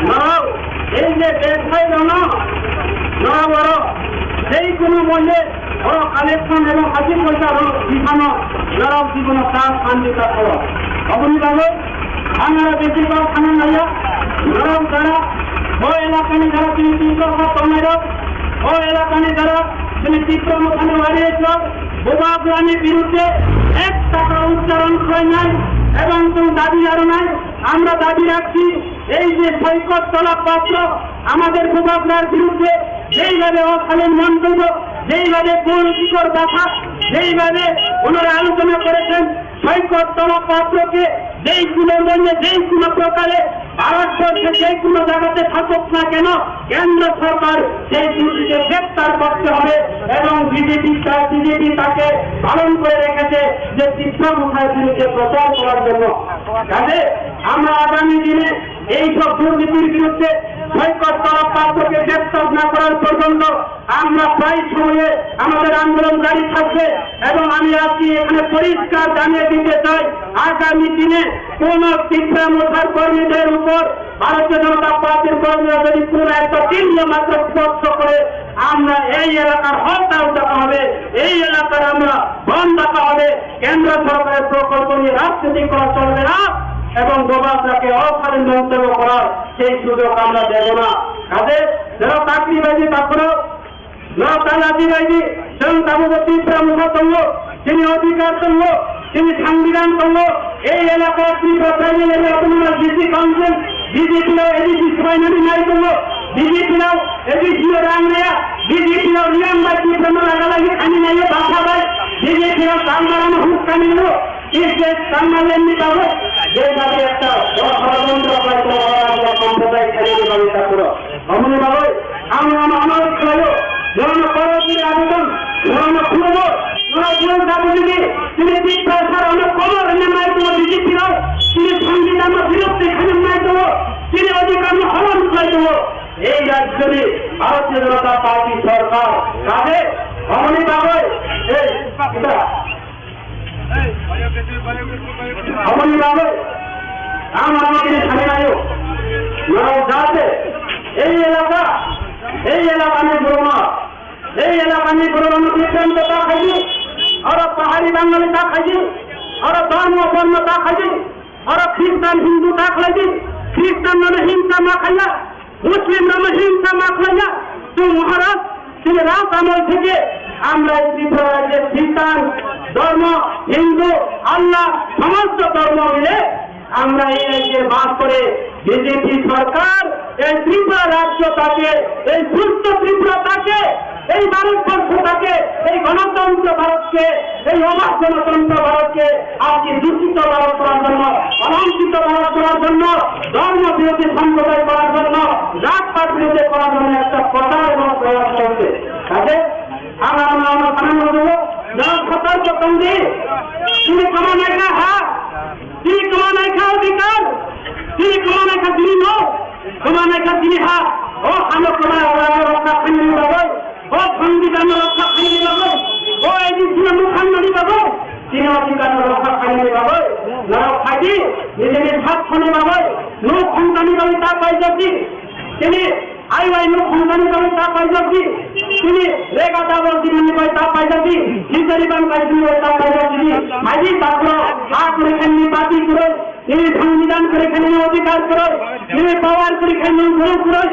নরাও এই যে ব্যবসায়ী নরা বড় সেই কোনো মূল্যে বড় কালেকশন এবং হাসি পয়সা বিছানো নরাও জীবন কাজ শান্তিটা করো অবনীভাবে আমরা বেশিরভাগ খানা নাইয়া নরাও যারা ও এলাকানি যারা তিনি তীব্র কমেরও ও এলাকানি যারা তিনি তীব্র মোখানে বাড়িয়েছিল বোবা গ্রামের বিরুদ্ধে 1 টাকা উচ্চারণ করে নাই এবং কোন দাবি আরো নাই আমরা দাবি রাখছি এই যে সৈকত তোলা পত্র আমাদের বোবাগ্রার বিরুদ্ধে যেইভাবে অশালীন মন্তব্য যেইভাবে কোন শিকর দেখা যেইভাবে ওনারা আলোচনা করেছেন সৈকত তোলা পত্রকে যেই কোনো মূল্যে যেই কোনো প্রকারে ভারতবর্ষে যে কোনো জায়গাতে থাকুক না কেন কেন্দ্র সরকার সেই দুটিকে গ্রেপ্তার করতে হবে এবং বিজেপি তাকে পালন করে রেখেছে যে তীব্রমুখায় বিরুদ্ধে প্রচার করার জন্য কাজে আমরা আগামী দিনে এইসব দুর্নীতির বিরুদ্ধে সৈকত তোলা পত্রকে গ্রেপ্তার না করার পর্যন্ত আমরা প্রায় সময়ে আমাদের আন্দোলন জারি থাকবে এবং আমি আজকে এখানে পরিষ্কার জানিয়ে দিতে চাই আগামী দিনে কোন তীব্রমুখার কর্মীদের উপর ভারতীয় জনতা পার্টির কর্মীরা যদি কোন একটা চিহ্ন মাত্র স্পর্শ করে আমরা এই এলাকার হরতাল ডাকা হবে এই এলাকার আমরা বন্ধ ডাকা হবে কেন্দ্র সরকারের প্রকল্প নিয়ে রাজনীতি করা চলবে না এবং বোবাগ্রাকে অশালীন মন্তব্য করার সেই সুযোগ আমরা দেব না কাজে যারা চাকরিবাজি তারপরে রাজনীতিবাজি এবং তাদের তীব্রমুখা তঙ্গ তিনি অধিকার তঙ্গ তিনি সংবিধান তঙ্গ এই এলাকার তীব্র ডিসি কাউন্সিল বিজেপিরাও এডিসি সবাই নাই তঙ্গ বিজেপিরাও এডিসিও রাংনায়া বিজেপিরাও রিয়াংবাই তীব্র লাগালাগি খানি নাই বাসা ভাই বিজেপিরাও কালমারানো হুস্কানি নিল এমনি পাবো যেভাবে একটা ষড়যন্ত্র সম্প্রদায় খেলে ব্যবস্থা করো অমনি বাবু আমরা আমার খেলো যখন পরবর্তী আবেদন যখন খুলবো তিনি বিদ্যাসার অনেক খবর নেমায় দেবো বিজেপিরাও তিনি সংবিধান বিরুদ্ধে এখানে নেমায় দেবো তিনি অধিকার হরণ করে দেবো এই রাজ্যে ভারতীয় জনতা পার্টি সরকার কাজে অমনি বাবু অমনি বাবু আমার আমাকে সামনে আয়ো যাতে এই এলাকা নিয়ে বলবো এই এলাকা নিয়ে বলবো বিভ্রান্ত তা খাইছি আর পাহাড়ি বাঙালি তা খাইছি আর ধর্ম বর্ণ তা খাইছি আর খ্রিস্টান হিন্দু তা খাইছি খ্রিস্টান নামে হিংসা মা খাইয়া মুসলিম নামে হিংসা মা খাইয়া তো মহারাজ তিনি রাত আমল থেকে আমরা এই ত্রিপুরা রাজ্যের খ্রিস্টান ধর্ম হিন্দু আল্লাহ সমস্ত ধর্ম মিলে আমরা এই রাজ্যে বাস করে বিজেপি সরকার এই ত্রিপুরা রাজ্যটাকে এই সুস্থ ত্রিপুরাটাকে এই ভারতবর্ষটাকে এই গণতন্ত্র ভারতকে এই অবাধ গণতন্ত্র ভারতকে আজকে দূষিত ভারত করার জন্য অলঙ্কিত ভারত করার জন্য ধর্ম বিরোধী সম্প্রদায় করার জন্য জাতপাত বিরোধী করার জন্য একটা প্রচার এবং প্রয়াস করছে কাজে আমরা সামান্য দেবো যারা সতর্ক তন্দি তিনি কমা নাই খা হ্যাঁ তিনি কমা নাই খা অধিকার তিনি কমা নাই খা তিনি নো কমা নাই খা তিনি হা ও আমরা কমায় রক্ষা খানি পাবো ও সংবিধান রক্ষা খানি পাবো ও এই যে মুখান্ডি পাবো তিনি অধিকার রক্ষা খানি পাবো না খাই নিজের ভাত খানি পাবো নো সন্তানি পাবো তা পাই যাচ্ছি তিনি আইওয়াই নো সন্তানি পাবো তা পাই যাচ্ছি তিনি রেগা দাবল দিনে পাই তা পাই যাচ্ছি হিসারিবান পাই দিনে তা পাই যাচ্ছি মাঝি তারপর হাত রেখেননি বাতি করে তিনি সংবিধান করে খেলে অধিকার করে তিনি পাওয়ার করে খেলে ঘুরে করে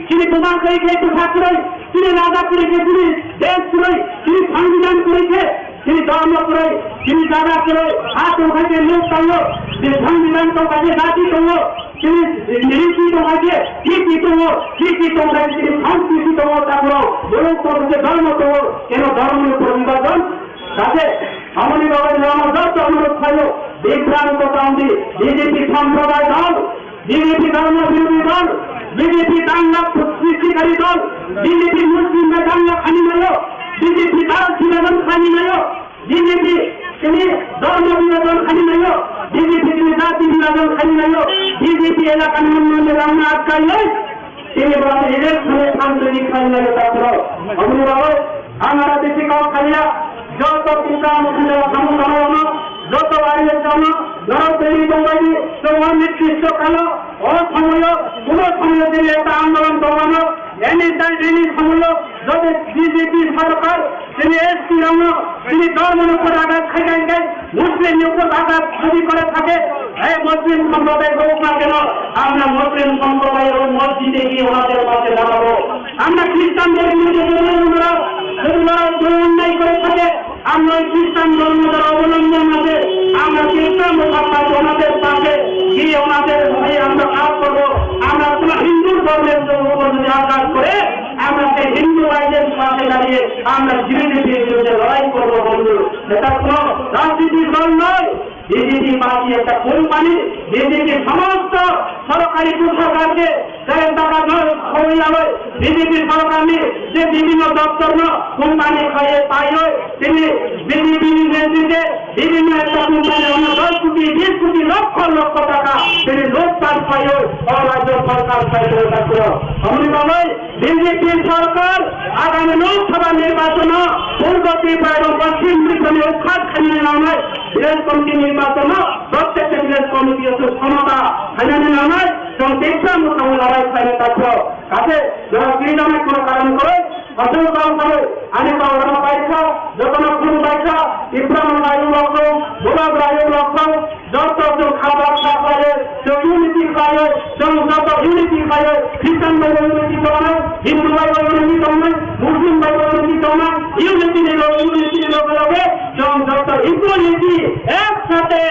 তিনি বোমা করে খেয়ে পোশাক করে তিনি রাজা করে খেয়ে তিনি দেশ করে তিনি সংবিধান করেছে তিনি ধর্ম করে তিনি দাদা করে হাত ওখানে লোক করলো তিনি সংবিধান তো কাজে জাতি করলো তিনি নিরীক্ষিত কাজে ঠিকই করবো ঠিকই তো কাজে তিনি সংস্কৃতি করবো তারপর বলুন করছে ধর্ম করবো কেন ধর্মের উপর নির্বাচন কাজে আমাদের যত অনুরোধ থাকলো বিভ্রান্ত কাউন্টি বিজেপি সম্প্রদায় দল বিজেপি ধর্ম বিরোধী দল বিজেপি দাঙ্গা সৃষ্টিকারী দল বিজেপি মুসলিমরা দাঙ্গা খানি নিল বিজেপি দাস বিনোদন খানি নিল বিজেপি তিনি ধর্ম বিনোদন খানি নিল বিজেপি তিনি জাতি বিনোদন খানি নিল বিজেপি এলাকার উন্নয়নের আমরা আটকাই নয় তিনি বলেন ইলেকশনে আন্তরিক খাই নিল তারপর অভিভাবক আমরা বেশি কাউ খাইয়া যত পিতা মুখে যত বাড়ির জন্য নরতৈরি বঙ্গালী অনির্দিষ্ট কাল অসময় কোন সময় দিলে একটা আন্দোলন দমানো এনি সময় যদি বিজেপি সরকার তিনি এসপি তিনি ধর্মের উপর আঘাত খাইলেন দেয় মুসলিম উপর আঘাত যদি করে থাকে এই মুসলিম সম্প্রদায় হোক না কেন আমরা মুসলিম সম্প্রদায়ের ওই মসজিদে গিয়ে ওনাদের পাশে দাঁড়াবো। আমরা খ্রিস্টানদের বিরুদ্ধে যদি অন্যায় করে থাকে আমরা ওই খ্রিস্টান ধর্ম দ্বারা অবলম্বন আছে আমরা খ্রিস্টান ওনাদের পাশে গিয়ে ওনাদের হয়ে আমরা কাজ করবো। আমরা কোন হিন্দু ধর্মের উপর যদি আঘাত করে আমরা সেই হিন্দু ভাইদের পাশে দাঁড়িয়ে আমরা বিজেপির বিরুদ্ধে লড়াই করবো বন্ধু। এটা কোনো রাজনীতির দল নয়, বিজেপি পার্টি একটা কোম্পানি। বিজেপি সমস্ত সরকারি কোষাগারকে টাকা খবর হয় বিজেপি সরকার নিয়ে যে বিভিন্ন দপ্তর কোম্পানি খাইয়ে পাই হয় তিনি বিজেপি নেতৃত্বে বিভিন্ন একটা কোম্পানি 10 কোটি 20 কোটি লক্ষ লক্ষ টাকা তিনি লোকপাল পাই হয় অরাজ্য সরকার পাই থাকল। আমি বলি বিজেপির সরকার আগামী লোকসভা নির্বাচন পূর্ব ত্রিপুরা এবং পশ্চিম ত্রিপুরা উৎখাত খানিয়ে নেওয়া নয়, বিরোধ কমিটি নির্বাচন প্রত্যেকটা বিরোধ কমিটি ক্ষমতা খানিয়ে নেওয়া নয় এবং দেখলাম মোটামুটি লড়াই খাইলে থাকলো কাছে যারা ক্রীড়ামে কোনো কারণ করে অসংখ্য কারণ করে আমি কারণ পাইছা যখন খুন পাইছা ইব্রাহিম বায়ু লক্ষ গোলাপ বায়ু লক্ষ যত খাবার খাওয়ায় কেউ ইউনিটি খায় যত ইউনিটি খায় খ্রিস্টান বাইব ইউনিটি করবে হিন্দু বাইব ইউনিটি করবে মুসলিম বাইব ইউনিটি করবে ইউনিটি লোক হবে যখন যত ইকুয়ালিটি একসাথে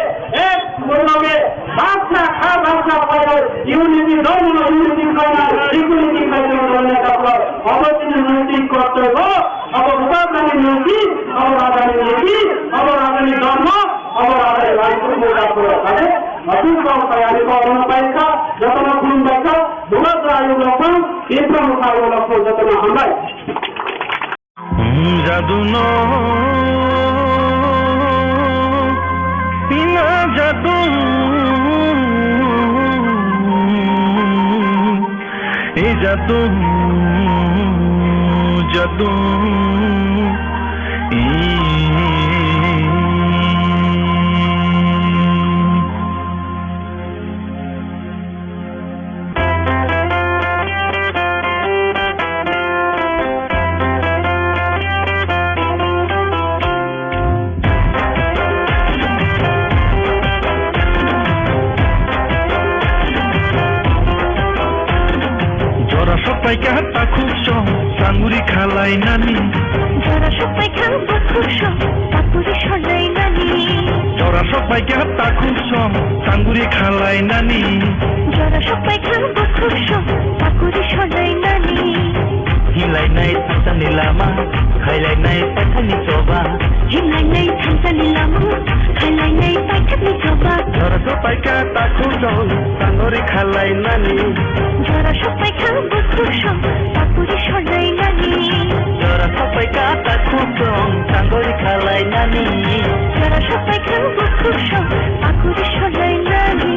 এক বলবে বাচ্চা বাচ্চা খায় ইউনিটি ধর্ম ইউনিটি খায় না ইকুয়ালিটি খায় অবশ্যই নৈতিক কর্তব্য অবদানের নীতি অবদানের নীতি অবদানের ধর্ম অবদানের রাষ্ট্র আছে অসুস্থ আমি করোনা পরীক্ষা যতন খুন দেখা দুর্গ আয়ু লক্ষণ ইব্রাহিম আয়ু লক্ষণ যতন হামলায় জাদু না জাদু এ জাদু জাদু পাইকা খুব সাঙ্গুরি খালাই নানি যারা সবাই খান খুব পাকুরি সলাই নানি জরা সবাই তা খুব সাঙ্গুরি খালাই নানি যারা সবাই খান খুব পাকুরি সলাই নানি হিলাই নাই থামতা নিলামা খাইলাই নাই পাঠানি চবা হিলাই নাই থামতা নিলামা খাইলাই নাই পাঠানি চবা জরা সবাই তা খুব সাঙ্গুরি খালাই নানি যারা সবাই খান খুব পাকুরি সলাই নানি জরা সবাই তা খুব সাঙ্গুরি খালাই নানি যারা সবাই খান খুব পাকুরি সলাই নানি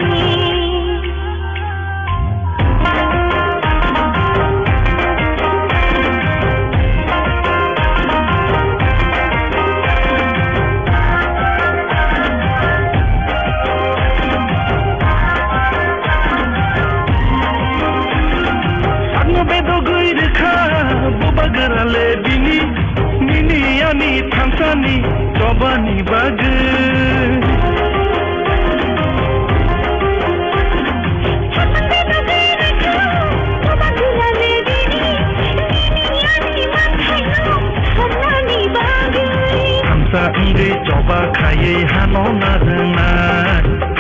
Bagarale bini nini ani thamsani chobani bag thamsa inde choba khaye hano narna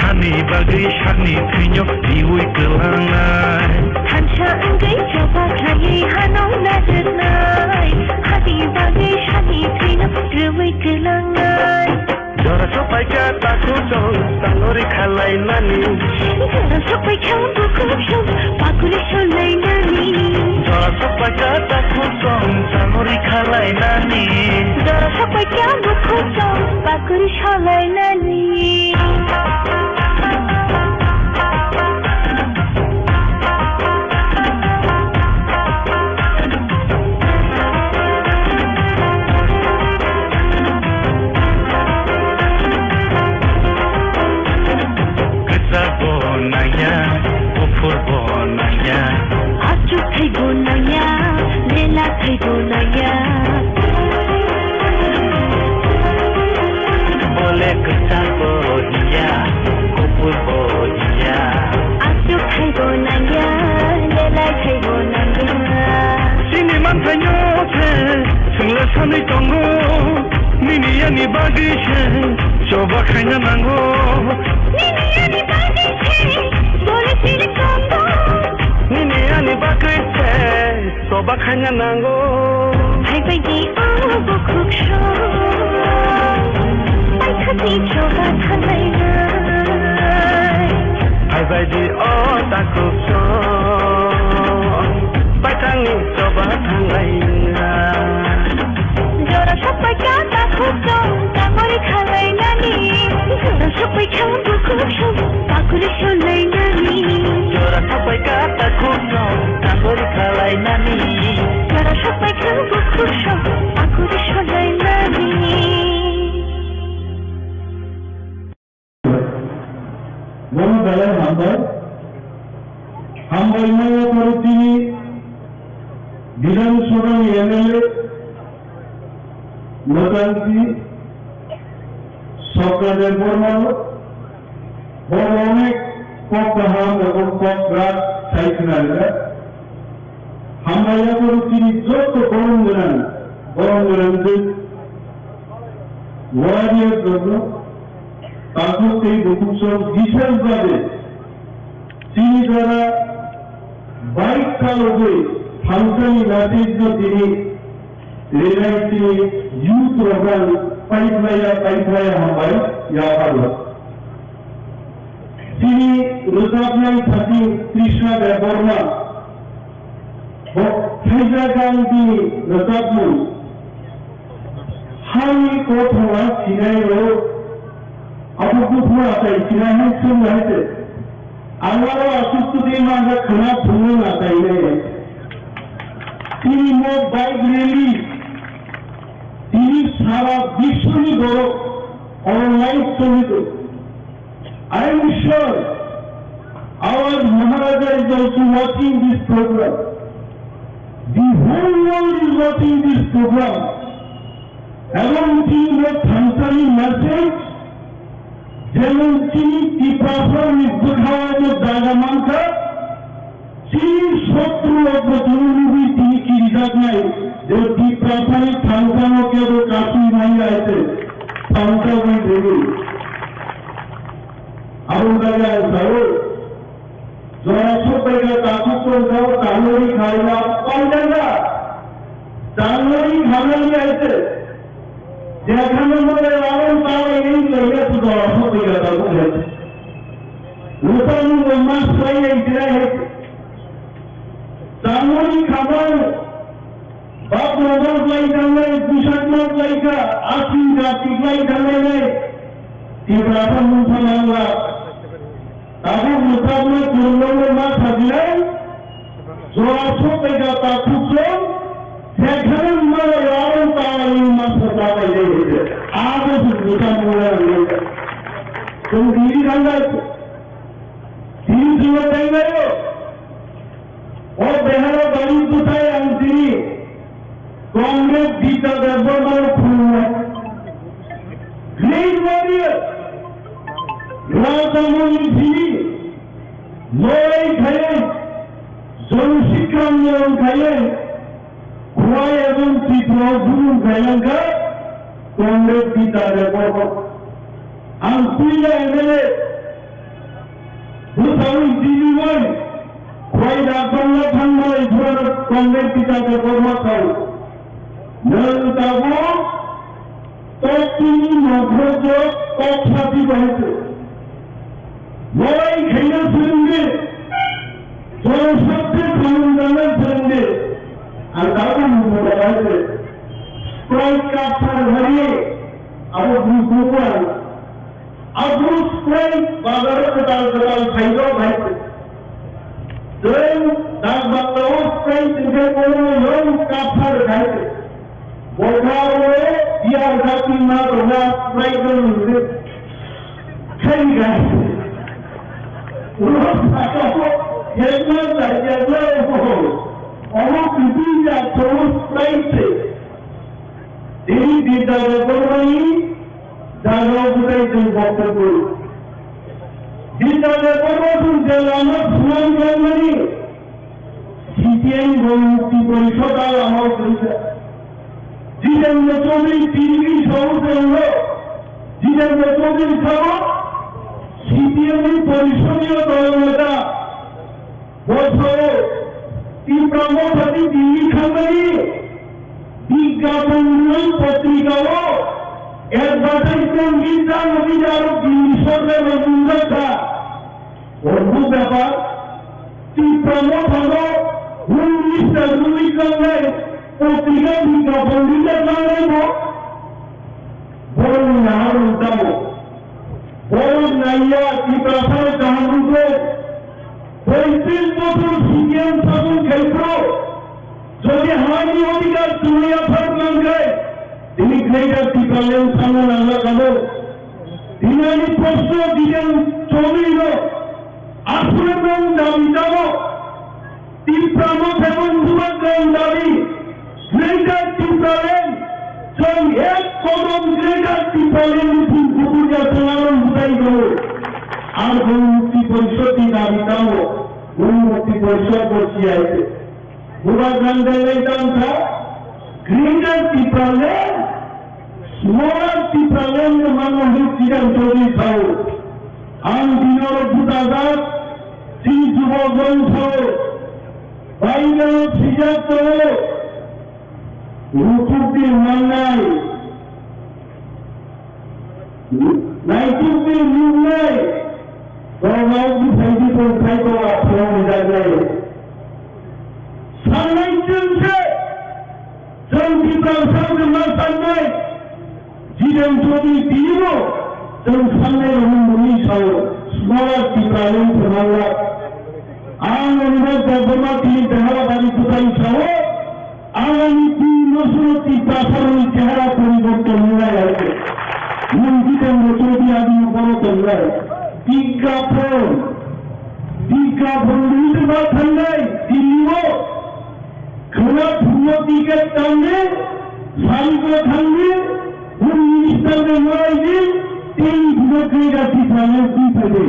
hani bagi shani thinyo diui kelanga Hansa angay coba kaya hanong nadanay Hati bagay shani trino ruway kelangan Jara sopay ka takuso Sanori khalay nani Jara sopay ka bukuso Pakuli solay nani Jara sopay ka takuso Sanori khalay nani Jara sopay ka bukuso Pakuli solay nani खायनो सोंला सानै दङ मिनियानि बागैसो जबा खायनो नांगौ मिनियानि बागैसो बलिसिरि दङ मिनियानि बागैसो जबा खायनो नांगौ हायबायदि आंबो खुब बायखानि जबा खालायनाय हायबायदि दा खुब बायखानि जबा खालायनाय जरा सबै दा खुब दामरि खालायनानि जरा सबै खाबु खुब दाखुरि सलायनानि जरा सबै दा खुब दामरि खालायनानि जरा सबै खाबु खुब दाखुरि सलायनानि বড় বেলায় হামবাইমায় পরে তিনি বিধানসভার এমএলএ মোটামুটি সরকারের পরমাণু বড় অনেক কপহাম এবং কপরাত সাইকেনাররা হামবাইয়া করে তিনি যত গরম গরমদের ওয়ারিয়ার জন্য তারপর এই বকুসব বিশেষভাবে তিনি যারা বাইক চালকে ফাংশনি মেসেজ তিনি রেলাইছি ইউথ প্রোগ্রাম পাইপলাইয়া হামবাই ইয়াপালো তিনি রোজাবলাই থাকি কৃষ্ণা দেববর্মা ফাইজাগান তিনি রোজাবলু হামি কোথা সিনাই রোড आपको थोड़ा आता है सिनाही सुन रहे थे हमारा असुस्थिति में अगर खाना सुनने आता ही नहीं है तीन बाइक रैली तीन सारा विश्व में बड़ो ऑनलाइन समित I am sure our maharaja is also watching this programme the whole world is watching this programme एवं तीन थमसानी मैसेज যেমন চিনি টিপাসর মৃত্যু খাওয়ানো জায়গা মানকা চিনি শত্রু অগ্রজনী তিনি কি রিজার্ভ নাই যে টিপাসারি থানকানো কেবল কাশি নাই আছে থানকা বই দেবে আবু দাদা যাও যারা সবাইকে কাকু করে যাও জানুয়ারি খাইলা কম জায়গা জানুয়ারি খাওয়াই আছে যেখানে মনে আরো তাও এই লইয়া শুধু অসতে গেল বুঝেছে নতুন মাস হয়ে এই জানুয়ারি খাবার বাপ নজর লাই জানলে দুশাক মাস লাইকা 80 জাতি লাই জানলে তীব্রাপন মুঠা মামলা তাদের মোকাবিলা চন্দ্রের মাস সাজলে জোড়াশো টাকা তা খুঁজছে যেখানে মানে আরো তাও এই মাস পাওয়া যায় আরো দুটা মোড়া রয়েছে তুমি দিদি ঠান্ডা দিদি জীবন তাই না ও বেহারা বাড়ি কোথায় আনছি কংগ্রেস গীতা দেববর্মার ফুল গ্রেট ওয়ারিয়ার রাজামণি ঝিলি লড়াই খাইলেন জনশিক্ষা আন্দোলন খাইলেন খুয়াই এবং ত্রিপুরা গুরু খাইলেনকা কংগ্রেস গীতা দেববর্মা আনসুইলা এমএলএ ভূতাউই দিদিময় খুয়াই রাজবাংলা ঠান্ডায় ধরে কংগ্রেস গীতা দেববর্মা খাই নলতাবো তিনি নভ্রজ কক্ষাতি বাহিতে লড়াই খেলা সঙ্গে জনস্বার্থের সংবিধানের সঙ্গে আর তাদের মুখে বাড়িতে স্প্রাইট কাপড় ধরিয়ে আবার দুপুর আবার স্প্রাইট বাজারে কোটাল কোটাল খাইলেও ভাইতে ধরেন ডাক বাংলাও স্প্রাইট থেকে কোনো লোক কাপড় খাইতে বলভাবে বিয়ার জাতি না তোমরা স্প্রাইট খাই গাইছে অনেক পৃথিবীরা সবুজ পাইছে এই বিদ্যালয় করবাই জায়গা বুঝাইছেন বক্তব্য বিদ্যালয় করবো শুনছেন আমার সুনাম জানবানি সিপিআই গণমুক্তি পরিষদ আর আমার জিতেন্দ্র চৌধুরী টিভি সভাপতি হল জিতেন্দ্র চৌধুরী সহ সিপিএম পরিষদীয় দল নেতা বছরে তীব্রমী দিল্লি খানদানি বিজ্ঞাপন পত্রিকাও অ্যাডভার্টাইজমেন্ট গীতা নদী আরো দিল্লি সরকার রবীন্দ্রতা অদ্ভুত ব্যাপার তীব্রমত হল পত্রিকা বিজ্ঞাপন দিতে জানাইব বড় নাম উঠাব বড় নাইয়া তীব্রাসার জাহানুকে 35 বছর সিপিএম শাসন ক্ষেত্র যদি হামানি অধিকার চুরি আসার গায় তিনি গ্রেটার টিপালেন সামনে আল্লাহ কালো তিনি প্রশ্ন দিলেন চৌধুরীর আসলে কোন দাবি যাব তীব্রামত এবং যুবকগণ দাবি গ্রেটার টিপালেন সেই এক কদম গ্রেটার টিপালেন দুপুরিয়া সোনারণ উঠাই গেল আর গণমুক্তি পরিষদ দাবি দাও গণমুক্তি পরিষদ বসি আছে যুবকগণ দেয় দাম था ग्रेटर टीपालेन स्मॉलर टीपालेन मनमोहन सिंह चौधरी थाओ आम दिनों भूतागात सिंह जुबोगन थाओ बाइगन सिजात तो रुकुबी मानाई नाइकुबी मुन्नाई गौरव की सैदी को उठाई को आपको मिला जाए सामने से जों टीपालसां मासानाय जिदों चौधरी दिनो जों सामने रंगनि साव स्मॉलर टीपालेन फनाला आं अनुरोध गबरमा तिनि देहाबारि दुकान साव आगामी 3 বছর टीपालसांनि চেহারা পরিবর্তন হয়ে আছে মন্দিরের চৌধুরী আদি বড় তল্লাই বিজ্ঞাপন দিতে পারছেন নাই দিল্লিও খোলা ভুয়ো দিকের টানে সারিগুলো থাকবে মিনিস্টারদের লড়াই দিন এই বিরোধীরা টিপালে দিতে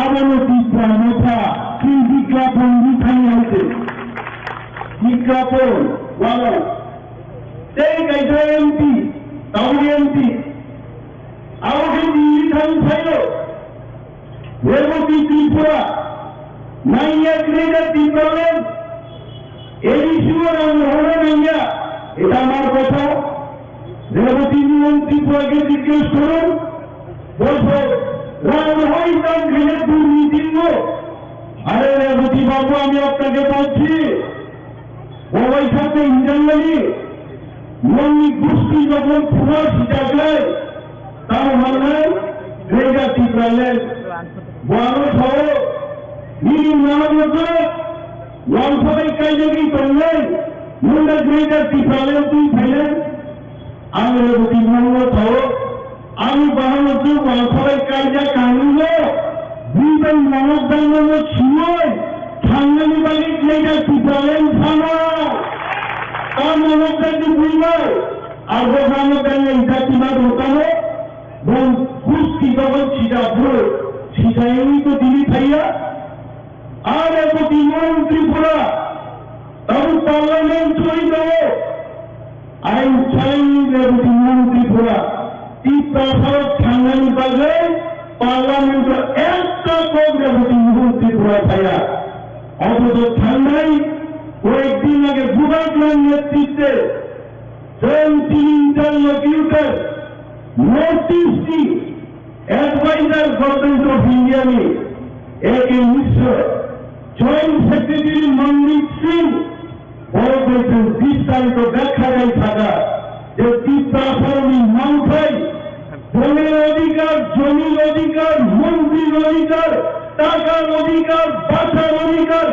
আবারও টিপ্রামথা কি বিজ্ঞাপন দিখাই আছে বিজ্ঞাপন বলো সেই গাইডা এমপি তাহলে এমপি আমাকে দিল্লি খান খাইল রেবতী ত্রিপুরা নাইয়া গ্রেটার টিপালেন এই শিবর হলো নাইয়া এটা আমার কথা রেবতী ত্রিপুরাকে জিজ্ঞেস করুন বলছো রাম হইতাম ঘেলে দুর্নীতি আরে রেবতী বাবু আমি আপনাকে বলছি ওই সাথে ইন্টারনালি মৌলিক গোষ্ঠী যখন পুরো শিখা যায় তার মানে গ্রেটার টিপালেন বড় সহ নির্মাণ লঞ্চবাই কাইজগি করলেন মুন্ডা গ্রেটার টিপালেন তুই ফেলেন আমি রেবতী মঙ্গল সহ আমি বাহানোর লঞ্চবাই কাইজা কানুন দুইটাই মানব দাঙ্গল ছুঁয় থাঙ্গানি বাড়ি গ্রেটার টিপালেন থানা তার মানব দাঙ্গি বুঝবাই আর মানব দাঙ্গে ইটা কিনা দোকানো বোন কুস্তি তখন ছিটা ভুল ছিটাইনি তো দিলি খাইয়া আর রেবতী ত্রিপুরা তখন পার্লামেন্ট চলে দেব আইন চাই রেবতী ত্রিপুরা টিপ্রাসার থাঙ্গানি বাজে পার্লামেন্টের একটা কোপ রেবতী ত্রিপুরা খাইয়া অথচ ঠান্ডাই কয়েকদিন আগে যুবকদের নেতৃত্বে ইন্টারলোকিউটর नॉर्थ ईस्ट की एडवाइजर गवर्नमेंट ऑफ इंडिया में एक मिश्र जॉइंट सेक्रेटरी मनदीप सिंह বড় করেছেন 20 তারিখ দেখা যায় থাকা যে তীব্রাসারণী মাংসাই বনের অধিকার জমির অধিকার মন্ত্রীর অধিকার টাকার অধিকার বাসার অধিকার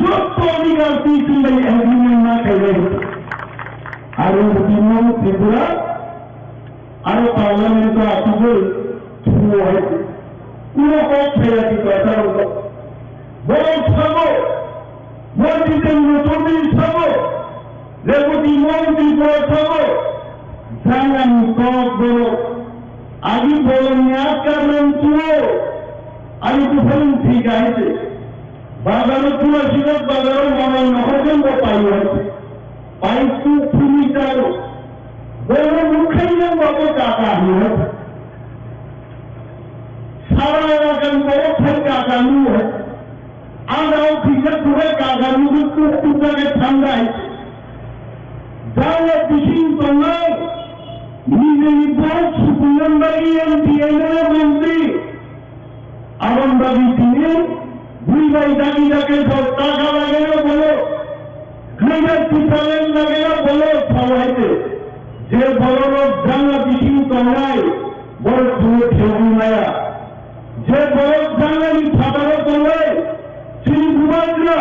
যত অধিকার দিয়েছিল এগ্রিমেন্ট না খেলে আর তৃণমূল ত্রিপুরা আরো পার্লামেন্ট আসবে শুরু হয়েছে পুরো পক্ষাতি কথা হলো বড় সব জিতেন্দ্র চৌধুরী সব রেবতী মন্ত্রী সব জানানি কক বড় আগে বলেন আজকাল চুয়ো আগে তো বলেন ঠিক আছে বাজারও তুলাসীর বাজারও মনে নহবেন পাইল পাইছু ফুলিটার বড় মুখাইলেন বাবু কাকা হল সারা এলাকার বড় ফের কাকালু হয় আমরাও ফিসে করে কাকালু টুকটাকে ঠান্ডায় যারা বিশিং তলায় নিজেই বড় সুপুরন্দারি এমপিএলএ মন্ত্রী আমন্দাবি তিনি দুই ভাই দাবি যাকে সব টাকা লাগে না বলো গ্রেটার টিপালেন লাগে না বলো সবাইতে যে বড় লোক জানা বিশিং তলায় বড় তুমি খেলবি মায়া যে বড় জানালি ফাটানো তলায় তিনি ঘুমাইরা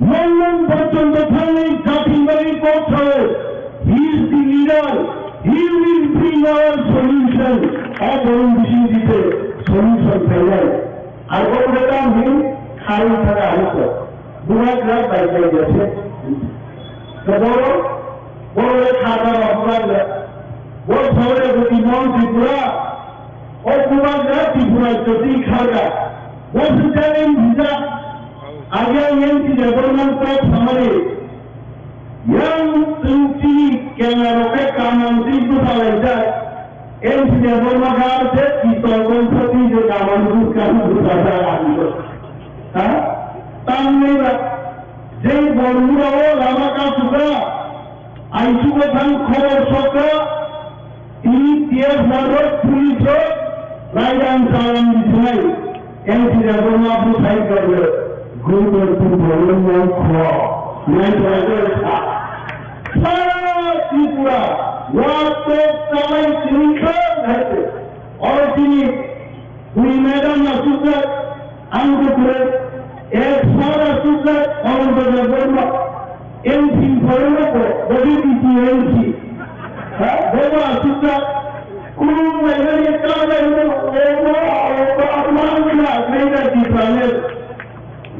লন্ডন পর্যন্ত থাকলে জাতিবাড়ি পৌঁছায় he is the leader he will bring our solution অবরণ বিশিং দিতে সলিউশন ফেলায় আর বলতে আমি খাই থাকা হতো দুবার গ্রাম বাইকে গেছে বড় বড় খাবার অপরাধ বড় শহরে যদি মন ত্রিপুরা ও কুমার ত্রিপুরা যদি খাওয়া বসে যাবেন ভিজা আগে এমপি গভর্নমেন্ট অফ সামারে yang tinggi kenapa kamanti itu salah যায় এমপি গভর্নমেন্ট আছে কি তখন প্রতি যে কামান্তি কাম বুঝাটা আসলো হ্যাঁ তামনেরা যে বন্ধুরাও রামাকা সুরা আইসুকে খান খবর সকা তিনি টিএস মারত পুলিশ রাইডান চালান দিছিলেন এমপি গভর্নমেন্ট বুঝাই করবে গ্রুপের প্রবলেম খাওয়া নাই করে সারা ত্রিপুরা ওয়াতো চালাই শৃঙ্খল আছে और তিনি দুই ম্যাডাম আসুকা আঙ্গুরে এক সারা আসুকা অন্তত বলল এমপি ফরমে বডি দিছি এমপি হ্যাঁ বড় আসুকা কোন মেরে কালে ও আপনারা মেরে দিপালে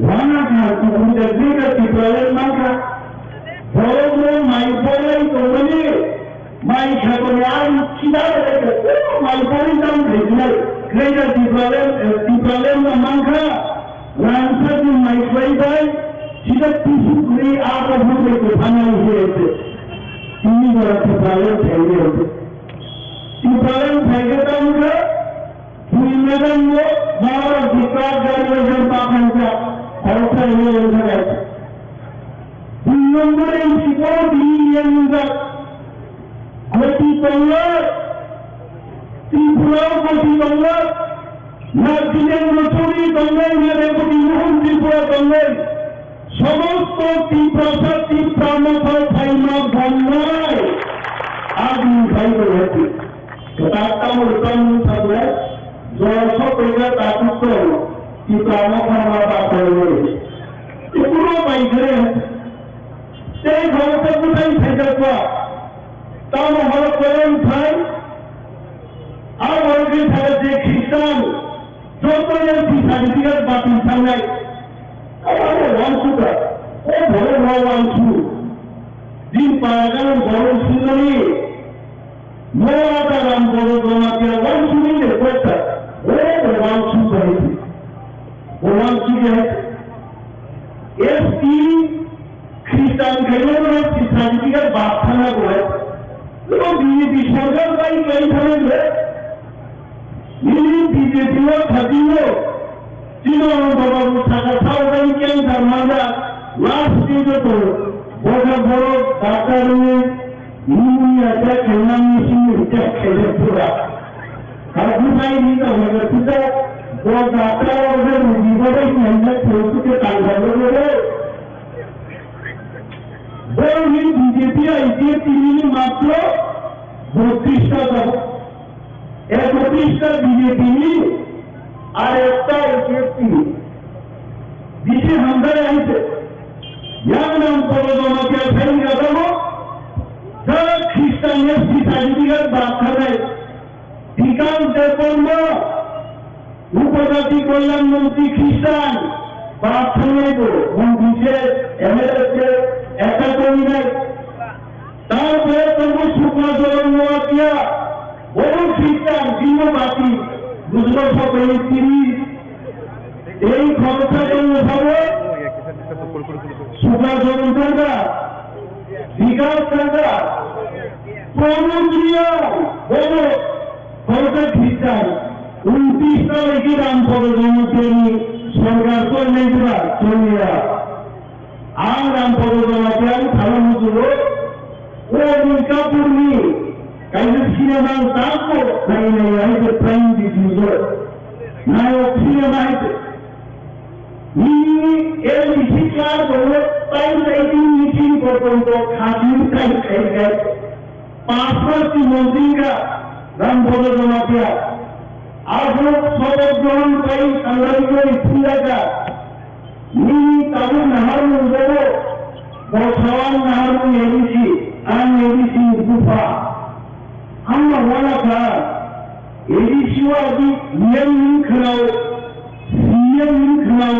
ওয়ানা না তুমি দেখবে কি প্রবলেম মানকা বড় মাই বলাই তোমনি মাই খাবনে আর কিদারে মাই বলাই দাম দেখলে গ্রেটার প্রবলেম মানকা রানসা দি মাই বাই সেটা কিছু করে আর হবে তো ফাইনাল হয়েছে তিনি বড় প্রবলেম হয়ে গেছে এই প্রবলেম হয়ে গেছে আমরা দুই ম্যাডাম বড় বিকাশ জাতীয় পাখানটা অবস্থা হয়ে গেছে দুই নম্বরে শিকড় দিয়ে গতি বাংলা ত্রিপুরাও গতি বাংলা না দিনের নতুনই বাংলায় না রেবতী মোহন ত্রিপুরা বাংলায় সমস্ত ত্রিপ্রাসাদ ত্রিপ্রামথা ফাইমা বাংলায় আদি ফাইল হয়েছে তার উত্তম থাকলে জয়স পেলে তাকুত্ব কি প্রামথা করবে এগুলো বাইরে সেই ঘরটা কোথায় থেকে তা হল করেন ভাই আর বলতে থাকে যে খ্রিস্টান যত সার্টিফিকেট বাতিল সামনে ওয়াংশুটা ও বড় বড় ওয়াংশু দিন পাওয়া গেল বড় সুন্দরী মোয়াদারাম বড় জমাতিয়া ওয়াংশু নিয়ে করতে ও ওয়াংশু করেছে ওয়াংশু এসপি খ্রিস্টান খেলেও সার্টিফিকেট বাচ্চানা করে এবং বিজেপি সরকার বাই এইখানে বিজেপিও থাকিও চিরবাবু থাকা সাউদাই ক্যান্সার মারা লাস্ট স্টেজে তো বড় বড় ডাক্তার নিউমোনিয়াটা খেলনা মেশিন খেলে পুরা কাকুটাই নিতে হবে সেটা বড় ডাক্তার ওদের রুগী বড়ই মেহনত করতে কাজ হবে বড়ই বিজেপি আইসি তিনি মাত্র 32টা দল 31টা বিজেপি আর একটা এসএসপি দিশে হামদারে আইছে ইয়ার নাম পরজমাকে ফেল গেল যারা খ্রিস্টান এসপি সার্টিফিকেট বাচ্চা দেয় বিকাশ দেবর্ম উপজাতি কল্যাণ মন্ত্রী খ্রিস্টান বাচ্চা নেব মন্ত্রীছে এমএলএ একটা কমি নেই তারপরে তবু শুক্লাচরণ নোয়াতিয়া বড় খ্রিস্টান ভিন্ন বাতি বুঝলো সব 30 এই ক্ষমতা জন্য হবে সুভাষচন্দ্র সরকার, বিকাশ সরকার, প্রণোদীয় বড় ক্ষমতা খ্রিস্টান 29 তারিখে রামপদ জনপ্রেমী সরকার তো নেই চলিয়া আর রামপদ জনপ্রেম ভালো মতো ও দুর্গাপূর্ণি কাইলে সিনেমা তাকে নাই নাই হয়তো প্রাইম ডিফিউজার নায়ক সিনেমা হয়তো এর শিক্ষার বলে তাই এই মিটিং পর্যন্ত খাসির তাই খাই 5 মন্ত্রীরা রামপদ জনপ্রিয়া আজও শপথ গ্রহণ করি সাংবাদিকের ফুলাকা নিনি তাবু নাহারুন দেব বর্ষাওয়ান নাহারুন এডিসি আর এডিসি গুফা আমরা বলা খা এডিসিও আদি নিয়ম খাও সিএম খাও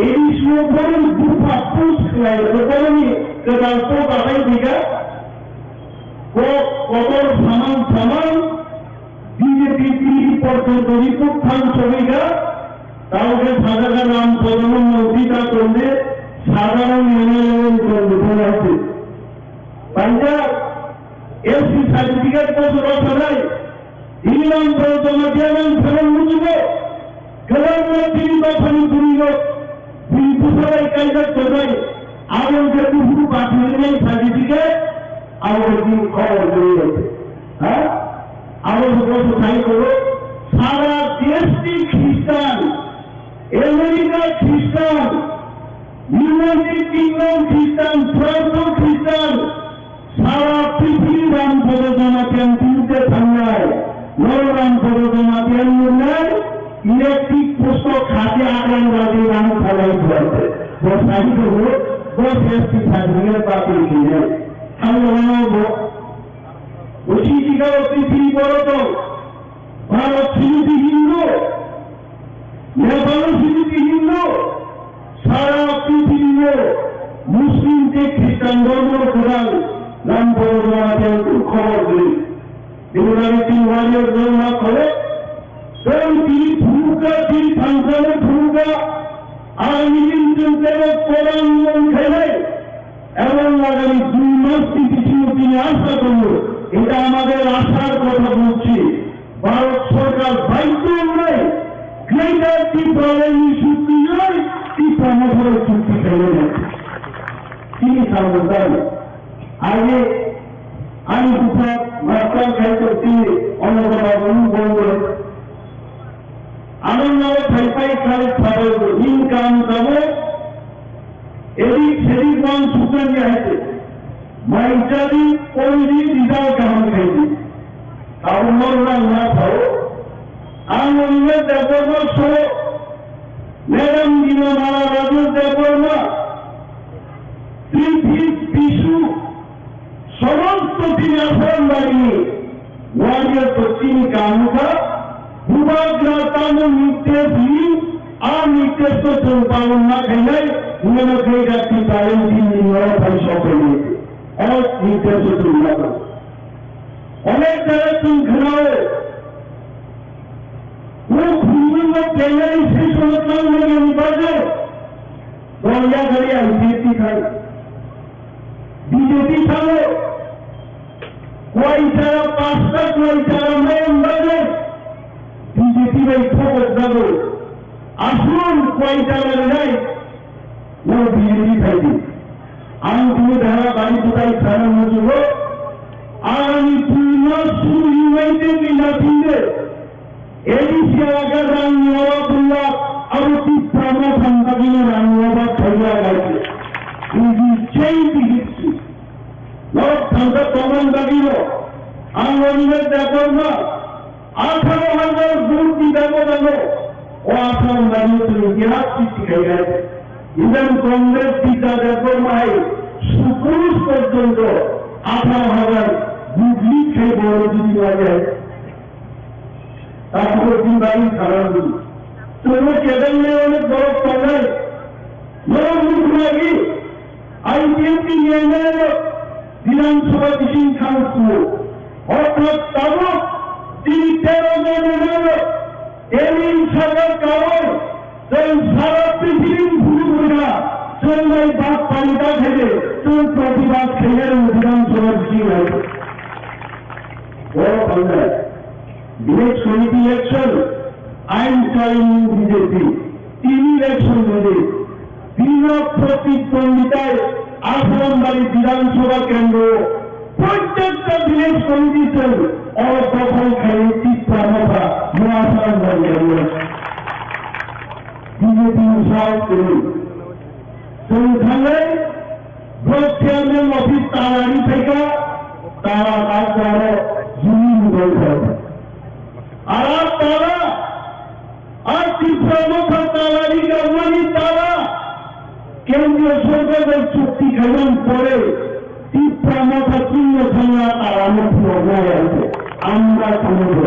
এডিসিও বলেন গুফা পুষ খাই বলেনি কেদার তো বাবাই দিকা কত সমান বিজেপি পর্যন্ত রিপুত্থান শ্রমিকরা কাউকে সাধারণ নাম প্রধান মন্ত্রীটা করলে সাধারণ এমএলএ করবে বলে আছে পাঞ্জাব এসপি সার্টিফিকেট বছর সরাই ইনাম প্রয়োজন দিয়ান ফেরন বুঝবে কেবল তিনি তখন ঘুরিল বিপুসরাই কাইজার চলাই আগে দুপুর পাঠিয়ে দিলেন সার্টিফিকেট আগে দিন খবর করে গেছে হ্যাঁ আরো সাই করো সারা দেশটি খ্রিস্টান আমেরিকা খ্রিস্টান ইউনাইটেড কিংডম খ্রিস্টান ফ্রান্স খ্রিস্টান সারা পৃথিবী রামপদ জনপ্রিয়ান তিনটে থাঙ্গায় রামপদ জনপ্রিয়ান মূল্যায় ইলেকট্রিক পোস্ট খাতে আগ্রামবাদী রাম ফলাই ধরছে সাই করবো 10 এসপি সার্টিফিকেট বাতিল কিনে আমি বানাবো ওই শিকার পৃথিবী বড় তো ভারত সিঁড়িটি হিন্দু নেপাল সিঁড়িটি হিন্দু সারা পৃথিবীতে মুসলিমকে খ্রিস্টান ধর্ম কোরআন নাম পড়ে খবর দিই এগুলো তিনবারের জন্য করে তিনি ভূমিকা তিনি ফাংশনের ভূমিকা আর নিজের কোরআন খেলে এবং আগামী 2 মাস পিছিয়ে তিনি আশা করল এটা আমাদের আশার কথা বলছি ভারত সরকার বাধ্য নয় গ্রেটার ত্রিপুরার চুক্তি নয় ত্রিপুরা চুক্তি ফেলে নেয় তিনি সার্বদান আগে আমি দুপুর মাস্টার খাইতে তিনি অন্যতম বলবেন আনন্দ ফাইফাই খাই খাবার ইনকাম দেবো এদিক সেদিক মান সুতরাং আছে মাইচারি কোনদিন রিজাল্ট কেমন খাইছি কারণ না খাও আনন্দ দেবর্ম সহ ম্যাডাম দিনা মারা রাজু দেবর্ম বিশু সমস্ত তিনি আসন বাড়িয়ে ওয়ারিয়ার পশ্চিম কানুকা ভূভাগ্রাতাম নির্দেশ আর নির্দেশ তো চলপালন না খাইলে উন্নয়ন হয়ে যাচ্ছি তারেন দিন সফল হয়েছে অনেক নির্দেশ চলবে অনেক জায়গায় তুমি ঘেরাও ও ঘুরবেন পেলেই সেই সমস্ত নির্বাচন দরিয়া গড়িয়া বিজেপি খাই বিজেপি খাবো কয়টারা 5টা কয়টারা মেন বাজে বিজেপি ভাই খবর দেবো আসুন কয়টারা নাই ও বিজেপি খাইবে আমি তুমি ধারা বাড়ি কোথায় ছাড়া মজুব আর আমি 2 মাস শুরু ইউনাইটেড ইন্ডাস্ট্রিতে এডিসি আগে রান্নাবাবুল্লাহ আরো 3 সম্পাদনে রান্নাবাব খাইয়া গেছে চেঞ্জ হিস্ট্রি লোক সংসদ কমন দাবিল আন্দোলনের দেখর না 18,000 ভোট দিতে দেবো ও আসাম দাঁড়িয়ে ইতিহাস সৃষ্টি হয়ে গেছে ইভেন কংগ্রেস পিতা দেখর মাই সুপুরুষ পর্যন্ত 18,000 বুঝলি খেয়ে বড় যদি লাগে তারপর দিন বাড়ি খারাপ দিন তোমার কেদার নিয়ে অনেক বড় কংগ্রেস বড় মুখ লাগি আইপিএসি নিয়ে নেব বিধানসভা মিটিং কাউন্সিল অর্থাৎ তাবক তিনি 13 জন নেব এমন সরকার কারণ সারা পৃথিবীর ভূমিকা চললাই বাদ পালিকা থেকে চল প্রতিবাদ খেলে বিধানসভার কি হয়েছে বড় বাংলায় বিলেজ কমিটি ইলেকশন আইন চাইনি বিজেপি 3 ইলেকশন ধরে বিনা প্রতিদ্বন্দ্বিতায় আসনবাড়ি বিধানসভা কেন্দ্র প্রত্যেকটা ভিলেজ কমিটিতে অদখল খেলে চিত্রামতা মহাশয় বিজেপি উৎসাহ করে সেইখানে ব্লক চেয়ারম্যান অফিস তাড়াড়ি থেকে তারা তারপরে জমিন রয়েছে আর তারা আর চিত্রামতা তাড়াড়ি গাড়ি তারা কেন্দ্রীয় সরকারের চুক্তি খেলেন পরে চিত্রামতা চিহ্ন সংজ্ঞা তার অনুপ্রব আছে আমরা সমুদ্র